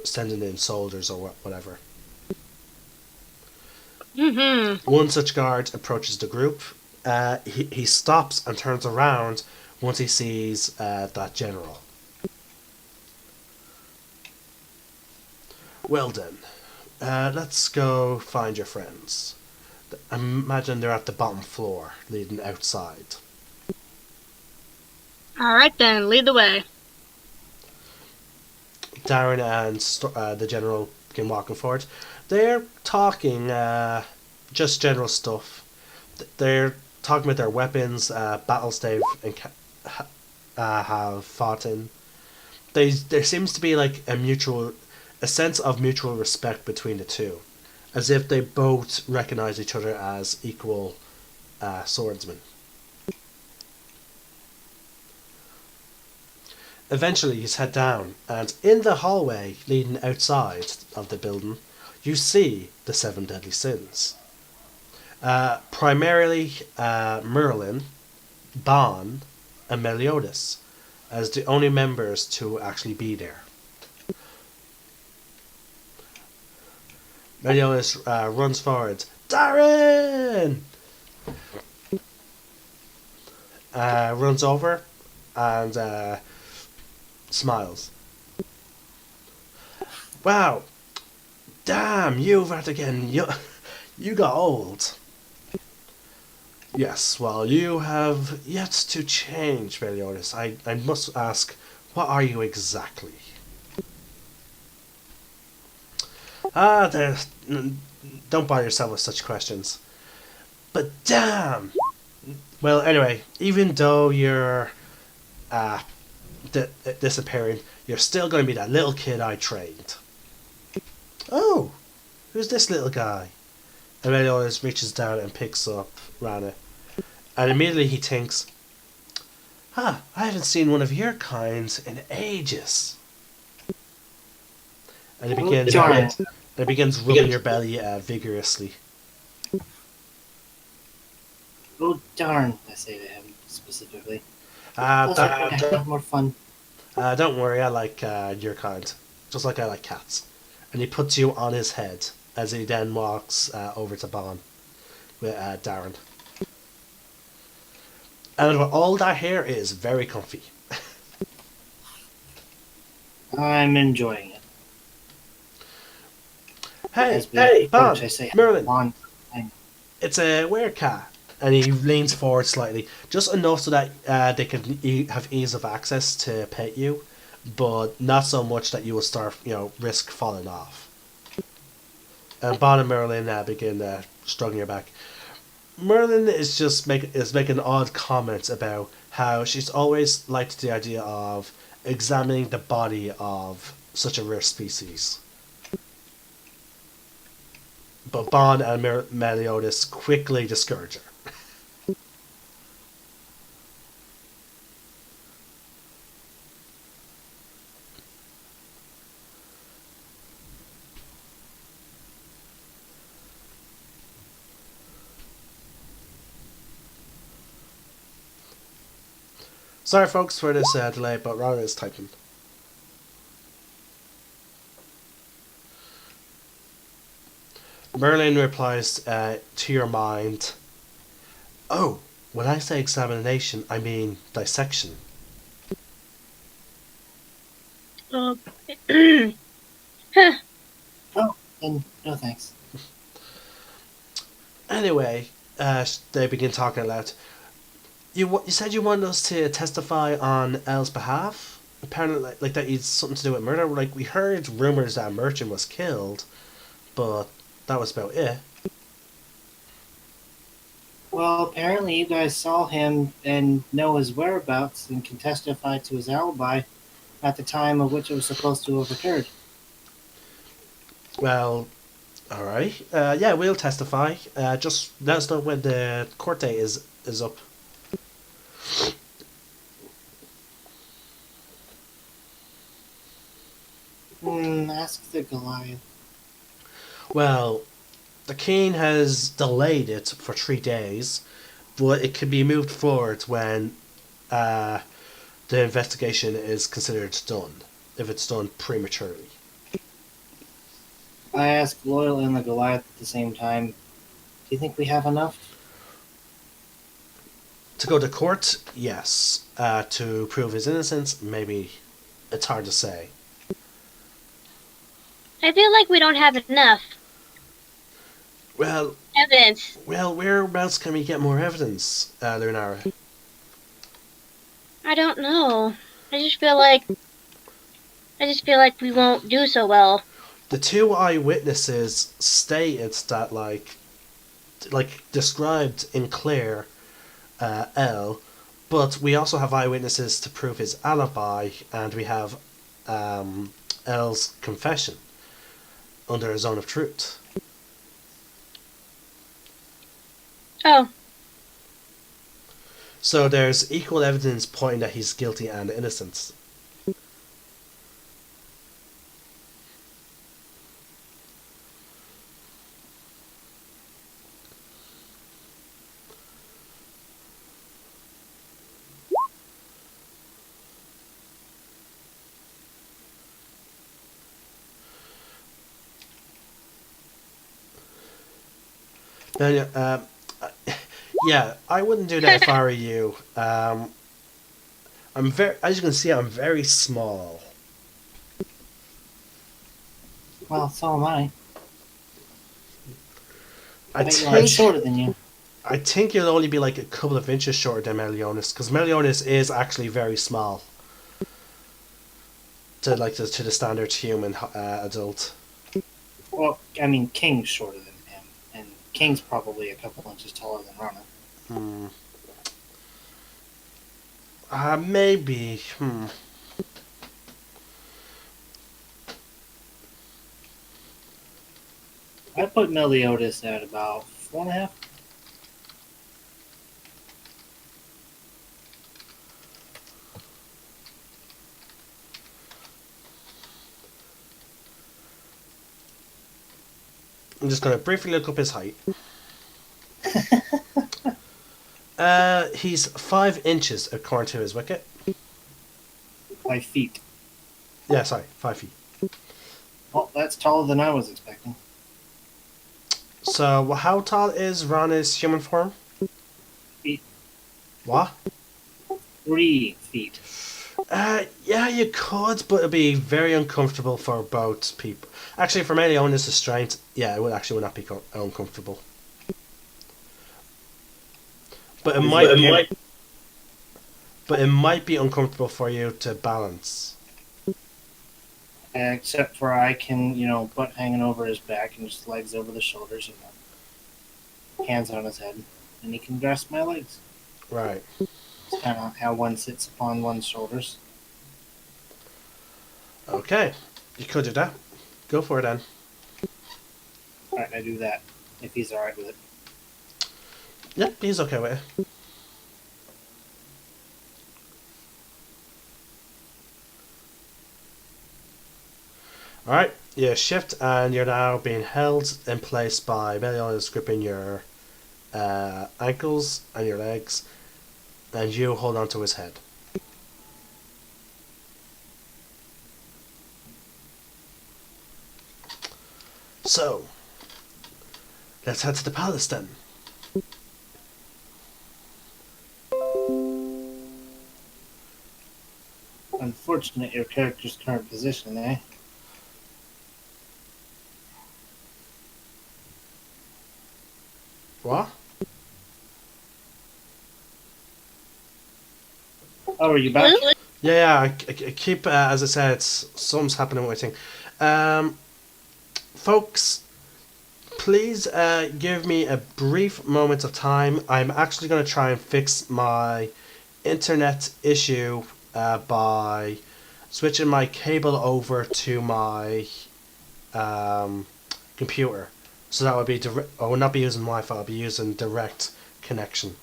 [SPEAKER 1] sending in soldiers or whatever.
[SPEAKER 4] Mm-hmm.
[SPEAKER 1] One such guard approaches the group. He stops and turns around once he sees that general. Well then, let's go find your friends. I imagine they're at the bottom floor, leading outside.
[SPEAKER 4] Alright then, lead the way.
[SPEAKER 1] Darren and the general begin walking forward. They're talking just general stuff. They're talking about their weapons, battles they've have fought in. There seems to be like a sense of mutual respect between the two, as if they both recognize each other as equal swordsmen. Eventually, you head down, and in the hallway leading outside of the building, you see the seven deadly sins. Primarily Merlin, Ban, and Meliodas as the only members to actually be there. Meliodas runs forward. Darren! Runs over and smiles. Wow! Damn, you Vatican, you got old. Yes, well, you have yet to change, Meliodas. I must ask, what are you exactly? Don't bother yourself with such questions. But damn! Well, anyway, even though you're disappearing, you're still going to be that little kid I trained. Oh, who's this little guy? And Meliodas reaches down and picks up Rana. And immediately he thinks, I haven't seen one of your kinds in ages. And he begins rubbing your belly vigorously.
[SPEAKER 3] Oh darn! I say to him specifically. More fun.
[SPEAKER 1] Don't worry, I like your kind, just like I like cats. And he puts you on his head as he then walks over to Bon with Darren. And all that hair is very comfy.
[SPEAKER 3] I'm enjoying it.
[SPEAKER 1] Hey, Bon, Merlin.
[SPEAKER 3] Bon.
[SPEAKER 1] It's a werecat. And he leans forward slightly, just enough so that they can have ease of access to pet you, but not so much that you will start, risk falling off. And Bon and Merlin begin stroking your back. Merlin is just making odd comments about how she's always liked the idea of examining the body of such a rare species. But Bon and Meliodas quickly discourage her. Sorry, folks, for this delay, but Rana is typing. Merlin replies to your mind. Oh, when I say examination, I mean dissection.
[SPEAKER 3] Oh, and no thanks.
[SPEAKER 1] Anyway, they begin talking aloud. You said you wanted us to testify on Elle's behalf? Apparently, like that it's something to do with murder. Like, we heard rumours that a merchant was killed, but that was about it.
[SPEAKER 3] Well, apparently you guys saw him and know his whereabouts and can testify to his alibi at the time of which it was supposed to have occurred.
[SPEAKER 1] Well, alright. Yeah, we'll testify. Just let us know when the court date is up.
[SPEAKER 3] Ask the Goliath.
[SPEAKER 1] Well, the king has delayed it for 3 days, but it can be moved forward when the investigation is considered done, if it's done prematurely.
[SPEAKER 3] I ask Loyal and the Goliath at the same time, do you think we have enough?
[SPEAKER 1] To go to court, yes. To prove his innocence, maybe. It's hard to say.
[SPEAKER 4] I feel like we don't have enough
[SPEAKER 1] Well,
[SPEAKER 4] evidence.
[SPEAKER 1] whereabouts can we get more evidence, Lunara?
[SPEAKER 4] I don't know. I just feel like I just feel like we won't do so well.
[SPEAKER 1] The two eyewitnesses stated that like described in clear L, but we also have eyewitnesses to prove his alibi, and we have L's confession under a zone of truth.
[SPEAKER 4] Oh,
[SPEAKER 1] So there's equal evidence pointing that he's guilty and innocent. Now, yeah, I wouldn't do that if I were you. I'm very, as you can see, I'm very small.
[SPEAKER 3] Well, so am I.
[SPEAKER 1] I
[SPEAKER 3] bet I'm
[SPEAKER 1] think
[SPEAKER 3] shorter than you.
[SPEAKER 1] I think you'll only be like a couple of inches shorter than Meliodas, because Meliodas is actually very small to to the standard human adult.
[SPEAKER 3] Well, I mean, King's shorter than him, and King's probably a couple inches taller than Rana.
[SPEAKER 1] Hmm. Maybe.
[SPEAKER 3] I put Meliodas at about 4.5.
[SPEAKER 1] I'm just going to briefly look up his height. He's 5 inches according to his wicket.
[SPEAKER 3] 5 feet.
[SPEAKER 1] Yeah, sorry, 5 feet.
[SPEAKER 3] Well, that's taller than I was expecting.
[SPEAKER 1] So, how tall is Rana's human form?
[SPEAKER 3] Feet.
[SPEAKER 1] What?
[SPEAKER 3] 3 feet.
[SPEAKER 1] Yeah, you could, but it'd be very uncomfortable for both people. Actually, for Meliodas' strength, yeah, it would not be uncomfortable. But it might be uncomfortable for you to balance.
[SPEAKER 3] Except for I can, butt hanging over his back and just legs over the shoulders, hands on his head, and he can grasp my legs.
[SPEAKER 1] Right.
[SPEAKER 3] It's kind of how one sits upon one's shoulders.
[SPEAKER 1] Okay. You could do that. Go for it then.
[SPEAKER 3] Alright, I do that, if he's alright with it.
[SPEAKER 1] Yep, he's okay with it. Alright, you shift and you're now being held in place by Meliodas gripping your ankles and your legs, and you hold on to his head. So, let's head to the palace then.
[SPEAKER 3] Unfortunate your character's current position, eh?
[SPEAKER 1] What?
[SPEAKER 3] Oh, are you back?
[SPEAKER 1] Yeah, I keep, as I said, something's happening with my thing. Folks, please give me a brief moment of time. I'm actually going to try and fix my internet issue by switching my cable over to my computer. So that would be I will not be using Wi-Fi. I'll be using direct connection.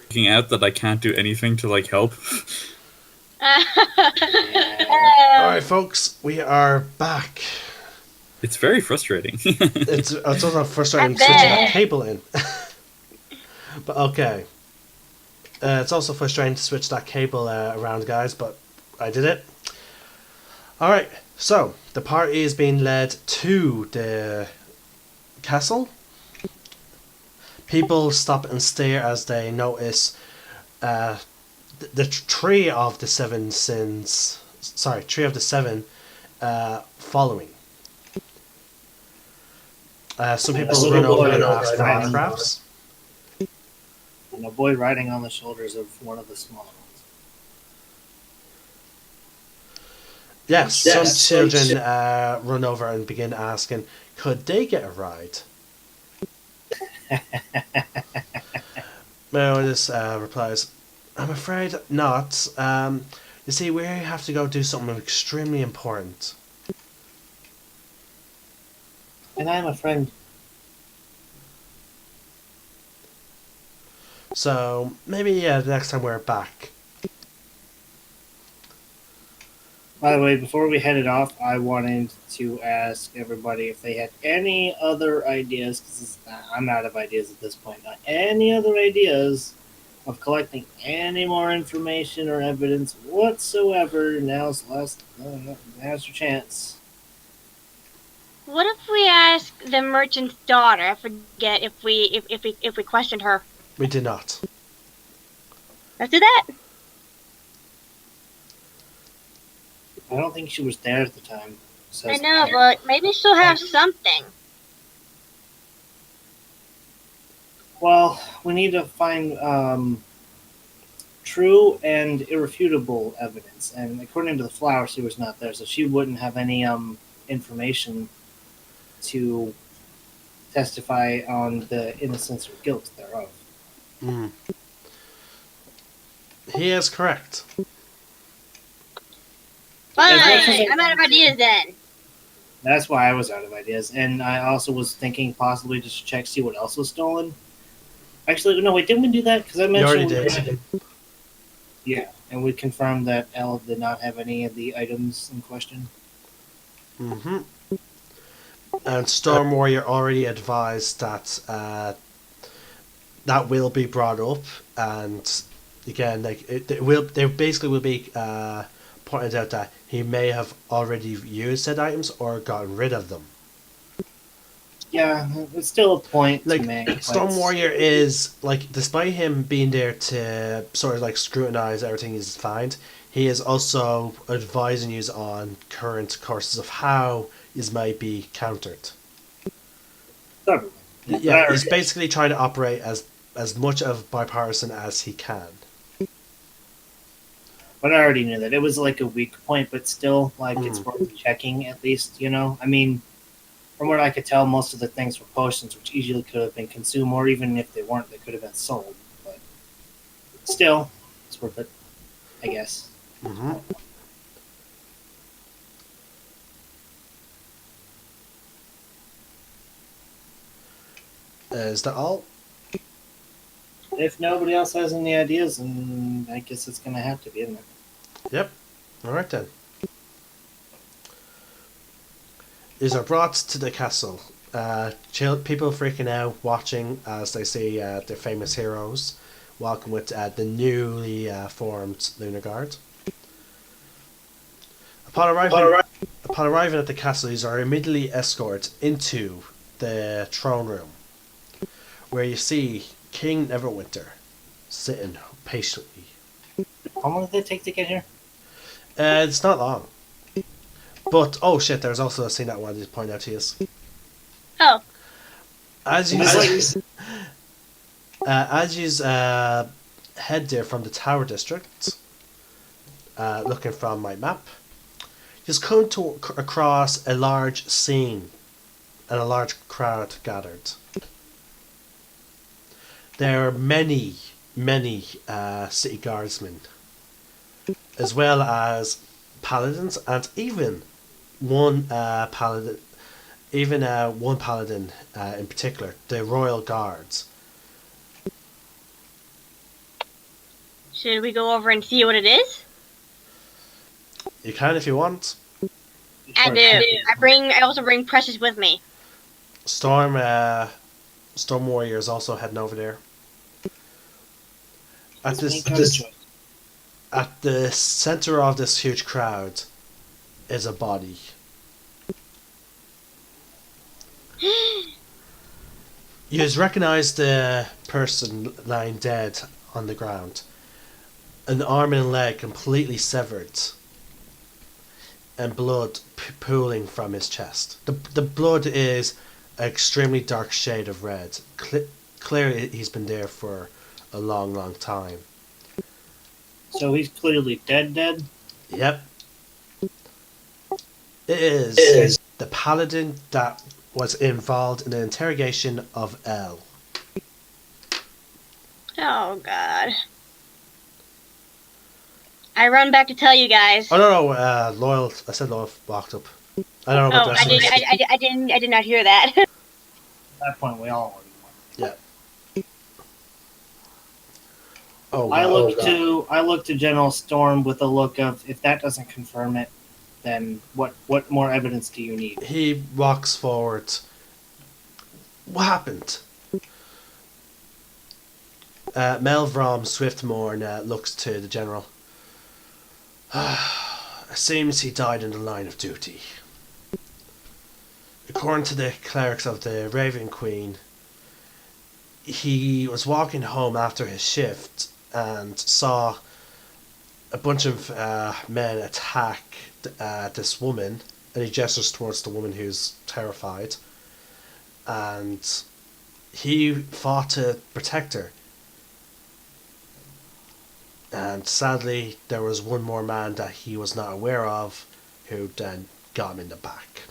[SPEAKER 2] Freaking out that I can't do anything to like help.
[SPEAKER 1] Alright, folks, we are back.
[SPEAKER 2] It's very frustrating.
[SPEAKER 1] It's also frustrating
[SPEAKER 4] I
[SPEAKER 1] switching
[SPEAKER 4] bet.
[SPEAKER 1] the cable in. But okay. It's also frustrating to switch that cable around, guys, but I did it. Alright, so the party is being led to the castle. People stop and stare as they notice the tree of the seven sins. Sorry, tree of the seven following. Some people run over and ask for autographs.
[SPEAKER 3] And a boy riding on the shoulders of one of the smaller ones.
[SPEAKER 1] Yes, some children run over and begin asking, could they get a ride? Meredith replies, I'm afraid not. You see, we have to go do something extremely important.
[SPEAKER 3] And I'm a friend.
[SPEAKER 1] So, maybe the next time we're back.
[SPEAKER 3] By the way, before we headed off, I wanted to ask everybody if they had any other ideas, because I'm out of ideas at this point. Any other ideas of collecting any more information or evidence whatsoever? Now's your chance.
[SPEAKER 4] What if we ask the merchant's daughter? I forget if we questioned her.
[SPEAKER 1] We did not.
[SPEAKER 4] Let's do that.
[SPEAKER 3] I don't think she was there at the time. So
[SPEAKER 4] I know, but maybe she'll have something.
[SPEAKER 3] Well, we need to find true and irrefutable evidence. And according to the flower, she was not there, so she wouldn't have any information to testify on the innocence or guilt thereof.
[SPEAKER 1] Mm. He is correct.
[SPEAKER 4] Fine.
[SPEAKER 3] Yeah,
[SPEAKER 4] I'm out of ideas then.
[SPEAKER 3] That's why I was out of ideas. And I also was thinking possibly just to check, see what else was stolen. Actually, no, wait, didn't we do that? Because I
[SPEAKER 1] You
[SPEAKER 3] mentioned
[SPEAKER 1] already did.
[SPEAKER 3] Yeah, and we confirmed that Elle did not have any of the items in question.
[SPEAKER 1] Mm-hmm. And Storm Warrior already advised that that will be brought up, and again, like they basically will be pointed out that he may have already used said items or gotten rid of them.
[SPEAKER 3] Yeah, it's still a point
[SPEAKER 1] Like
[SPEAKER 3] to make.
[SPEAKER 1] Storm Warrior is like, despite him being there to sort of like scrutinize everything he's find, he is also advising you on current courses of how is might be countered.
[SPEAKER 3] Certainly.
[SPEAKER 1] Yeah, he's basically trying to operate as much of bipartisan as he can.
[SPEAKER 3] But I already knew that. It was like a weak point, but still, like, it's worth checking at least, you know? I mean, from what I could tell, most of the things were potions, which easily could have been consumed, or even if they weren't, they could have been sold. But still, it's worth it, I guess.
[SPEAKER 1] Mm-hmm. Is that all?
[SPEAKER 3] If nobody else has any ideas, then I guess it's going to have to be, isn't it?
[SPEAKER 1] Yep. Alright then. These are brought to the castle. People freaking out, watching as they see their famous heroes welcome with the newly formed Lunarguard. Upon arriving at the castle, these are immediately escorted into the throne room, where you see King Neverwinter sitting patiently.
[SPEAKER 3] How long did it take to get here?
[SPEAKER 1] It's not long. But, oh shit, there's also a scene that I wanted to point out to you.
[SPEAKER 4] Oh.
[SPEAKER 1] As you head there from the Tower District, looking from my map, you just come across a large scene and a large crowd gathered. There are many city guardsmen, as well as paladins, and even one paladin in particular, the Royal Guards.
[SPEAKER 4] Should we go over and see what it is?
[SPEAKER 1] You can if you want.
[SPEAKER 4] I do. I also bring Precious with me.
[SPEAKER 1] Storm Warrior is also heading over there. At the center of this huge crowd is a body. You recognize the person lying dead on the ground. An arm and leg completely severed. And blood pooling from his chest. The blood is an extremely dark shade of red. Clearly he's been there for a long, long time.
[SPEAKER 3] So he's clearly dead?
[SPEAKER 1] Yep. It is the paladin that was involved in the interrogation of Elle.
[SPEAKER 4] Oh, God. I run back to tell you guys.
[SPEAKER 1] Oh, no, Loyal. I said Loyal walked up. I don't know about the rest of us.
[SPEAKER 4] I did not hear that.
[SPEAKER 3] At that point, we all already won.
[SPEAKER 1] Yeah. Oh,
[SPEAKER 3] I look to General Storm with a look of, if that doesn't confirm it, then what more evidence do you need?
[SPEAKER 1] He walks forward. What happened? Melvrom Swiftmore looks to the general. It seems he died in the line of duty. According to the clerics of the Raven Queen, he was walking home after his shift and saw a bunch of men attack this woman, and he gestures towards the woman who's terrified, and he fought to protect her. And sadly, there was one more man that he was not aware of who then got him in the back.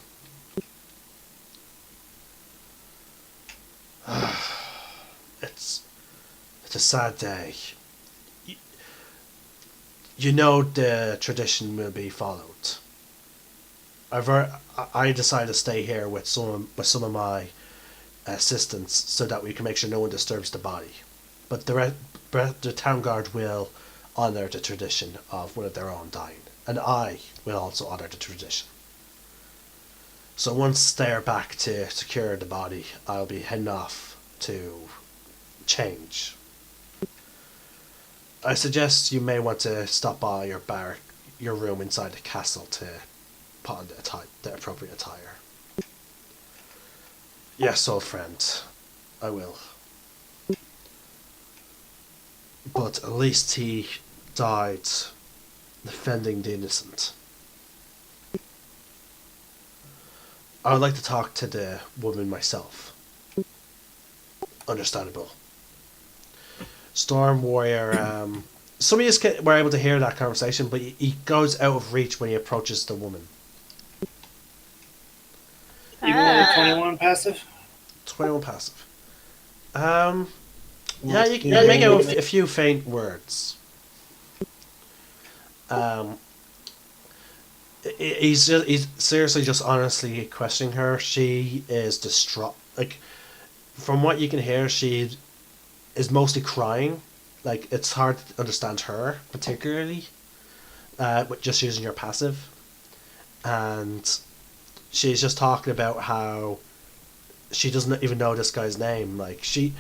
[SPEAKER 1] It's a sad day. You know the tradition will be followed. I decided to stay here with some of my assistants so that we can make sure no one disturbs the body. But the town guard will honour the tradition of one of their own dying, and I will also honour the tradition. So once they're back to secure the body, I'll be heading off to change. I suggest you may want to stop by your room inside the castle to put on the appropriate attire. Yes, old friend, I will. But at least he died defending the innocent. I would like to talk to the woman myself. Understandable. Storm Warrior, some of you were able to hear that conversation, but he goes out of reach when he approaches the woman.
[SPEAKER 3] Even with a 21 passive?
[SPEAKER 1] 21 passive. Yeah, you can make out a few faint words. He's seriously just honestly questioning her. She is distraught. Like, from what you can hear, she is mostly crying. Like, it's hard to understand her particularly, with just using your passive. And she's just talking about how she doesn't even know this guy's name. Like, she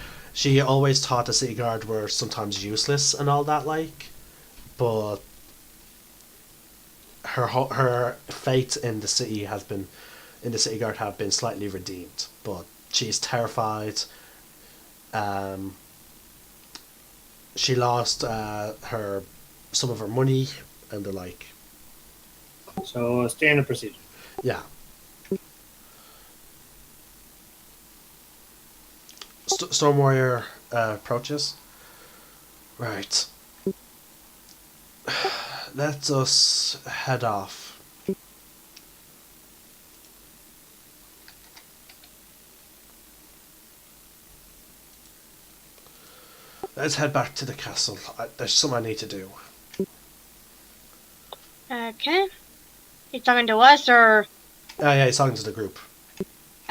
[SPEAKER 1] always thought the city guard were sometimes useless and all that, like, but her fate in the city guard have been slightly redeemed. But she's terrified. She lost some of her money and the like.
[SPEAKER 3] So standard procedure.
[SPEAKER 1] Yeah. Storm Warrior approaches. Right. Let us head off. Let's head back to the castle. There's something I need to do.
[SPEAKER 4] Okay. He's talking to us, or?
[SPEAKER 1] Yeah, he's talking to the group.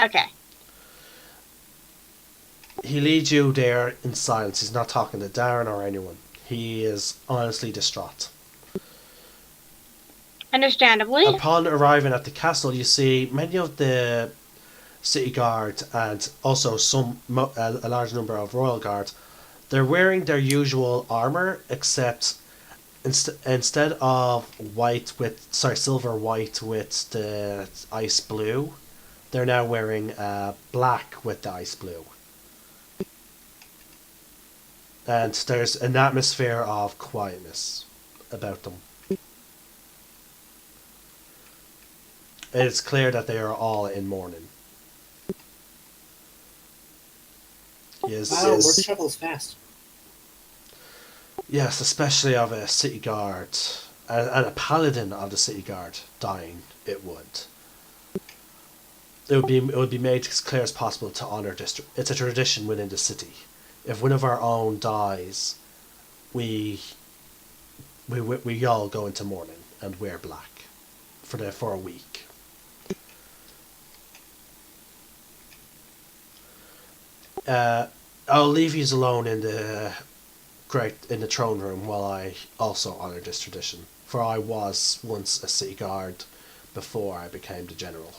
[SPEAKER 4] Okay.
[SPEAKER 1] He leads you there in silence. He's not talking to Darren or anyone. He is honestly distraught.
[SPEAKER 4] Understandably.
[SPEAKER 1] Upon arriving at the castle, you see many of the city guard and also a large number of royal guard. They're wearing their usual armor, except instead of silver white with the ice blue, they're now wearing black with the ice blue. And there's an atmosphere of quietness about them. It's clear that they are all in mourning. Yes,
[SPEAKER 3] Wow, word travels fast.
[SPEAKER 1] yes, especially of a city guard and a paladin of the city guard dying. It would be made as clear as possible to honor this. It's a tradition within the city. If one of our own dies, we all go into mourning and wear black for a week. I'll leave you alone in the throne room while I also honor this tradition. For I was once a city guard before I became the general.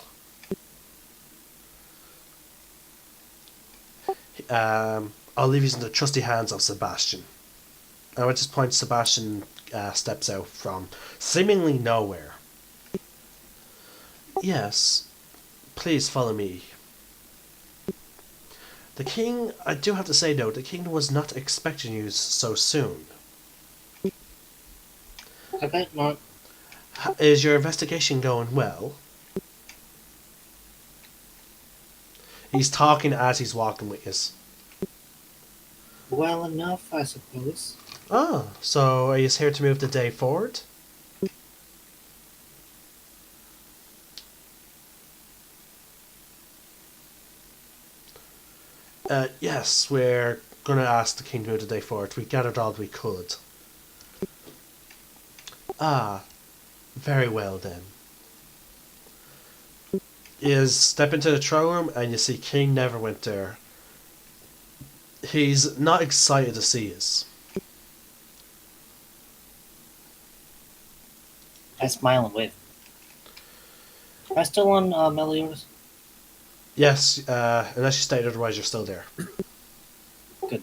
[SPEAKER 1] I'll leave you in the trusty hands of Sebastian. And at this point, Sebastian steps out from seemingly nowhere. Yes, please follow me. The king, I do have to say though, the king was not expecting you so soon.
[SPEAKER 3] I bet not.
[SPEAKER 1] Is your investigation going well? He's talking as he's walking with us.
[SPEAKER 3] Well enough, I suppose.
[SPEAKER 1] Ah, so are you here to move the day forward? Yes, we're going to ask the king to move the day forward. We gathered all we could. Ah, very well then. You step into the throne room and you see King Neverwinter. He's not excited to see us.
[SPEAKER 3] I smile and wave. Am I still on Meliodas?
[SPEAKER 1] Yes, unless you state otherwise, you're still there.
[SPEAKER 3] Good.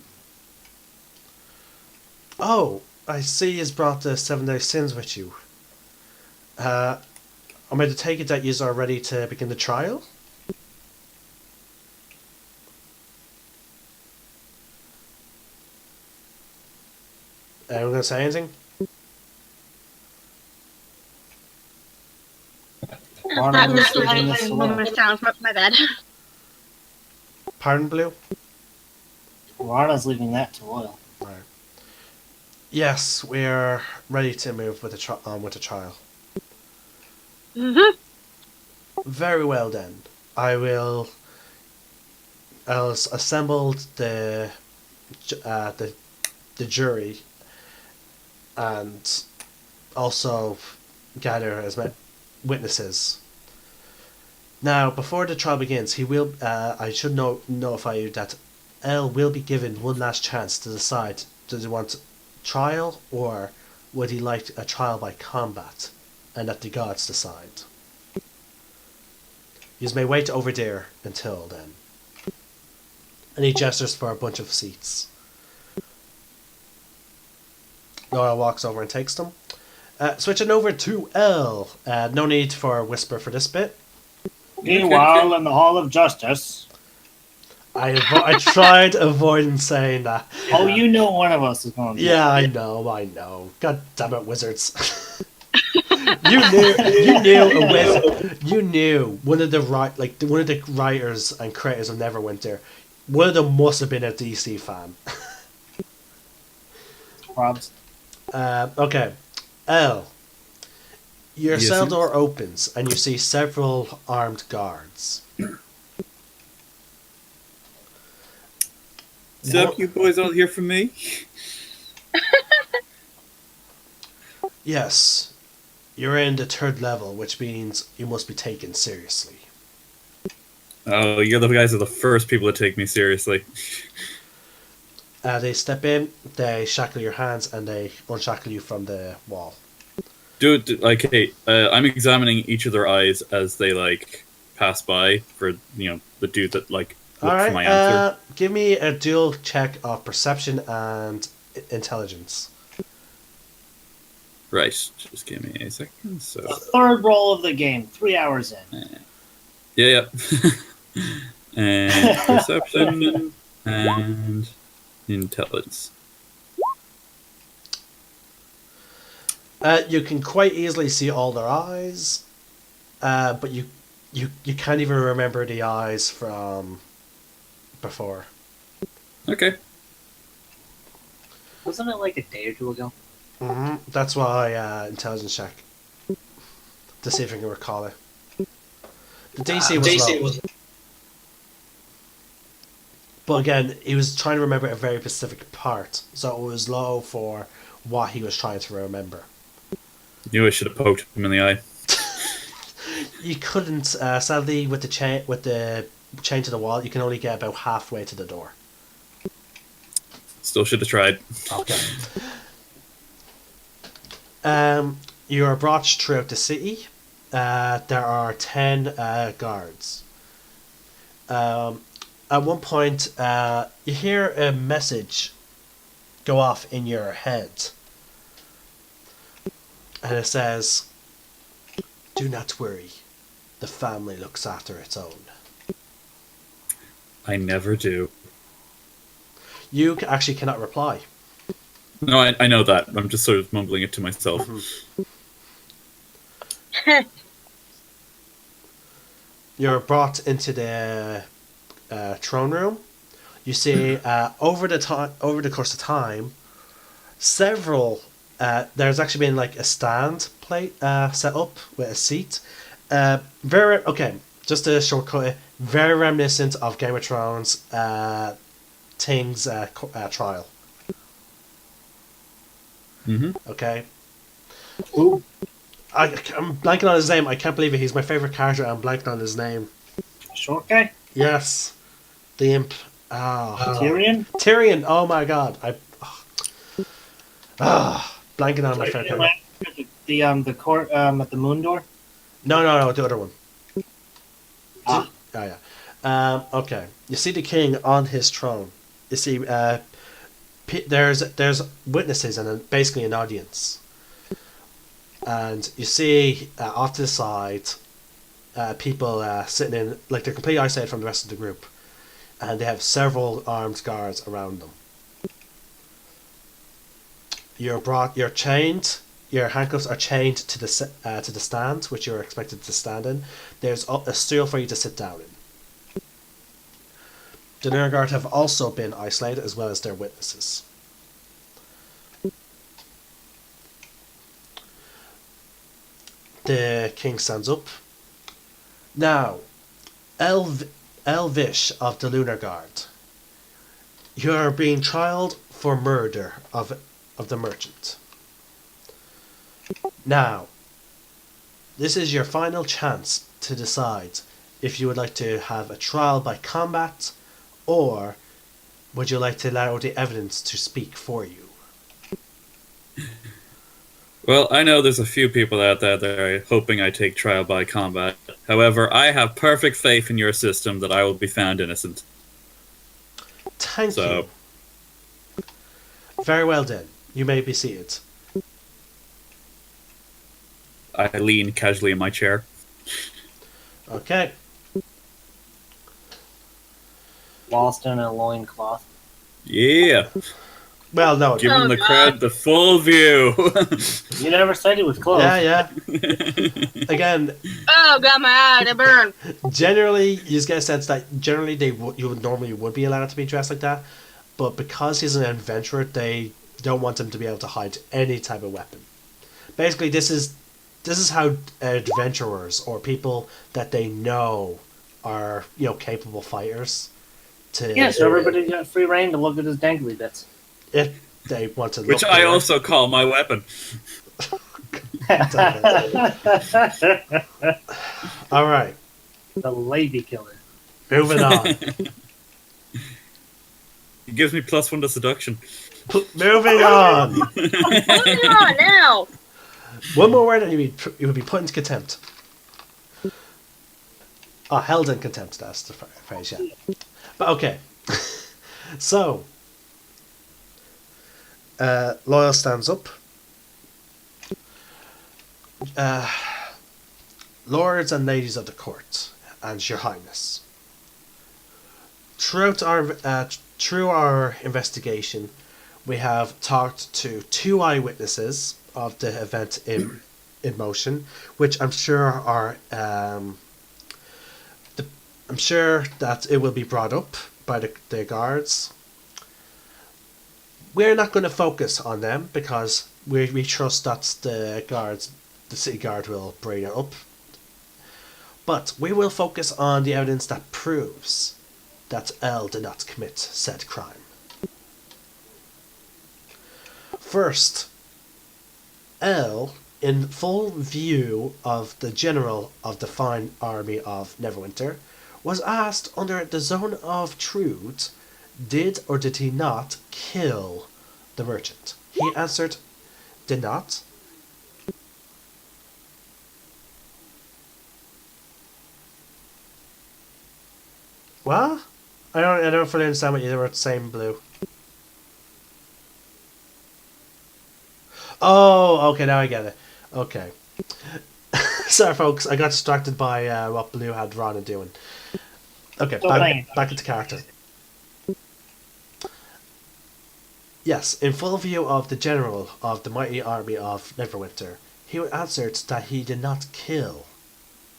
[SPEAKER 1] Oh, I see you've brought the 7-day sins with you. I'm going to take it that you are ready to begin the trial? Anyone going to say anything?
[SPEAKER 3] Barnum is leaving this alone.
[SPEAKER 4] My bad.
[SPEAKER 1] Pardon, Blue?
[SPEAKER 3] Rana's leaving that to Loyal.
[SPEAKER 1] Right. Yes, we're ready to move with the trial.
[SPEAKER 4] Mm-hmm.
[SPEAKER 1] Very well then. I'll assemble the jury and also gather as many witnesses. Now, before the trial begins, I should notify you that Elle will be given one last chance to decide: does he want trial or would he like a trial by combat, and let the gods decide. You may wait over there until then. And he gestures for a bunch of seats. Nora walks over and takes them. Switching over to Elle. No need for a whisper for this bit.
[SPEAKER 3] Meanwhile, in the Hall of Justice.
[SPEAKER 1] I tried avoiding saying that.
[SPEAKER 3] Oh, you know one of us is going to.
[SPEAKER 1] Yeah, I know. God damn it, wizards. You knew one of the writers and creators of Neverwinter. One of them must have been a DC fan.
[SPEAKER 3] Probs.
[SPEAKER 1] Okay. Elle. Your
[SPEAKER 2] Yes,
[SPEAKER 1] cell
[SPEAKER 2] sir.
[SPEAKER 1] door opens and you see several armed guards.
[SPEAKER 2] Sup, you boys all hear from me?
[SPEAKER 1] Yes. You're in the 3rd level, which means you must be taken seriously.
[SPEAKER 2] Oh, you're the guys are the first people to take me seriously.
[SPEAKER 1] They step in, they shackle your hands, and they unshackle you from the wall.
[SPEAKER 2] Dude, like, hey, I'm examining each of their eyes as they like pass by for the dude that like
[SPEAKER 1] All
[SPEAKER 2] looked for
[SPEAKER 1] right,
[SPEAKER 2] my answer.
[SPEAKER 1] give me a dual check of perception and intelligence.
[SPEAKER 2] Right, just give me a second. So
[SPEAKER 3] The third roll of the game, 3 hours in.
[SPEAKER 2] yeah. And perception and intelligence.
[SPEAKER 1] You can quite easily see all their eyes, but you can't even remember the eyes from before.
[SPEAKER 2] Okay.
[SPEAKER 3] Wasn't it like a day or two ago?
[SPEAKER 1] That's why intelligence check to see if I can recall it. The DC was low. But again, he was trying to remember a very specific part, so it was low for what he was trying to remember.
[SPEAKER 2] Knew I should have poked him in the eye.
[SPEAKER 1] You couldn't, sadly, with the chain to the wall. You can only get about halfway to the door.
[SPEAKER 2] Still should have tried.
[SPEAKER 1] Okay. You are brought throughout the city. There are 10 guards. At one point, you hear a message go off in your head. And it says, "Do not worry. The family looks after its own."
[SPEAKER 2] I never do.
[SPEAKER 1] You actually cannot reply.
[SPEAKER 2] No, I know that. I'm just sort of mumbling it to myself.
[SPEAKER 1] You're brought into the throne room. You see, over the course of time, several. There's actually been like a stand plate set up with a seat. Very okay. Just a shortcut it. Very reminiscent of Game of Thrones. Ting's trial. Okay.
[SPEAKER 3] Ooh.
[SPEAKER 1] I'm blanking on his name. I can't believe it. He's my favorite character. I'm blanking on his name.
[SPEAKER 3] Short guy?
[SPEAKER 1] Yes, the imp.
[SPEAKER 3] Tyrion?
[SPEAKER 1] Tyrion. Oh my god. Blanking on my favorite character.
[SPEAKER 3] The court at the moon door?
[SPEAKER 1] No, the other one.
[SPEAKER 3] Ah.
[SPEAKER 1] Oh yeah. Okay. You see the king on his throne. You see, there's witnesses and basically an audience. And you see off to the side, people sitting in, like they're completely isolated from the rest of the group, and they have several armed guards around them. You're chained. Your handcuffs are chained to the stand, which you're expected to stand in. There's a stool for you to sit down in. The Lunarguard have also been isolated, as well as their witnesses. The king stands up. Now, Elvish of the Lunarguard, you're being trialed for murder of the merchant. Now, this is your final chance to decide if you would like to have a trial by combat, or would you like to allow the evidence to speak for you?
[SPEAKER 2] Well, I know there's a few people out there that are hoping I take trial by combat. However, I have perfect faith in your system that I will be found innocent.
[SPEAKER 1] Thank you. Very well then. You may be seated.
[SPEAKER 2] I lean casually in my chair.
[SPEAKER 1] Okay.
[SPEAKER 3] Lost in a loincloth.
[SPEAKER 2] Yeah.
[SPEAKER 1] Well, no.
[SPEAKER 2] Giving the crowd the full view.
[SPEAKER 3] You never said he was close.
[SPEAKER 1] Yeah. Again.
[SPEAKER 4] Oh god, my eye, they burn.
[SPEAKER 1] Generally, you just get a sense that generally you would normally be allowed to be dressed like that, but because he's an adventurer, they don't want him to be able to hide any type of weapon. Basically, this is how adventurers or people that they know are capable fighters.
[SPEAKER 3] So everybody got free reign to look at his dangly bits.
[SPEAKER 1] If they want to,
[SPEAKER 2] which I also call my weapon.
[SPEAKER 1] All right.
[SPEAKER 3] The lady killer.
[SPEAKER 1] Moving on.
[SPEAKER 2] It gives me +1 to seduction.
[SPEAKER 1] Moving on.
[SPEAKER 4] Moving on now.
[SPEAKER 1] One more word and you would be put into contempt. Oh, held in contempt, that's the phrase, yeah. But okay. So, Loyal stands up. Lords and ladies of the court, and your highness. Through our investigation, we have talked to 2 eyewitnesses of the event in motion, which I'm sure are I'm sure that it will be brought up by the guards. We're not going to focus on them because we trust that the city guard will bring it up. But we will focus on the evidence that proves that L did not commit said crime. First, L, in full view of the general of the fine army of Neverwinter, was asked under the zone of truth, did or did he not kill the merchant? He answered, did not. What? I don't fully understand what you were saying, Blue. Oh, okay, now I get it. Okay. Sorry, folks, I got distracted by what Blue had Rana doing. Okay, back into character. Yes, in full view of the general of the mighty army of Neverwinter, he answered that he did not kill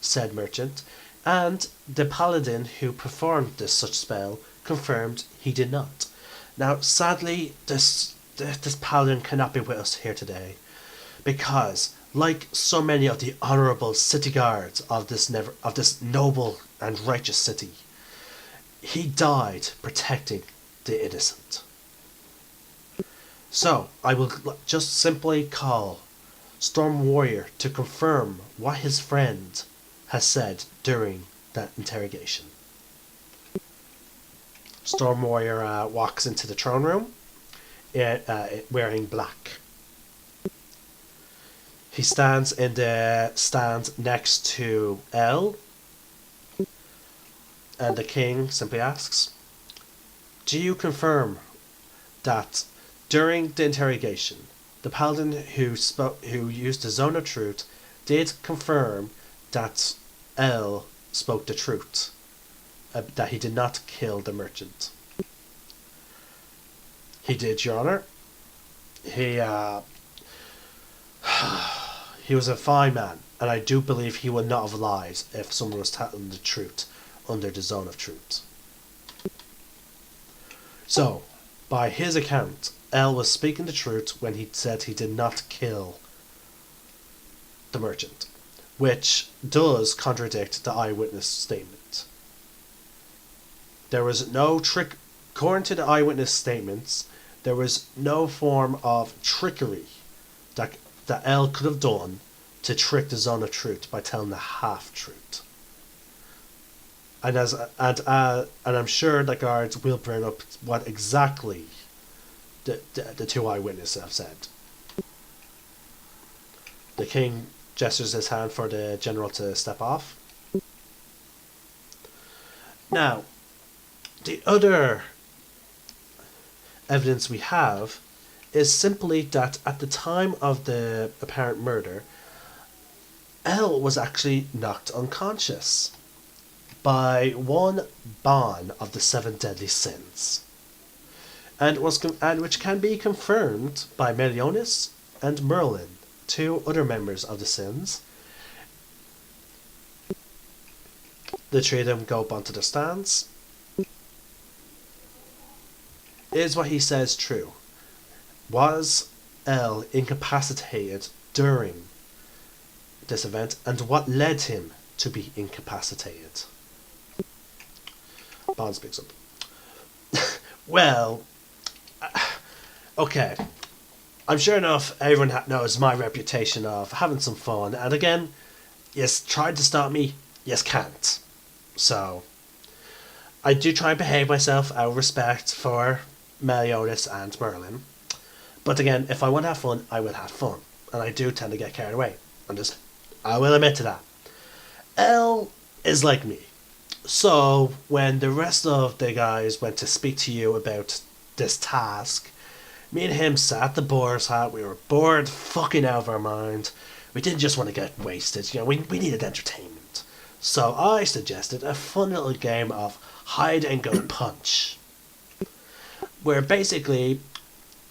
[SPEAKER 1] said merchant, and the paladin who performed this such spell confirmed he did not. Now, sadly, this paladin cannot be with us here today, because, like so many of the honourable city guards of this noble and righteous city, he died protecting the innocent. So, I will just simply call Storm Warrior to confirm what his friend has said during that interrogation. Storm Warrior walks into the throne room wearing black. He stands in the stand next to L, and the king simply asks, do you confirm that during the interrogation, the paladin who used the zone of truth did confirm that L spoke the truth, that he did not kill the merchant? He did, Your Honor. He was a fine man, and I do believe he would not have lied if someone was telling the truth under the zone of truth. So, by his account, L was speaking the truth when he said he did not kill the merchant, which does contradict the eyewitness statement. There was no trick, according to the eyewitness statements, there was no form of trickery that L could have done to trick the zone of truth by telling the half-truth. And I'm sure the guards will bring up what exactly the 2 eyewitnesses have said. The king gestures his hand for the general to step off. Now, the other evidence we have is simply that at the time of the apparent murder, L was actually knocked unconscious by one ban of the 7 deadly sins, and which can be confirmed by Meliodas and Merlin, 2 other members of the sins. The 3 of them go up onto the stands. Is what he says true? Was L incapacitated during this event, and what led him to be incapacitated? Bond speaks up. Well, okay. I'm sure enough everyone knows my reputation of having some fun, and again, yes, tried to stop me, yes, can't. So, I do try and behave myself out of respect for Meliodas and Merlin. But again, if I want to have fun, I will have fun. And I do tend to get carried away. I will admit to that. Elle is like me. So, when the rest of the guys went to speak to you about this task, me and him sat at the boar's hat. We were bored fucking out of our mind. We didn't just want to get wasted. We needed entertainment. So I suggested a fun little game of hide and go punch. Where basically,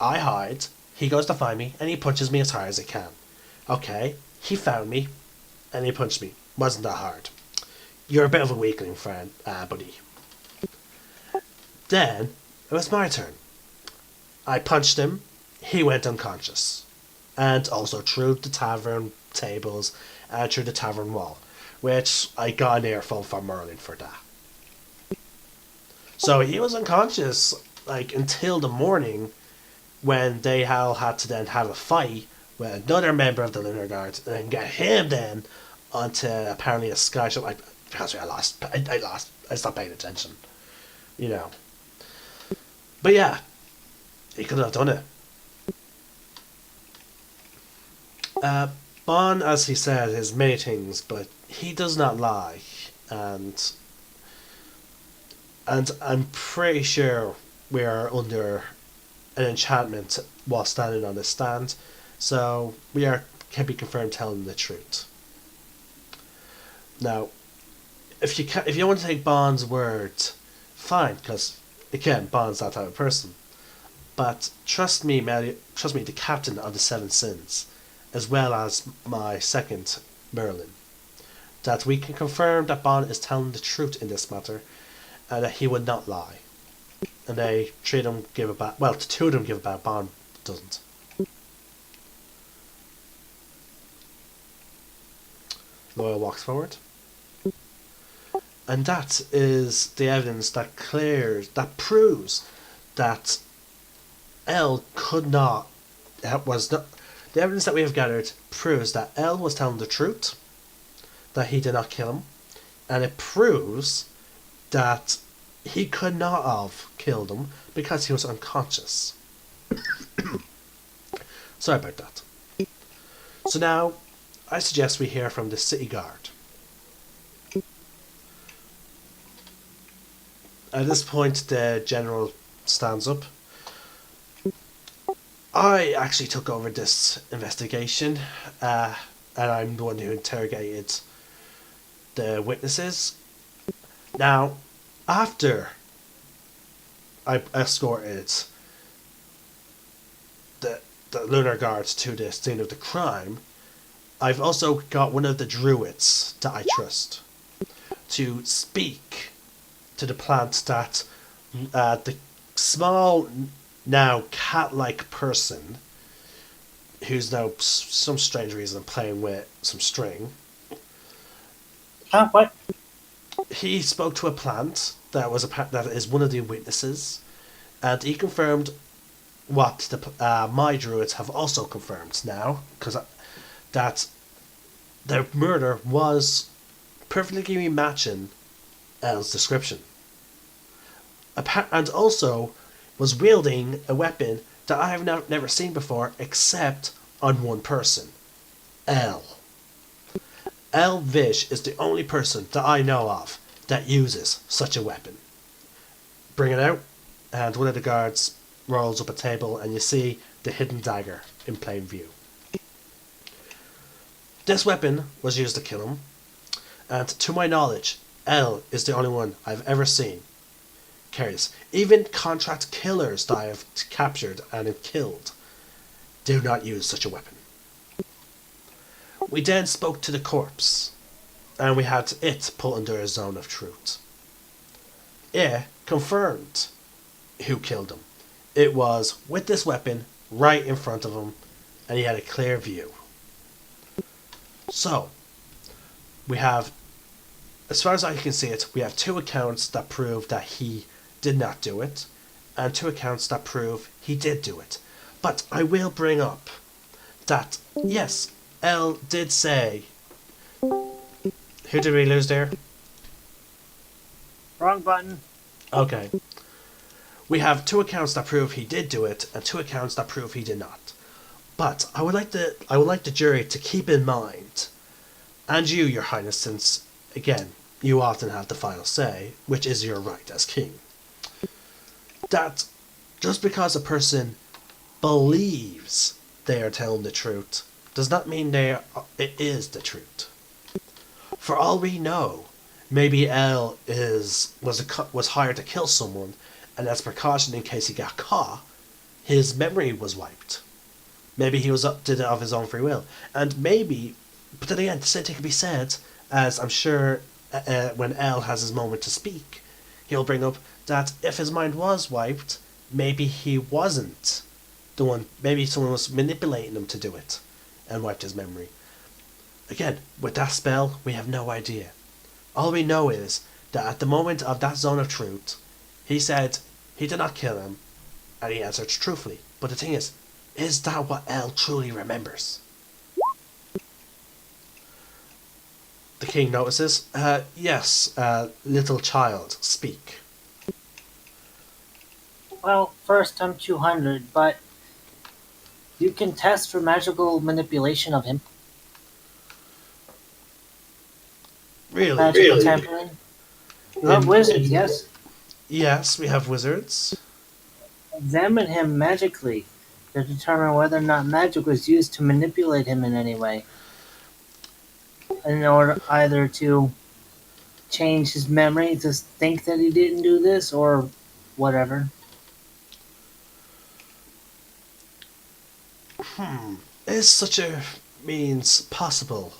[SPEAKER 1] I hide, he goes to find me, and he punches me as hard as he can. Okay, he found me, and he punched me. Wasn't that hard. You're a bit of a weakling, friend, buddy. Then, it was my turn. I punched him, he went unconscious. And also through the tavern tables and through the tavern wall, which I got an earful from Merlin for that. So he was unconscious, until the morning, when they all had to then have a fight with another member of the Lunarguard and get him then onto apparently a sky ship. I lost. I stopped paying attention. But yeah, he could have done it. Bon, as he said, is many things, but he does not lie, and I'm pretty sure we are under an enchantment while standing on the stand, so can be confirmed telling the truth. Now, if you want to take Bond's word, fine, because again, Bond's that type of person. But trust me, the captain of the Seven Sins, as well as my second Merlin, that we can confirm that Bond is telling the truth in this matter, and that he would not lie. And they three of them give a bad, well, the two of them give a bad, Bond doesn't. Loyal walks forward. And that is the evidence that proves that Elle could not, the evidence that we have gathered proves that Elle was telling the truth, that he did not kill him, and it proves that he could not have killed him because he was unconscious. Sorry about that. So now, I suggest we hear from the city guard. At this point, the general stands up. I actually took over this investigation, and I'm the one who interrogated the witnesses. Now, after I escorted the Lunarguard to the scene of the crime, I've also got one of the druids that I trust to speak to the plant that the small, now cat-like person, who's now some strange reason playing with some string.
[SPEAKER 3] What?
[SPEAKER 1] He spoke to a plant that is one of the witnesses, and he confirmed what my druids have also confirmed now, because that the murder was perfectly matching Elle's description, and also was wielding a weapon that I have never seen before except on one person, Elle. Elle Vish is the only person that I know of that uses such a weapon. Bring it out, and one of the guards rolls up a table, and you see the hidden dagger in plain view. This weapon was used to kill him, and to my knowledge, Elle is the only one I've ever seen carries. Even contract killers that I have captured and have killed do not use such a weapon. We then spoke to the corpse, and we had it put under a zone of truth. It confirmed who killed him. It was with this weapon right in front of him, and he had a clear view. So, we have, as far as I can see it, we have two accounts that prove that he did not do it, and two accounts that prove he did do it. But I will bring up that, yes, Elle did say... Who did we lose there?
[SPEAKER 3] Wrong button.
[SPEAKER 1] Okay. We have two accounts that prove he did do it, and two accounts that prove he did not. But I would like the jury to keep in mind, and you, Your Highness, since again you often have the final say, which is your right as king, that just because a person believes they are telling the truth does not mean it is the truth. For all we know, maybe L was hired to kill someone, and as precaution in case he got caught, his memory was wiped. Maybe he did it of his own free will, and maybe. But then again, the same thing can be said, as I'm sure when L has his moment to speak, he'll bring up that if his mind was wiped, maybe he wasn't the one. Maybe someone was manipulating him to do it, and wiped his memory. Again, with that spell, we have no idea. All we know is that at the moment of that zone of truth, he said he did not kill him, and he answered truthfully. But the thing is that what L truly remembers? The king notices. Yes, little child, speak.
[SPEAKER 3] Well, first I'm 200, but you can test for magical manipulation of him.
[SPEAKER 1] Really?
[SPEAKER 3] Magical tampering. You have wizards, yes?
[SPEAKER 1] Yes, we have wizards.
[SPEAKER 3] Examine him magically to determine whether or not magic was used to manipulate him in any way. In order either to change his memory to think that he didn't do this or whatever.
[SPEAKER 1] Is such a means possible,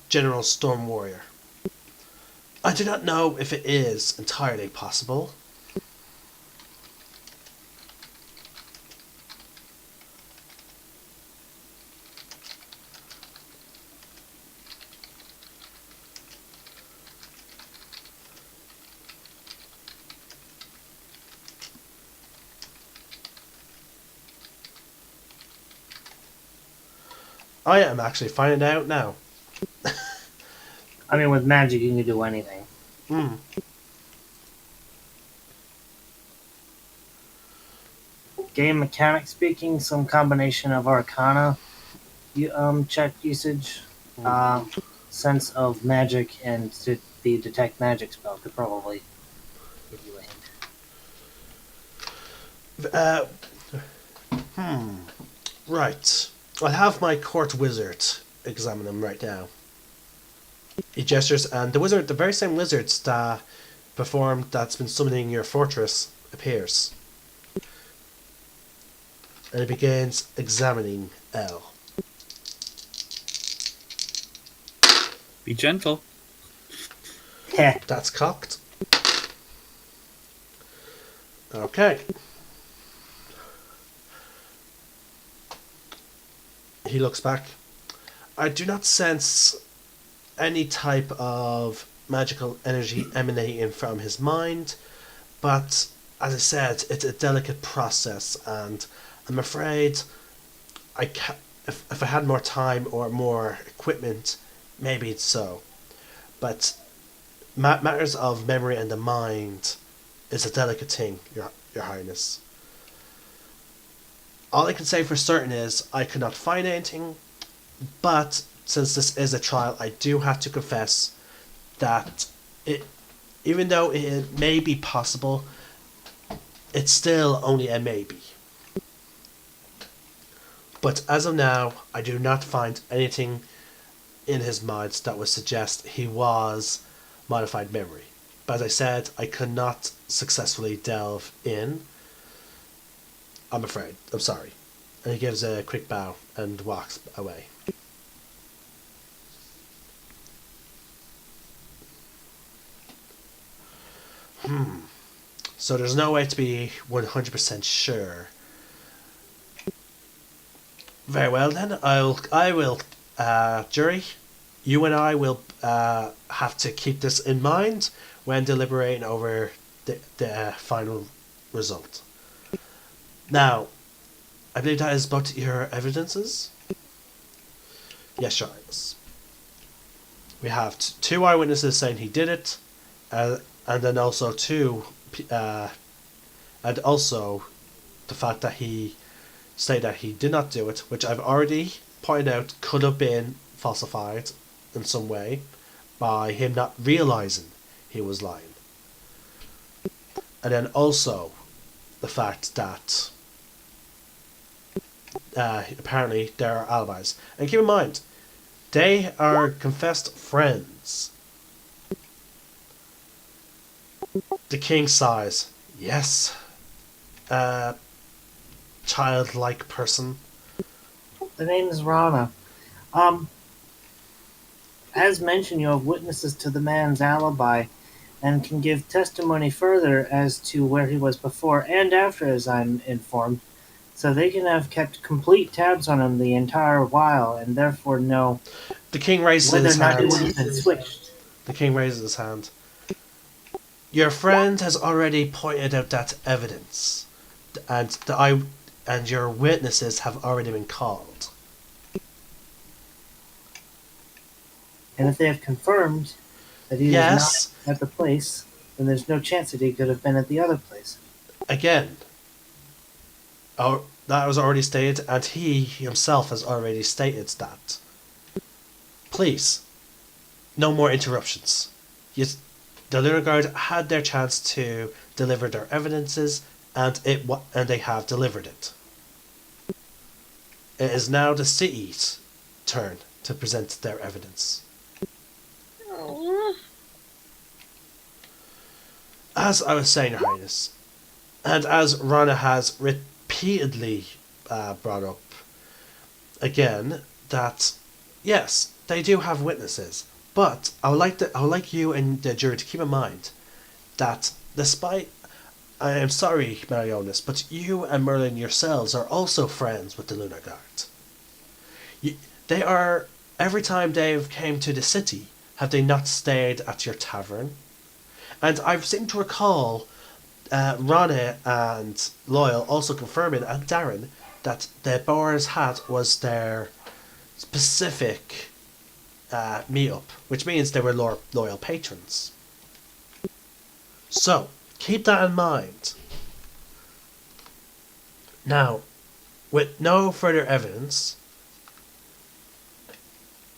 [SPEAKER 1] General Storm Warrior? I do not know if it is entirely possible. I am actually finding out now.
[SPEAKER 3] I mean, with magic, you can do anything. Game mechanic speaking, some combination of Arcana check usage, sense of magic, and the detect magic spell could probably give you a hint.
[SPEAKER 1] Right. I'll have my court wizard examine him right now. He gestures, and the very same wizard that's been summoning your fortress, appears. And he begins examining L.
[SPEAKER 2] Be gentle.
[SPEAKER 3] Yeah.
[SPEAKER 1] That's cocked. Okay. He looks back. I do not sense any type of magical energy emanating from his mind, but as I said, it's a delicate process, and I'm afraid if I had more time or more equipment, maybe it's so. But matters of memory and the mind is a delicate thing, Your Highness. All I can say for certain is I could not find anything, but since this is a trial, I do have to confess that even though it may be possible, it's still only a maybe. But as of now, I do not find anything in his mind that would suggest he was modified memory. But as I said, I could not successfully delve in. I'm afraid. I'm sorry. And he gives a quick bow and walks away. So there's no way to be 100% sure. Very well then. I will, jury, you and I will have to keep this in mind when deliberating over the final result. Now, I believe that is both your evidences. Yes, Your Highness. We have two eyewitnesses saying he did it, and then also two and also the fact that he said that he did not do it, which I've already pointed out could have been falsified in some way by him not realizing he was lying. And then also the fact that apparently there are alibis. And keep in mind, they are confessed friends. The king sighs. Yes. Childlike person.
[SPEAKER 3] The name is Rana. As mentioned, you have witnesses to the man's alibi and can give testimony further as to where he was before and after, as I'm informed. So they can have kept complete tabs on him the entire while and therefore know
[SPEAKER 1] The king raises
[SPEAKER 3] whether
[SPEAKER 1] his
[SPEAKER 3] or not he
[SPEAKER 1] hand.
[SPEAKER 3] would have been switched.
[SPEAKER 1] The king raises his hand. Your friend has already pointed out that evidence, and and your witnesses have already been called.
[SPEAKER 3] And if they have confirmed that he
[SPEAKER 1] Yes.
[SPEAKER 3] was not at the place, then there's no chance that he could have been at the other place.
[SPEAKER 1] Again, that was already stated, and he himself has already stated that. Please, no more interruptions. The Lunarguard had their chance to deliver their evidences, and they have delivered it. It is now the city's turn to present their evidence.
[SPEAKER 4] Oh.
[SPEAKER 1] As I was saying, Your Highness, and as Rana has repeatedly brought up again, that yes, they do have witnesses, but I would like you and the jury to keep in mind that despite, I am sorry, Marionis, but you and Merlin yourselves are also friends with the Lunarguard. They are, every time they've came to the city, have they not stayed at your tavern? And I seem to recall Rana and Loyal also confirming, and Darren, that the Boar's Hat was their specific meetup, which means they were loyal patrons. So, keep that in mind. Now, with no further evidence,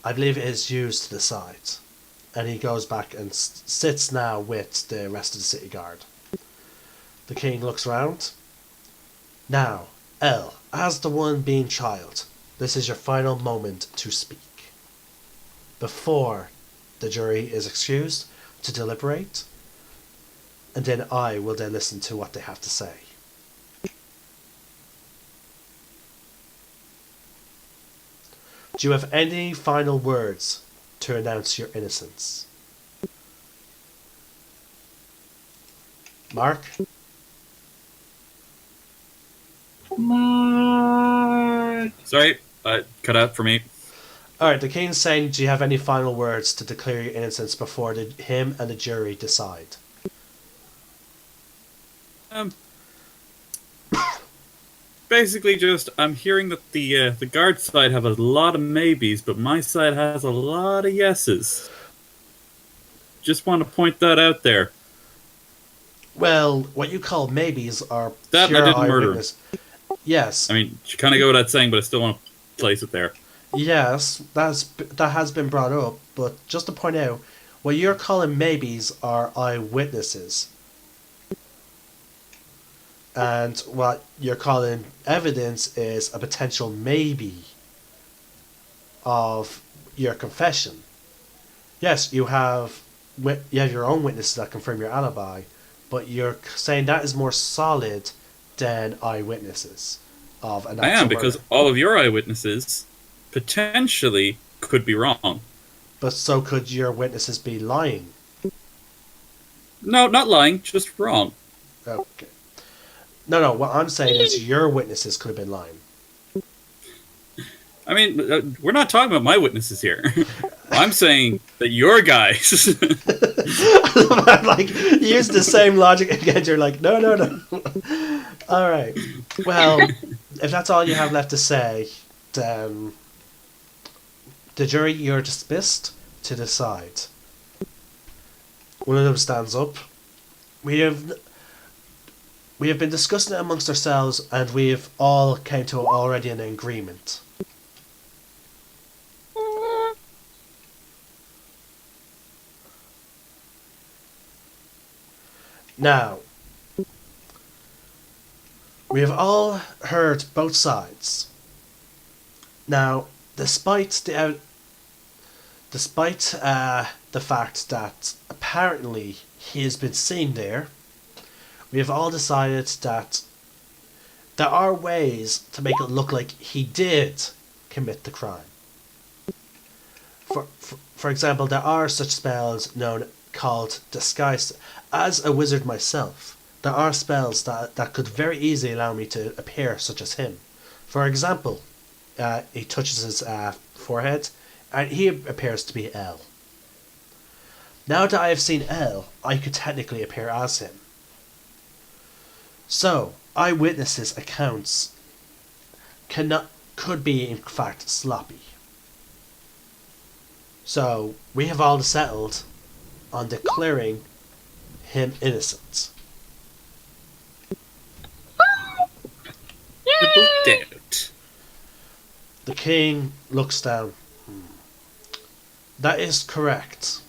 [SPEAKER 1] I believe it is used to decide. And he goes back and sits now with the rest of the city guard. The king looks around. Now, Elle, as the one being child, this is your final moment to speak. Before the jury is excused to deliberate, and then I will then listen to what they have to say. Do you have any final words to announce your innocence? Mark?
[SPEAKER 3] Mark!
[SPEAKER 2] Sorry, cut out for me.
[SPEAKER 1] Alright, the king's saying, do you have any final words to declare your innocence before him and the jury decide?
[SPEAKER 2] Basically, just I'm hearing that the guard side have a lot of maybes, but my side has a lot of yeses. Just want to point that out there.
[SPEAKER 1] Well, what you call maybes are
[SPEAKER 2] That
[SPEAKER 1] pure
[SPEAKER 2] I didn't murder.
[SPEAKER 1] eyewitness. Yes,
[SPEAKER 2] I mean, you kind of go without saying, but I still want to place it there.
[SPEAKER 1] yes, that has been brought up, but just to point out, what you're calling maybes are eyewitnesses. And what you're calling evidence is a potential maybe of your confession. Yes, you have your own witnesses that confirm your alibi, but you're saying that is more solid than eyewitnesses of an
[SPEAKER 2] I
[SPEAKER 1] actual
[SPEAKER 2] am, because
[SPEAKER 1] murder.
[SPEAKER 2] all of your eyewitnesses potentially could be wrong.
[SPEAKER 1] But so could your witnesses be lying.
[SPEAKER 2] No, not lying, just wrong.
[SPEAKER 1] Okay. No, what I'm saying is your witnesses could have been lying.
[SPEAKER 2] I mean, we're not talking about my witnesses here. I'm saying that your guys.
[SPEAKER 1] I'm like, use the same logic again. You're like, no. All right. Well, if that's all you have left to say, then the jury, you're dismissed to decide. One of them stands up. We have We have been discussing it amongst ourselves, and we've all came to already an agreement. Now, we have all heard both sides. Now, despite the fact that apparently he has been seen there, we have all decided that there are ways to make it look like he did commit the crime. For example, there are such spells called disguise. As a wizard myself, there are spells that could very easily allow me to appear such as him. For example, he touches his forehead, and he appears to be L. Now that I have seen L, I could technically appear as him. So, eyewitnesses' accounts could be in fact sloppy. So, we have all settled on declaring him innocent.
[SPEAKER 2] Triple doubt.
[SPEAKER 1] The king looks down. That is correct.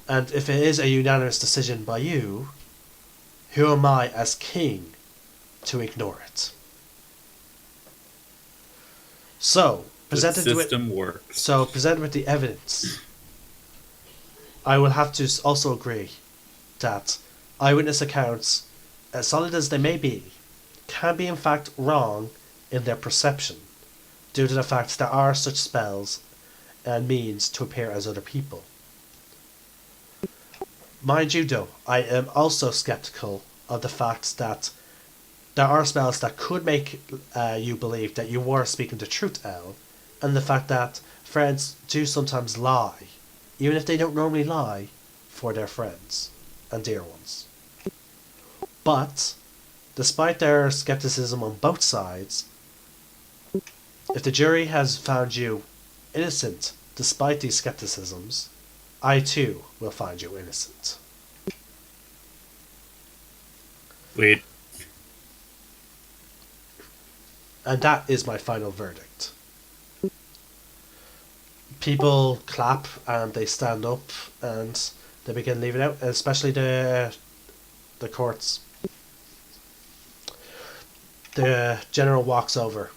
[SPEAKER 1] And if it is a unanimous decision by you, who am I as king to ignore it? So, presented with the evidence, I will have to also agree that eyewitness accounts, as solid as they may be, can be in fact wrong in their perception, due to the fact there are such spells and means to appear as other people. Mind you though, I am also skeptical of the fact that there are spells that could make you believe that you were speaking the truth, Elle, and the fact that friends do sometimes lie, even if they don't normally lie, for their friends and dear ones. But, despite their skepticism on both sides, if the jury has found you innocent despite these skepticisms, I too will find you innocent.
[SPEAKER 2] Wait.
[SPEAKER 1] And that is my final verdict. People clap and they stand up and they begin leaving out, especially the courts. The general walks over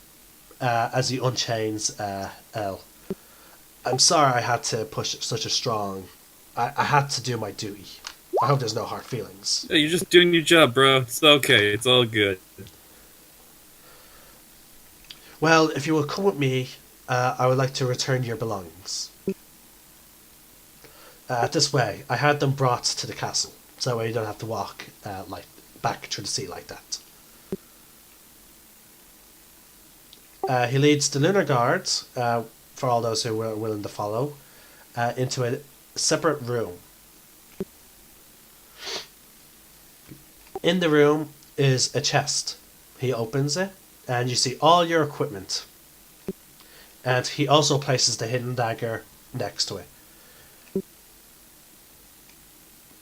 [SPEAKER 1] as he unchains Elle. I'm sorry I had to push such a strong... I had to do my duty. I hope there's no hard feelings.
[SPEAKER 2] Yeah, you're just doing your job, bro. It's okay. It's all good.
[SPEAKER 1] Well, if you will come with me, I would like to return your belongings. This way, I had them brought to the castle, so that way you don't have to walk back through the sea like that. He leads the Lunarguard, for all those who were willing to follow, into a separate room. In the room is a chest. He opens it, and you see all your equipment. And he also places the hidden dagger next to it.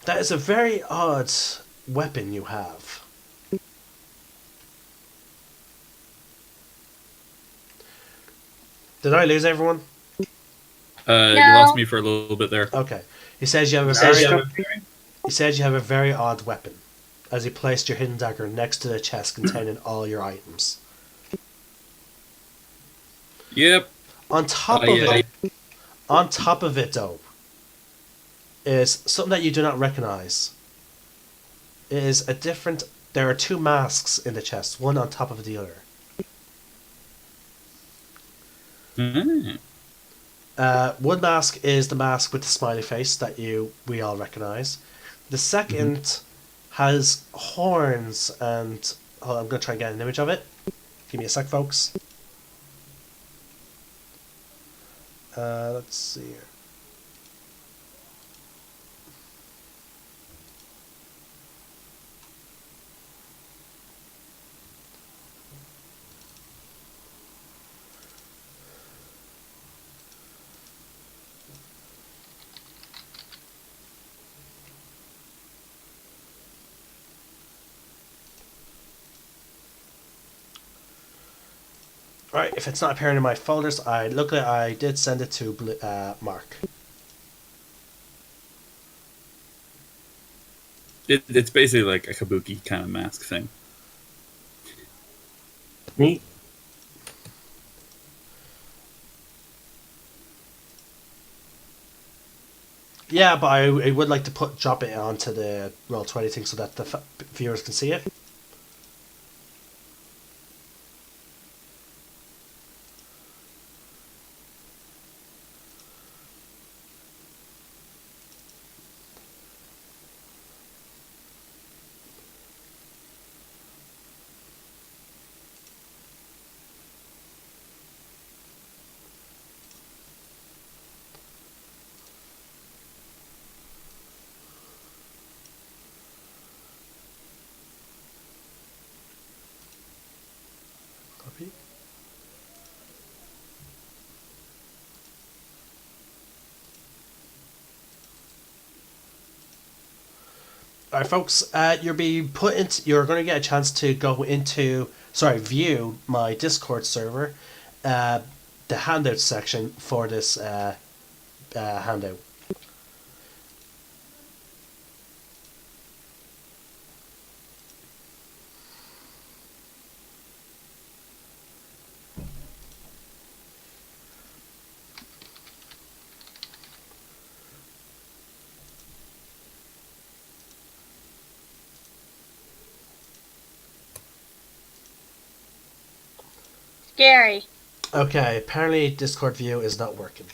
[SPEAKER 1] That is a very odd weapon you have. Did I lose everyone?
[SPEAKER 2] You lost me for a little bit there.
[SPEAKER 1] Okay. He says you have a very odd weapon, as he placed your hidden dagger next to the chest containing all your items.
[SPEAKER 2] Yep.
[SPEAKER 1] On top of it though, is something that you do not recognize. It is a different... There are two masks in the chest, one on top of the other.
[SPEAKER 2] Mm.
[SPEAKER 1] One mask is the mask with the smiley face that we all recognize. The second has horns and... Hold on, I'm going to try and get an image of it. Give me a sec, folks. Let's see here. Right, if it's not appearing in my folders, I did send it to Mark.
[SPEAKER 2] It's basically like a kabuki kind of mask thing.
[SPEAKER 3] Neat.
[SPEAKER 1] Yeah, but I would like to drop it onto the Roll20 thing so that the viewers can see it. Copy. Alright, folks, you're going to get a chance to view my Discord server, the handout section for this handout.
[SPEAKER 4] Scary.
[SPEAKER 1] Okay, apparently Discord view is not working.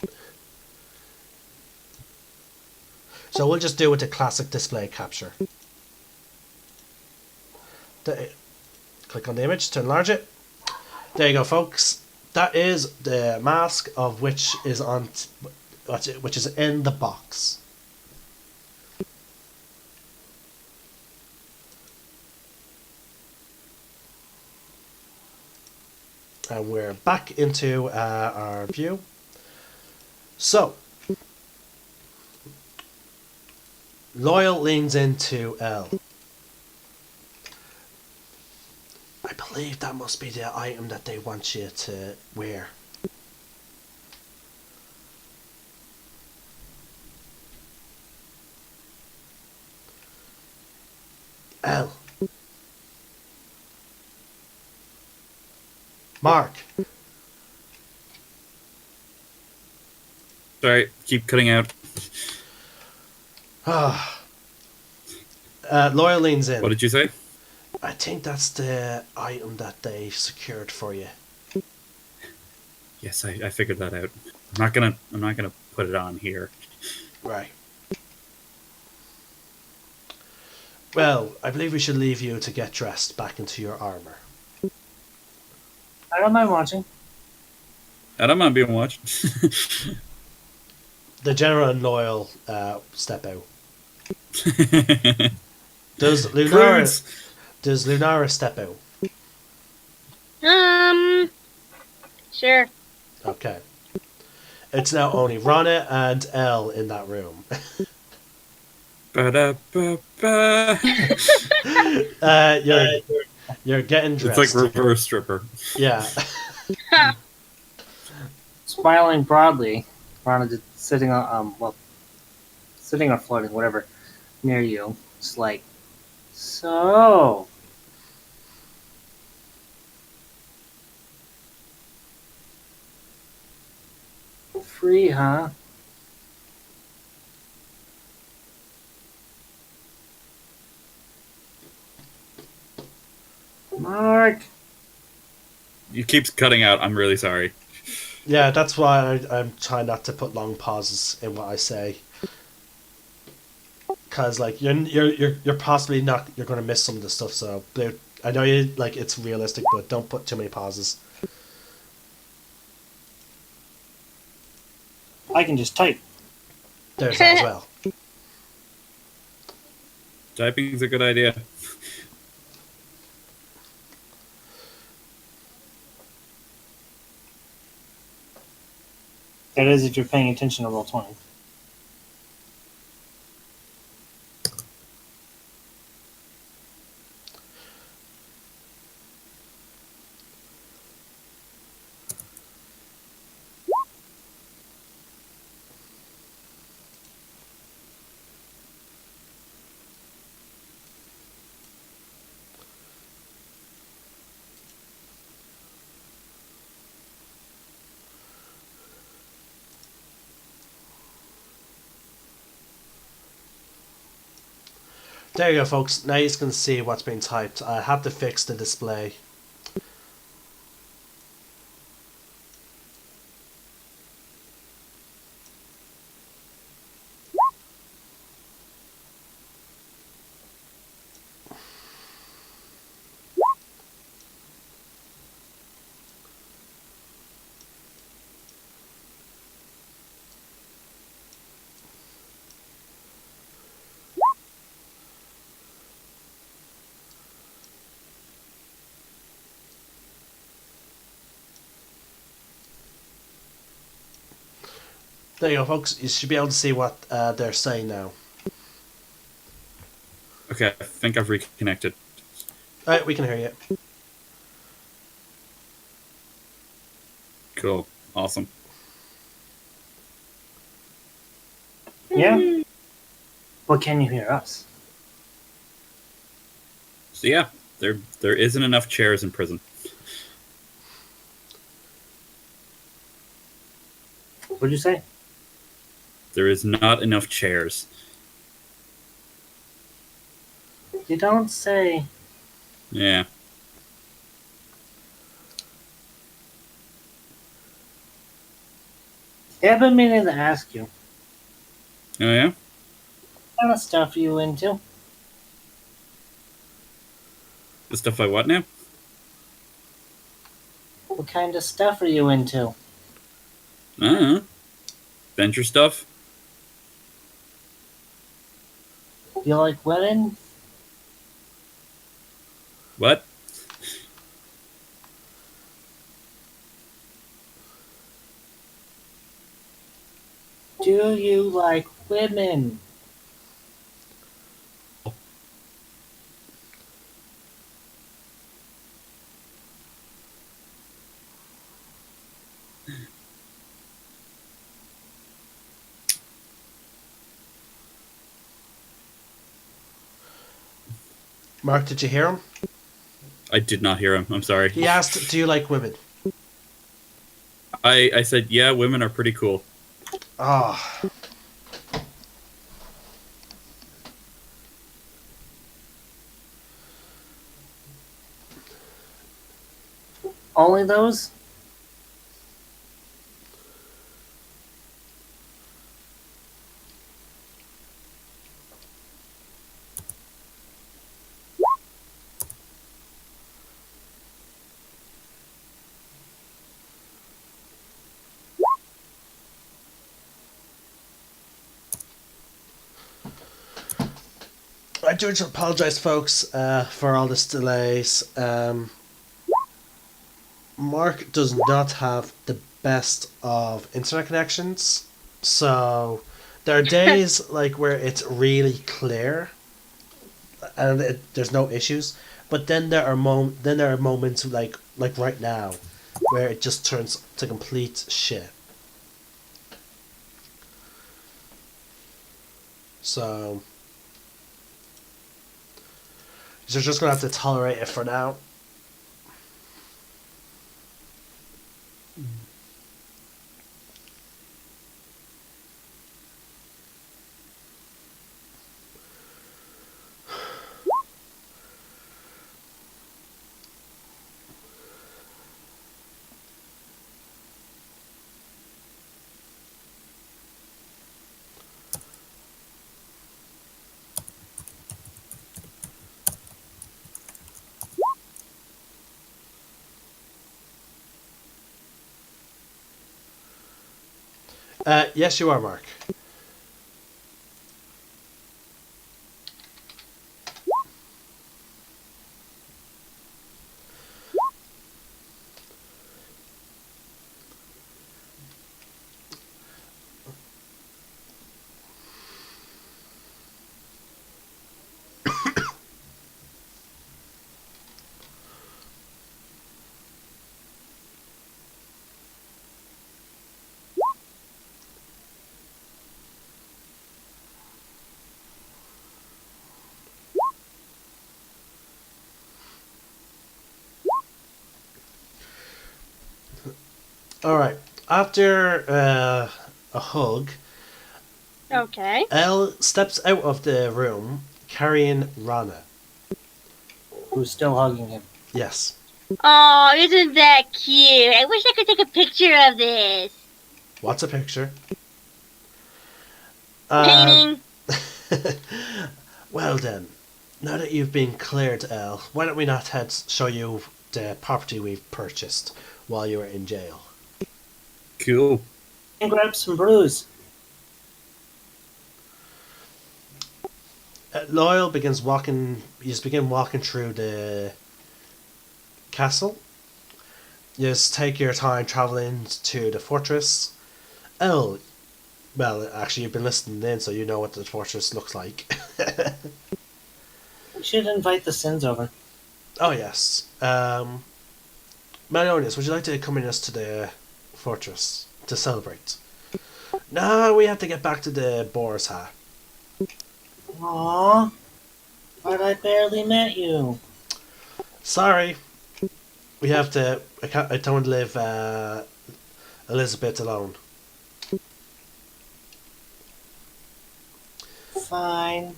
[SPEAKER 1] So we'll just do it with the classic display capture. Click on the image to enlarge it. There you go, folks. That is the mask of which is in the box. And we're back into our view. So, Loyal leans into L. I believe that must be the item that they want you to wear. L. Mark.
[SPEAKER 2] Sorry, keep cutting out.
[SPEAKER 1] Loyal leans in.
[SPEAKER 2] What did you say?
[SPEAKER 1] I think that's the item that they secured for you.
[SPEAKER 2] Yes, I figured that out. I'm not gonna put it on here.
[SPEAKER 1] Right. Well, I believe we should leave you to get dressed back into your armor.
[SPEAKER 3] I don't mind watching.
[SPEAKER 2] I don't mind being watched.
[SPEAKER 1] The general and Loyal step out. Does Lunara step out?
[SPEAKER 4] Sure.
[SPEAKER 1] Okay. It's now only Rana and Elle in that room.
[SPEAKER 2] Ba-da-ba-ba.
[SPEAKER 1] You're getting dressed.
[SPEAKER 2] It's like reverse stripper.
[SPEAKER 1] Yeah.
[SPEAKER 3] Smiling broadly, Rana just sitting on sitting or floating, whatever, near you. It's like, so. Free, huh? Mark.
[SPEAKER 2] You keep cutting out. I'm really sorry.
[SPEAKER 1] Yeah, that's why I'm trying not to put long pauses in what I say. Cause like you're possibly not you're gonna miss some of the stuff. So I know you like it's realistic, but don't put too many pauses.
[SPEAKER 3] I can just type.
[SPEAKER 1] There's that as well.
[SPEAKER 2] Typing's a good idea.
[SPEAKER 3] That is if you're paying attention to Roll20.
[SPEAKER 1] There you go, folks. Now you can see what's being typed. I had to fix the display. There you go, folks. You should be able to see what they're saying now.
[SPEAKER 2] Okay, I think I've reconnected.
[SPEAKER 1] Alright, we can hear you.
[SPEAKER 2] Cool. Awesome.
[SPEAKER 3] Yeah? But can you hear us?
[SPEAKER 2] So yeah, there isn't enough chairs in prison.
[SPEAKER 3] What'd you say?
[SPEAKER 2] There is not enough chairs.
[SPEAKER 3] You don't say.
[SPEAKER 2] Yeah.
[SPEAKER 3] Yeah, I've been meaning to ask you.
[SPEAKER 2] Oh yeah?
[SPEAKER 3] What kind of stuff are you into?
[SPEAKER 2] The stuff I what now?
[SPEAKER 3] What kind of stuff are you into?
[SPEAKER 2] Venture stuff?
[SPEAKER 3] You like women?
[SPEAKER 2] What?
[SPEAKER 3] Do you like women?
[SPEAKER 1] Mark, did you hear him?
[SPEAKER 2] I did not hear him. I'm sorry.
[SPEAKER 1] He asked, do you like women?
[SPEAKER 2] I said, yeah, women are pretty cool.
[SPEAKER 1] Ah.
[SPEAKER 3] Only those?
[SPEAKER 1] I do apologise, folks, for all this delays. Mark does not have the best of internet connections, so there are days like where it's really clear and there's no issues, but then there are moments like right now where it just turns to complete shit. So you're just gonna have to tolerate it for now. Yes, you are, Mark. All right. After a hug,
[SPEAKER 4] Okay.
[SPEAKER 1] Elle steps out of the room, carrying Rana.
[SPEAKER 3] Who's still hugging him?
[SPEAKER 1] Yes.
[SPEAKER 4] Oh, isn't that cute? I wish I could take a picture of this.
[SPEAKER 1] What's a picture?
[SPEAKER 4] Painting.
[SPEAKER 1] Well then, now that you've been cleared, Elle, why don't we not show you the property we've purchased while you were in jail?
[SPEAKER 2] Cool.
[SPEAKER 3] And grab some brews.
[SPEAKER 1] Loyal begins walking. You just begin walking through the castle. You just take your time traveling to the fortress. Elle, well, actually, you've been listening in, so you know what the fortress looks like.
[SPEAKER 3] We should invite the Sins over.
[SPEAKER 1] Oh yes. Melonius, would you like to accompany us to the fortress to celebrate? No, we have to get back to the Boar's Hat.
[SPEAKER 3] Aww. But I barely met you.
[SPEAKER 1] Sorry. We have to. I don't leave Elizabeth alone.
[SPEAKER 3] Fine.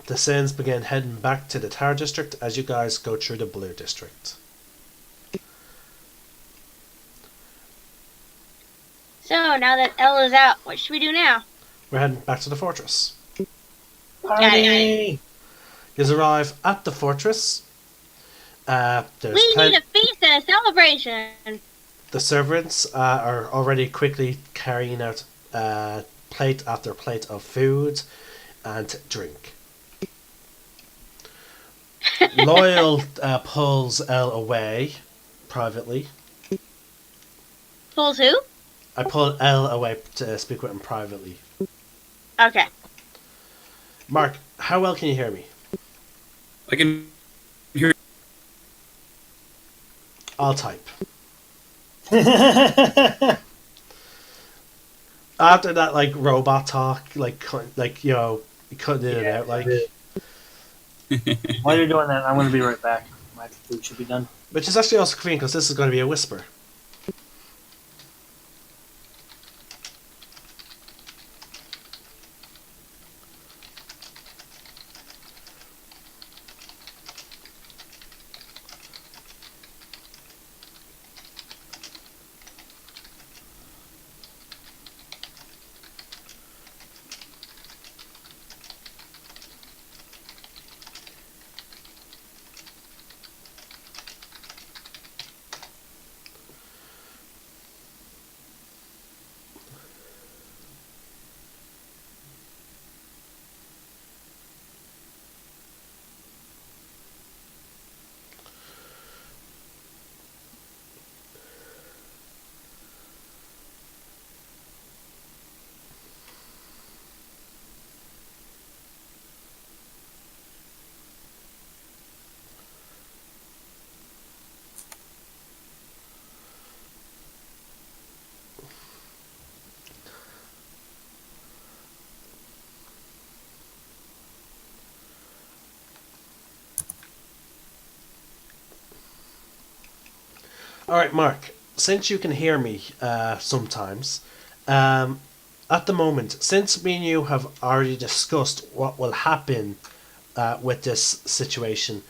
[SPEAKER 1] The Sins begin heading back to the Tower District as you guys go through the Blue District.
[SPEAKER 4] So, now that Ella's out, what should we do now?
[SPEAKER 1] We're heading back to the fortress.
[SPEAKER 3] Party!
[SPEAKER 1] You arrive at the fortress. There's
[SPEAKER 4] We need a feast and a celebration.
[SPEAKER 1] The servants are already quickly carrying out plate after plate of food and drink. Loyal pulls Elle away privately.
[SPEAKER 4] Pulls who?
[SPEAKER 1] I pull Elle away to speak with him privately.
[SPEAKER 4] Okay.
[SPEAKER 1] Mark, how well can you hear me?
[SPEAKER 2] I can hear.
[SPEAKER 1] I'll type. After that, like, robot talk, like you know, cutting it out, like.
[SPEAKER 3] While you're doing that, I'm going to be right back. My food should be done.
[SPEAKER 1] Which is actually also convenient because this is going to be a whisper. Alright, Mark, since you can hear me sometimes, at the moment, since me and you have already discussed what will happen with this situation,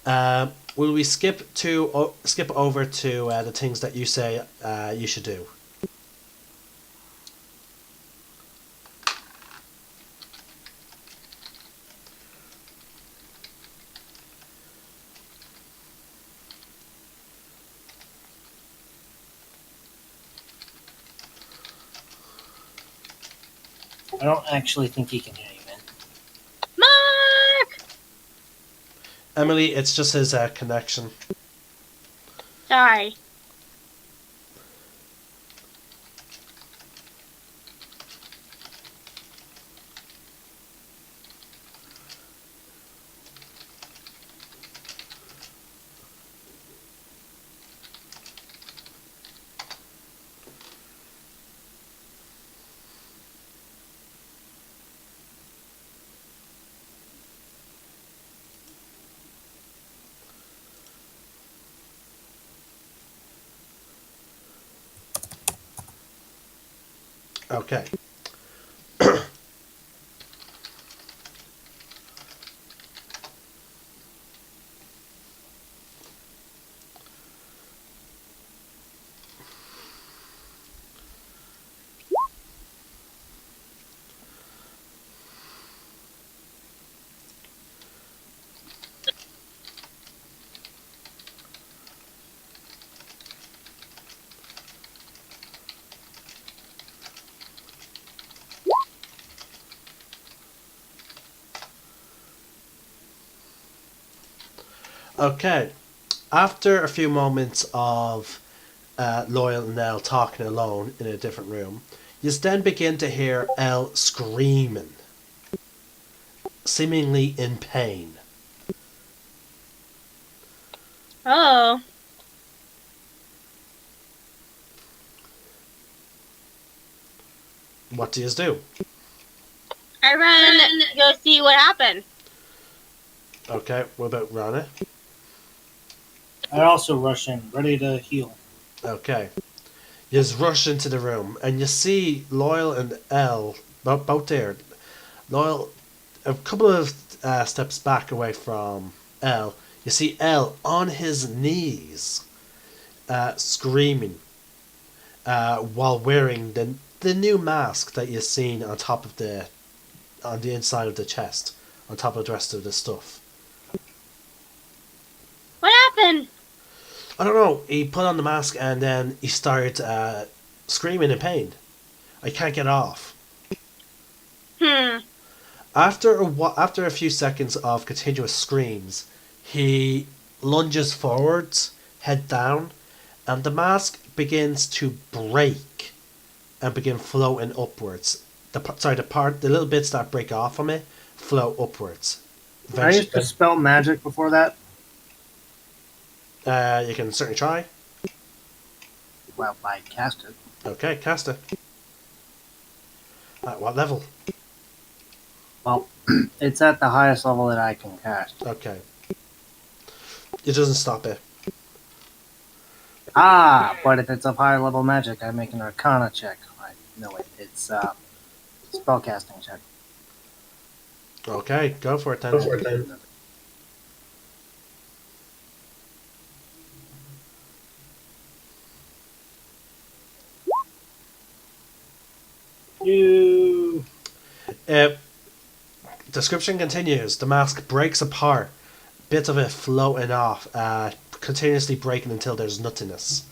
[SPEAKER 1] will we skip over to the things that you say you should do?
[SPEAKER 3] I don't actually think he can hear you, man.
[SPEAKER 4] Mark!
[SPEAKER 1] Emily, it's just his connection.
[SPEAKER 4] Sorry.
[SPEAKER 1] Okay. Okay. After a few moments of Loyal and Elle talking alone in a different room, you then begin to hear Elle screaming, seemingly in pain.
[SPEAKER 4] Oh.
[SPEAKER 1] What do you do?
[SPEAKER 4] I run to go see what happened.
[SPEAKER 1] Okay, what about Rana?
[SPEAKER 3] I also rush in, ready to heal.
[SPEAKER 1] Okay. You just rush into the room and you see Loyal and Elle both there. Loyal, a couple of steps back away from Elle, you see Elle on his knees, screaming, while wearing the new mask that you've seen on the inside of the chest, on top of the rest of the stuff.
[SPEAKER 4] What happened?
[SPEAKER 1] I don't know. He put on the mask and then he started screaming in pain. I can't get off. After a few seconds of continuous screams, he lunges forwards, head down, and the mask begins to break and begin floating upwards. The little bits that break off from it float upwards.
[SPEAKER 3] I used to spell magic before that.
[SPEAKER 1] You can certainly try.
[SPEAKER 3] Well, I cast it.
[SPEAKER 1] Okay, cast it. At what level?
[SPEAKER 3] Well, it's at the highest level that I can cast.
[SPEAKER 1] Okay. It doesn't stop it.
[SPEAKER 3] Ah, but if it's of higher level magic, I make an Arcana check. No, it's spellcasting check.
[SPEAKER 1] Okay, go for it then.
[SPEAKER 3] You.
[SPEAKER 1] Description continues. The mask breaks apart. Bits of it floating off, continuously breaking until there's nothingness.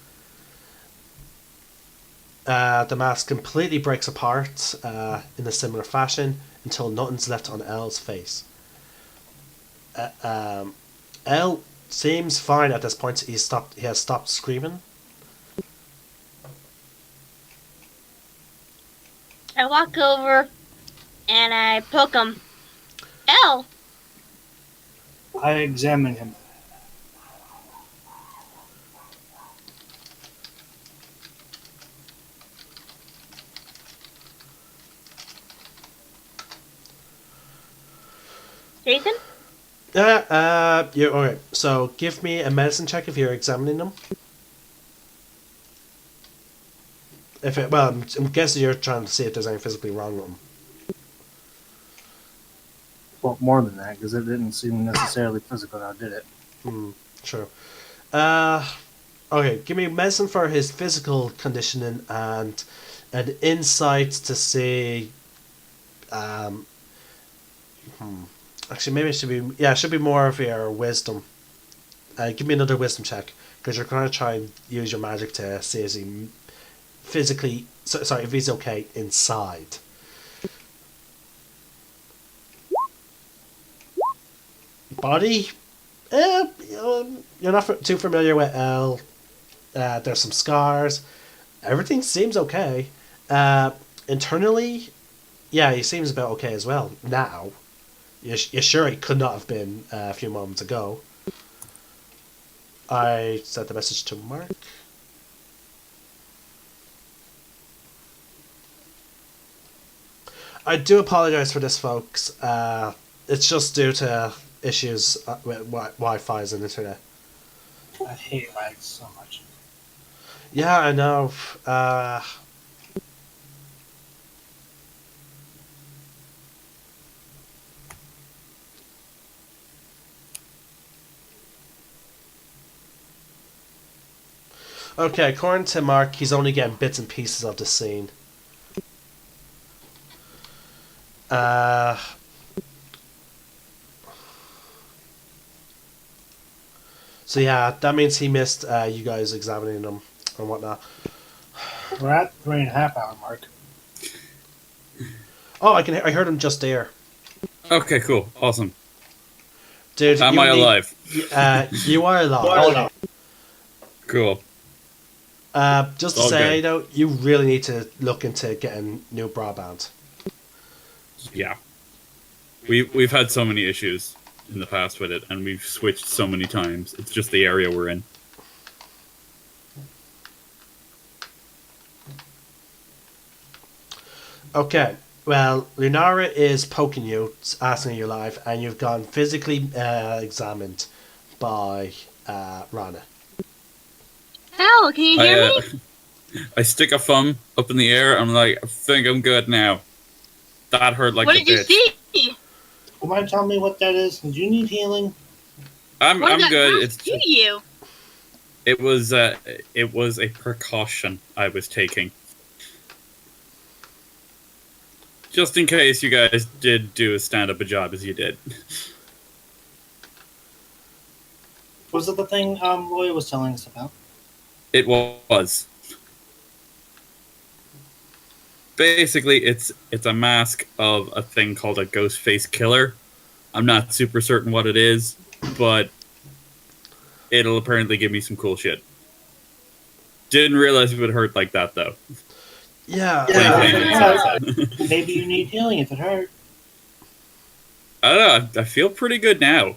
[SPEAKER 1] The mask completely breaks apart in a similar fashion until nothing's left on Elle's face. Elle seems fine at this point. He has stopped screaming.
[SPEAKER 4] I walk over and I poke him. Elle!
[SPEAKER 3] I examine him.
[SPEAKER 4] Jason?
[SPEAKER 1] Okay. So give me a medicine check if you're examining them. I'm guessing you're trying to see if there's anything physically wrong with them.
[SPEAKER 3] Well, more than that, because it didn't seem necessarily physical now, did it?
[SPEAKER 1] Sure. Okay, give me medicine for his physical conditioning and an insight to see. Actually, maybe it should be more of your wisdom. Give me another wisdom check because you're going to try and use your magic to see if he physically. If he's okay inside. Body. You're not too familiar with Elle. There's some scars. Everything seems okay. Internally, yeah, he seems about okay as well. Now, you're sure it could not have been a few moments ago. I sent the message to Mark. I do apologize for this, folks. It's just due to issues with Wi-Fi's and internet.
[SPEAKER 3] I hate lag so much.
[SPEAKER 1] Yeah, I know. Okay, according to Mark, he's only getting bits and pieces of the scene. So yeah, that means he missed you guys examining them and whatnot.
[SPEAKER 3] We're at 3.5 hour mark.
[SPEAKER 1] Oh, I heard him just there.
[SPEAKER 2] Okay, cool. Awesome.
[SPEAKER 1] Dude,
[SPEAKER 2] Am
[SPEAKER 1] you
[SPEAKER 2] I
[SPEAKER 1] need-
[SPEAKER 2] alive?
[SPEAKER 1] You are alive.
[SPEAKER 2] Cool.
[SPEAKER 1] Just to
[SPEAKER 2] All
[SPEAKER 1] say,
[SPEAKER 2] good.
[SPEAKER 1] though, you really need to look into getting new broadband.
[SPEAKER 2] Yeah. We've had so many issues in the past with it, and we've switched so many times. It's just the area we're in.
[SPEAKER 1] Okay, well, Lunara is poking you, asking you live, and you've gone physically examined by Rana.
[SPEAKER 4] Ow, can you hear me?
[SPEAKER 2] I stick a thumb up in the air. I'm like, I think I'm good now. That hurt like
[SPEAKER 4] What
[SPEAKER 2] a
[SPEAKER 4] did you
[SPEAKER 2] bitch.
[SPEAKER 4] see?
[SPEAKER 3] You mind telling me what that is? Do you need healing?
[SPEAKER 2] I'm
[SPEAKER 4] What did that
[SPEAKER 2] good.
[SPEAKER 4] mask do to you?
[SPEAKER 2] It was a precaution I was taking. Just in case you guys did do as stand up a job as you did.
[SPEAKER 3] Was it the thing Roy was telling us about?
[SPEAKER 2] It was. Basically, it's a mask of a thing called a ghost face killer. I'm not super certain what it is, but it'll apparently give me some cool shit. Didn't realize it would hurt like that, though.
[SPEAKER 1] Yeah.
[SPEAKER 3] Maybe you need healing if it hurt.
[SPEAKER 2] I don't know. I feel pretty good now.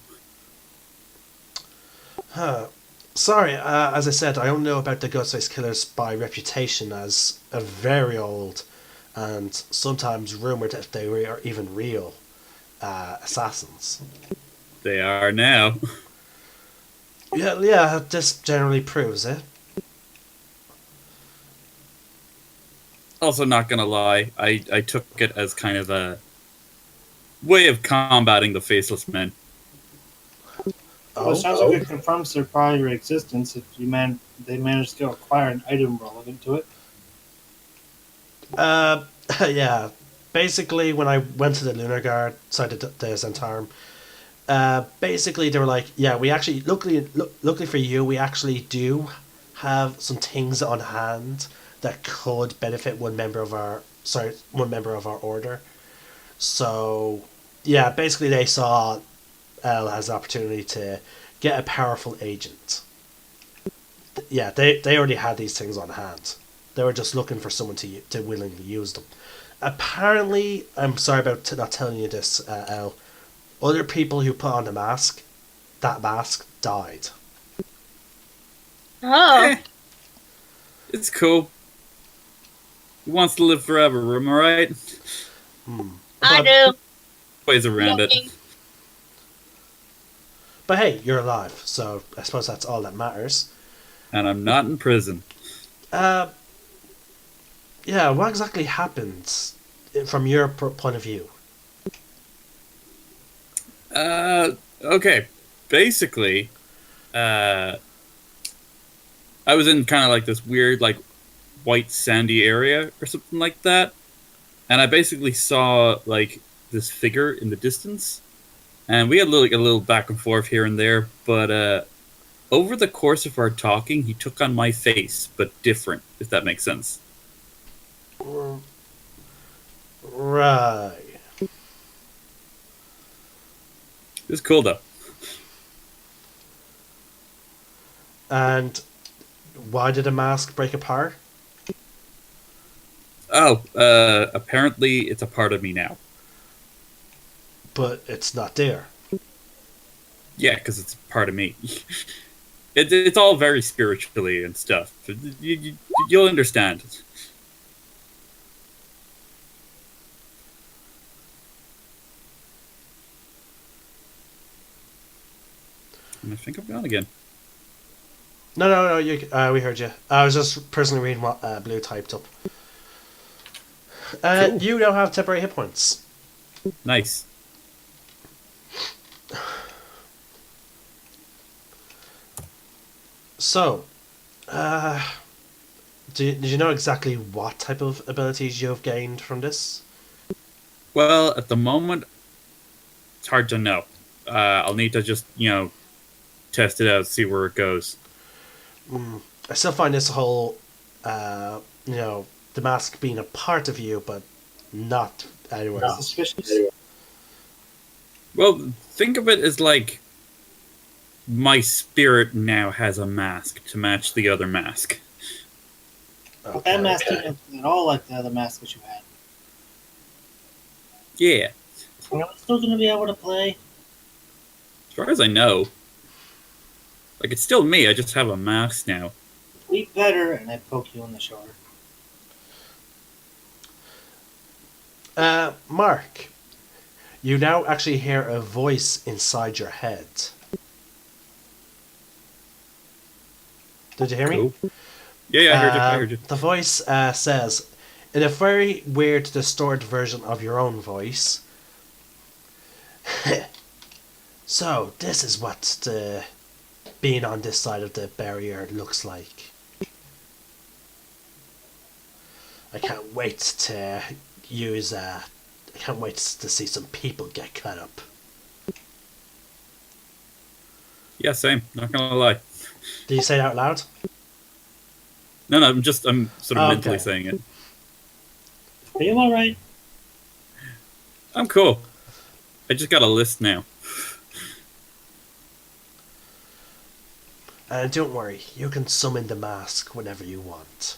[SPEAKER 1] Sorry, as I said, I only know about the Ghostface Killers by reputation as a very old and sometimes rumoured that they are even real assassins.
[SPEAKER 2] They are now.
[SPEAKER 1] Yeah, this generally proves it.
[SPEAKER 2] Also, not gonna lie, I took it as kind of a way of combating the faceless men.
[SPEAKER 3] Well, it sounds like it confirms their prior existence if they managed to acquire an item relevant to it.
[SPEAKER 1] Yeah. Basically, when I went to the Lunarguard, sorry, the Zentarum, basically they were like, yeah, we actually, luckily for you, we actually do have some things on hand that could benefit one member of our order. So, yeah, basically they saw Elle as an opportunity to get a powerful agent. Yeah, they already had these things on hand. They were just looking for someone to willingly use them. Apparently, I'm sorry about not telling you this, Elle. Other people who put on that mask died.
[SPEAKER 4] Oh.
[SPEAKER 2] It's cool. He wants to live forever, am I right?
[SPEAKER 4] I do.
[SPEAKER 2] Ways around it.
[SPEAKER 4] Joking.
[SPEAKER 1] But hey, you're alive, so I suppose that's all that matters.
[SPEAKER 2] And I'm not in prison.
[SPEAKER 1] Yeah, what exactly happened from your point of view?
[SPEAKER 2] Okay. Basically, I was in kind of like this weird, like, white sandy area or something like that. And I basically saw, like, this figure in the distance. And we had a little back and forth here and there. But over the course of our talking, he took on my face, but different, if that makes sense.
[SPEAKER 1] Right.
[SPEAKER 2] It was cool, though.
[SPEAKER 1] And why did a mask break apart?
[SPEAKER 2] Oh, apparently it's a part of me now.
[SPEAKER 1] But it's not there.
[SPEAKER 2] Yeah, because it's a part of me. It's all very spiritually and stuff. You'll understand. And I think I'm gone again.
[SPEAKER 1] No. We heard you. I was just personally reading what Blue typed up.
[SPEAKER 2] Cool.
[SPEAKER 1] You now have temporary hit points.
[SPEAKER 2] Nice.
[SPEAKER 1] So, did you know exactly what type of abilities you've gained from this?
[SPEAKER 2] Well, at the moment, it's hard to know. I'll need to just, test it out, see where it goes.
[SPEAKER 1] I still find this whole, the mask being a part of you, but not anywhere else.
[SPEAKER 3] Suspicious.
[SPEAKER 2] Well, think of it as like my spirit now has a mask to match the other mask.
[SPEAKER 3] But that mask didn't look at all like the other mask that you had.
[SPEAKER 2] Yeah,
[SPEAKER 3] Are we still going to be able to play?
[SPEAKER 2] as far as I know. Like, it's still me, I just have a mask now.
[SPEAKER 3] We better, and I poke you in the shoulder.
[SPEAKER 1] Mark, you now actually hear a voice inside your head. Did you hear me?
[SPEAKER 2] Cool. Yeah, I heard you.
[SPEAKER 1] The voice says, in a very weird, distorted version of your own voice, so this is what the being on this side of the barrier looks like. I can't wait to I can't wait to see some people get cut up.
[SPEAKER 2] Yeah, same. Not gonna lie.
[SPEAKER 1] Did you say it out loud?
[SPEAKER 2] No, I'm sort of
[SPEAKER 1] Okay.
[SPEAKER 2] mentally saying it.
[SPEAKER 3] Are you alright?
[SPEAKER 2] I'm cool. I just got a list now.
[SPEAKER 1] And don't worry, you can summon the mask whenever you want.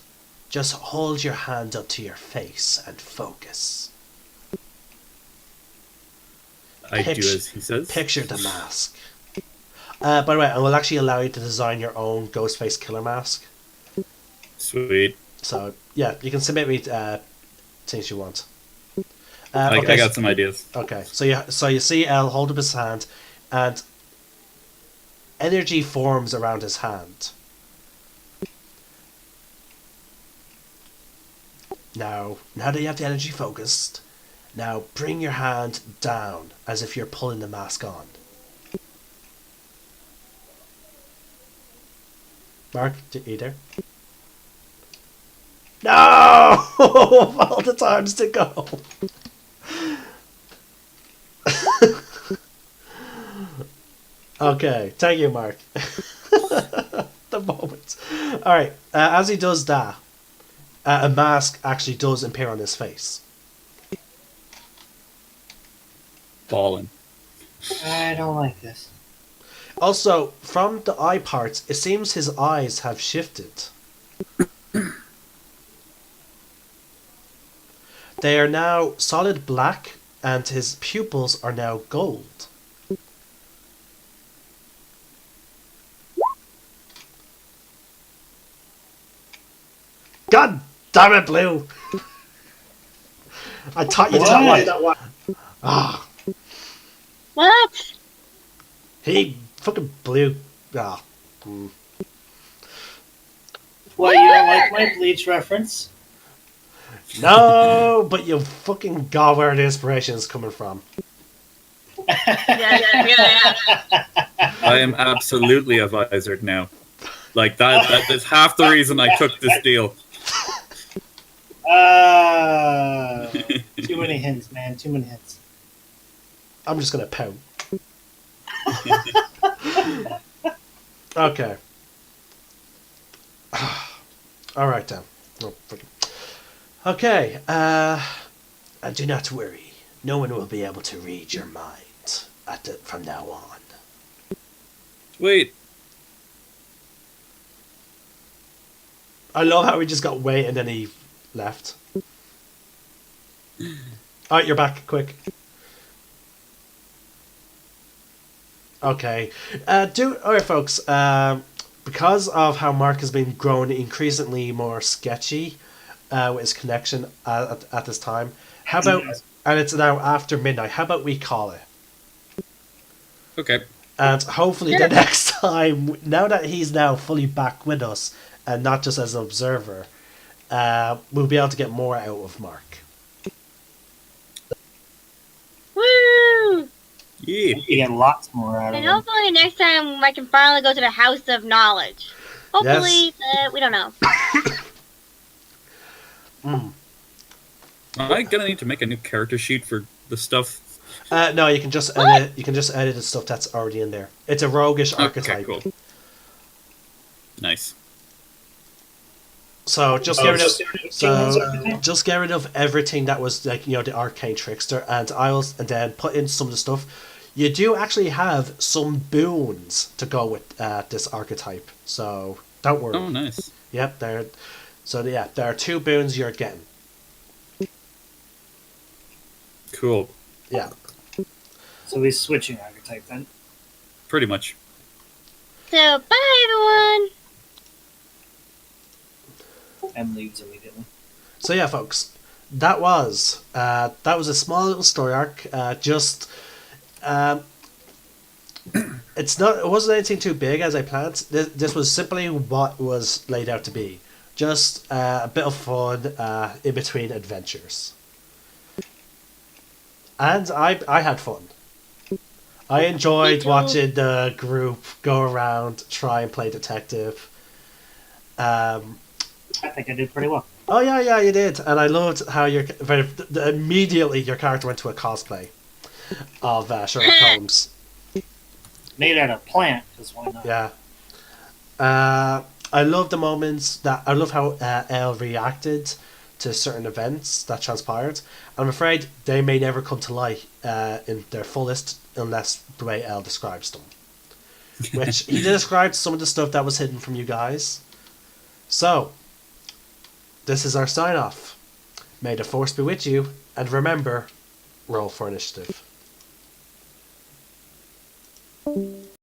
[SPEAKER 1] Just hold your hand up to your face and focus.
[SPEAKER 2] I do as he says.
[SPEAKER 1] Picture the mask. By the way, I will actually allow you to design your own Ghostface killer mask.
[SPEAKER 2] Sweet.
[SPEAKER 1] So, yeah, you can submit me things you want.
[SPEAKER 2] I
[SPEAKER 1] Okay,
[SPEAKER 2] got some ideas.
[SPEAKER 1] Okay, so you see Elle hold up his hand, and energy forms around his hand. Now that you have the energy focused, now bring your hand down as if you're pulling the mask on. Mark, you there? No! All the times to go. Okay, thank you, Mark. The moment. Alright, as he does that, a mask actually does appear on his face.
[SPEAKER 2] Ballin'.
[SPEAKER 3] I don't like this.
[SPEAKER 1] Also, from the eye parts, it seems his eyes have shifted. They are now solid black, and his pupils are now gold. God damn it, Blue! I taught you that one. Ah,
[SPEAKER 4] What?
[SPEAKER 1] he fucking Blue. Ah.
[SPEAKER 3] What, you don't like my Bleach reference?
[SPEAKER 1] No, but you fucking got where the inspiration is coming from.
[SPEAKER 4] Yeah.
[SPEAKER 2] I am absolutely a Vizard now. Like, that is half the reason I took this deal.
[SPEAKER 3] Too many hints, man. Too many hints.
[SPEAKER 1] I'm just gonna pout. Okay. Alright then. Oh, okay, and do not worry. No one will be able to read your mind from now on.
[SPEAKER 2] Wait.
[SPEAKER 1] I love how he just got wait and then he left. Alright, you're back, quick. Okay. Alright folks, because of how Mark has been growing increasingly more sketchy with his connection at this time, how about, and it's now after midnight, how about we call it?
[SPEAKER 2] Okay.
[SPEAKER 1] And hopefully the next time, now that he's now fully back with us, and not just as an observer, we'll be able to get more out of Mark.
[SPEAKER 4] Woo!
[SPEAKER 2] Yeah.
[SPEAKER 3] You get lots more out of
[SPEAKER 4] And
[SPEAKER 3] it.
[SPEAKER 4] hopefully next time I can finally go to the House of Knowledge. Hopefully, we don't know.
[SPEAKER 1] Mm.
[SPEAKER 2] Am I gonna need to make a new character sheet for the stuff?
[SPEAKER 1] No, you can just edit. You can just edit the stuff that's already in there. It's a roguish archetype.
[SPEAKER 2] Okay, cool. Nice.
[SPEAKER 1] So just get rid of just get rid of everything that was like the arcane trickster, and then put in some of the stuff. you do actually have some boons to go with this archetype, so don't worry.
[SPEAKER 2] Oh, nice.
[SPEAKER 1] Yep, there are 2 boons you're getting.
[SPEAKER 2] Cool.
[SPEAKER 1] Yeah.
[SPEAKER 3] So he's switching archetype then.
[SPEAKER 2] Pretty much.
[SPEAKER 4] So, bye everyone!
[SPEAKER 3] And leaves immediately.
[SPEAKER 1] So yeah, folks, that was a small little story arc. It wasn't anything too big as I planned. This was simply what was laid out to be. Just a bit of fun in between adventures. And I had fun. I enjoyed watching the group go around, try and play detective.
[SPEAKER 3] I think I did pretty well.
[SPEAKER 1] Oh yeah, you did, and I loved how immediately your character went to a cosplay of Sherlock Holmes.
[SPEAKER 3] Made out of plant, because why not?
[SPEAKER 1] Yeah. I love the moments I love how Elle reacted to certain events that transpired. I'm afraid they may never come to light in their fullest unless the way Elle describes them. Which he described some of the stuff that was hidden from you guys. So, this is our sign off. May the force be with you, and remember, roll for initiative.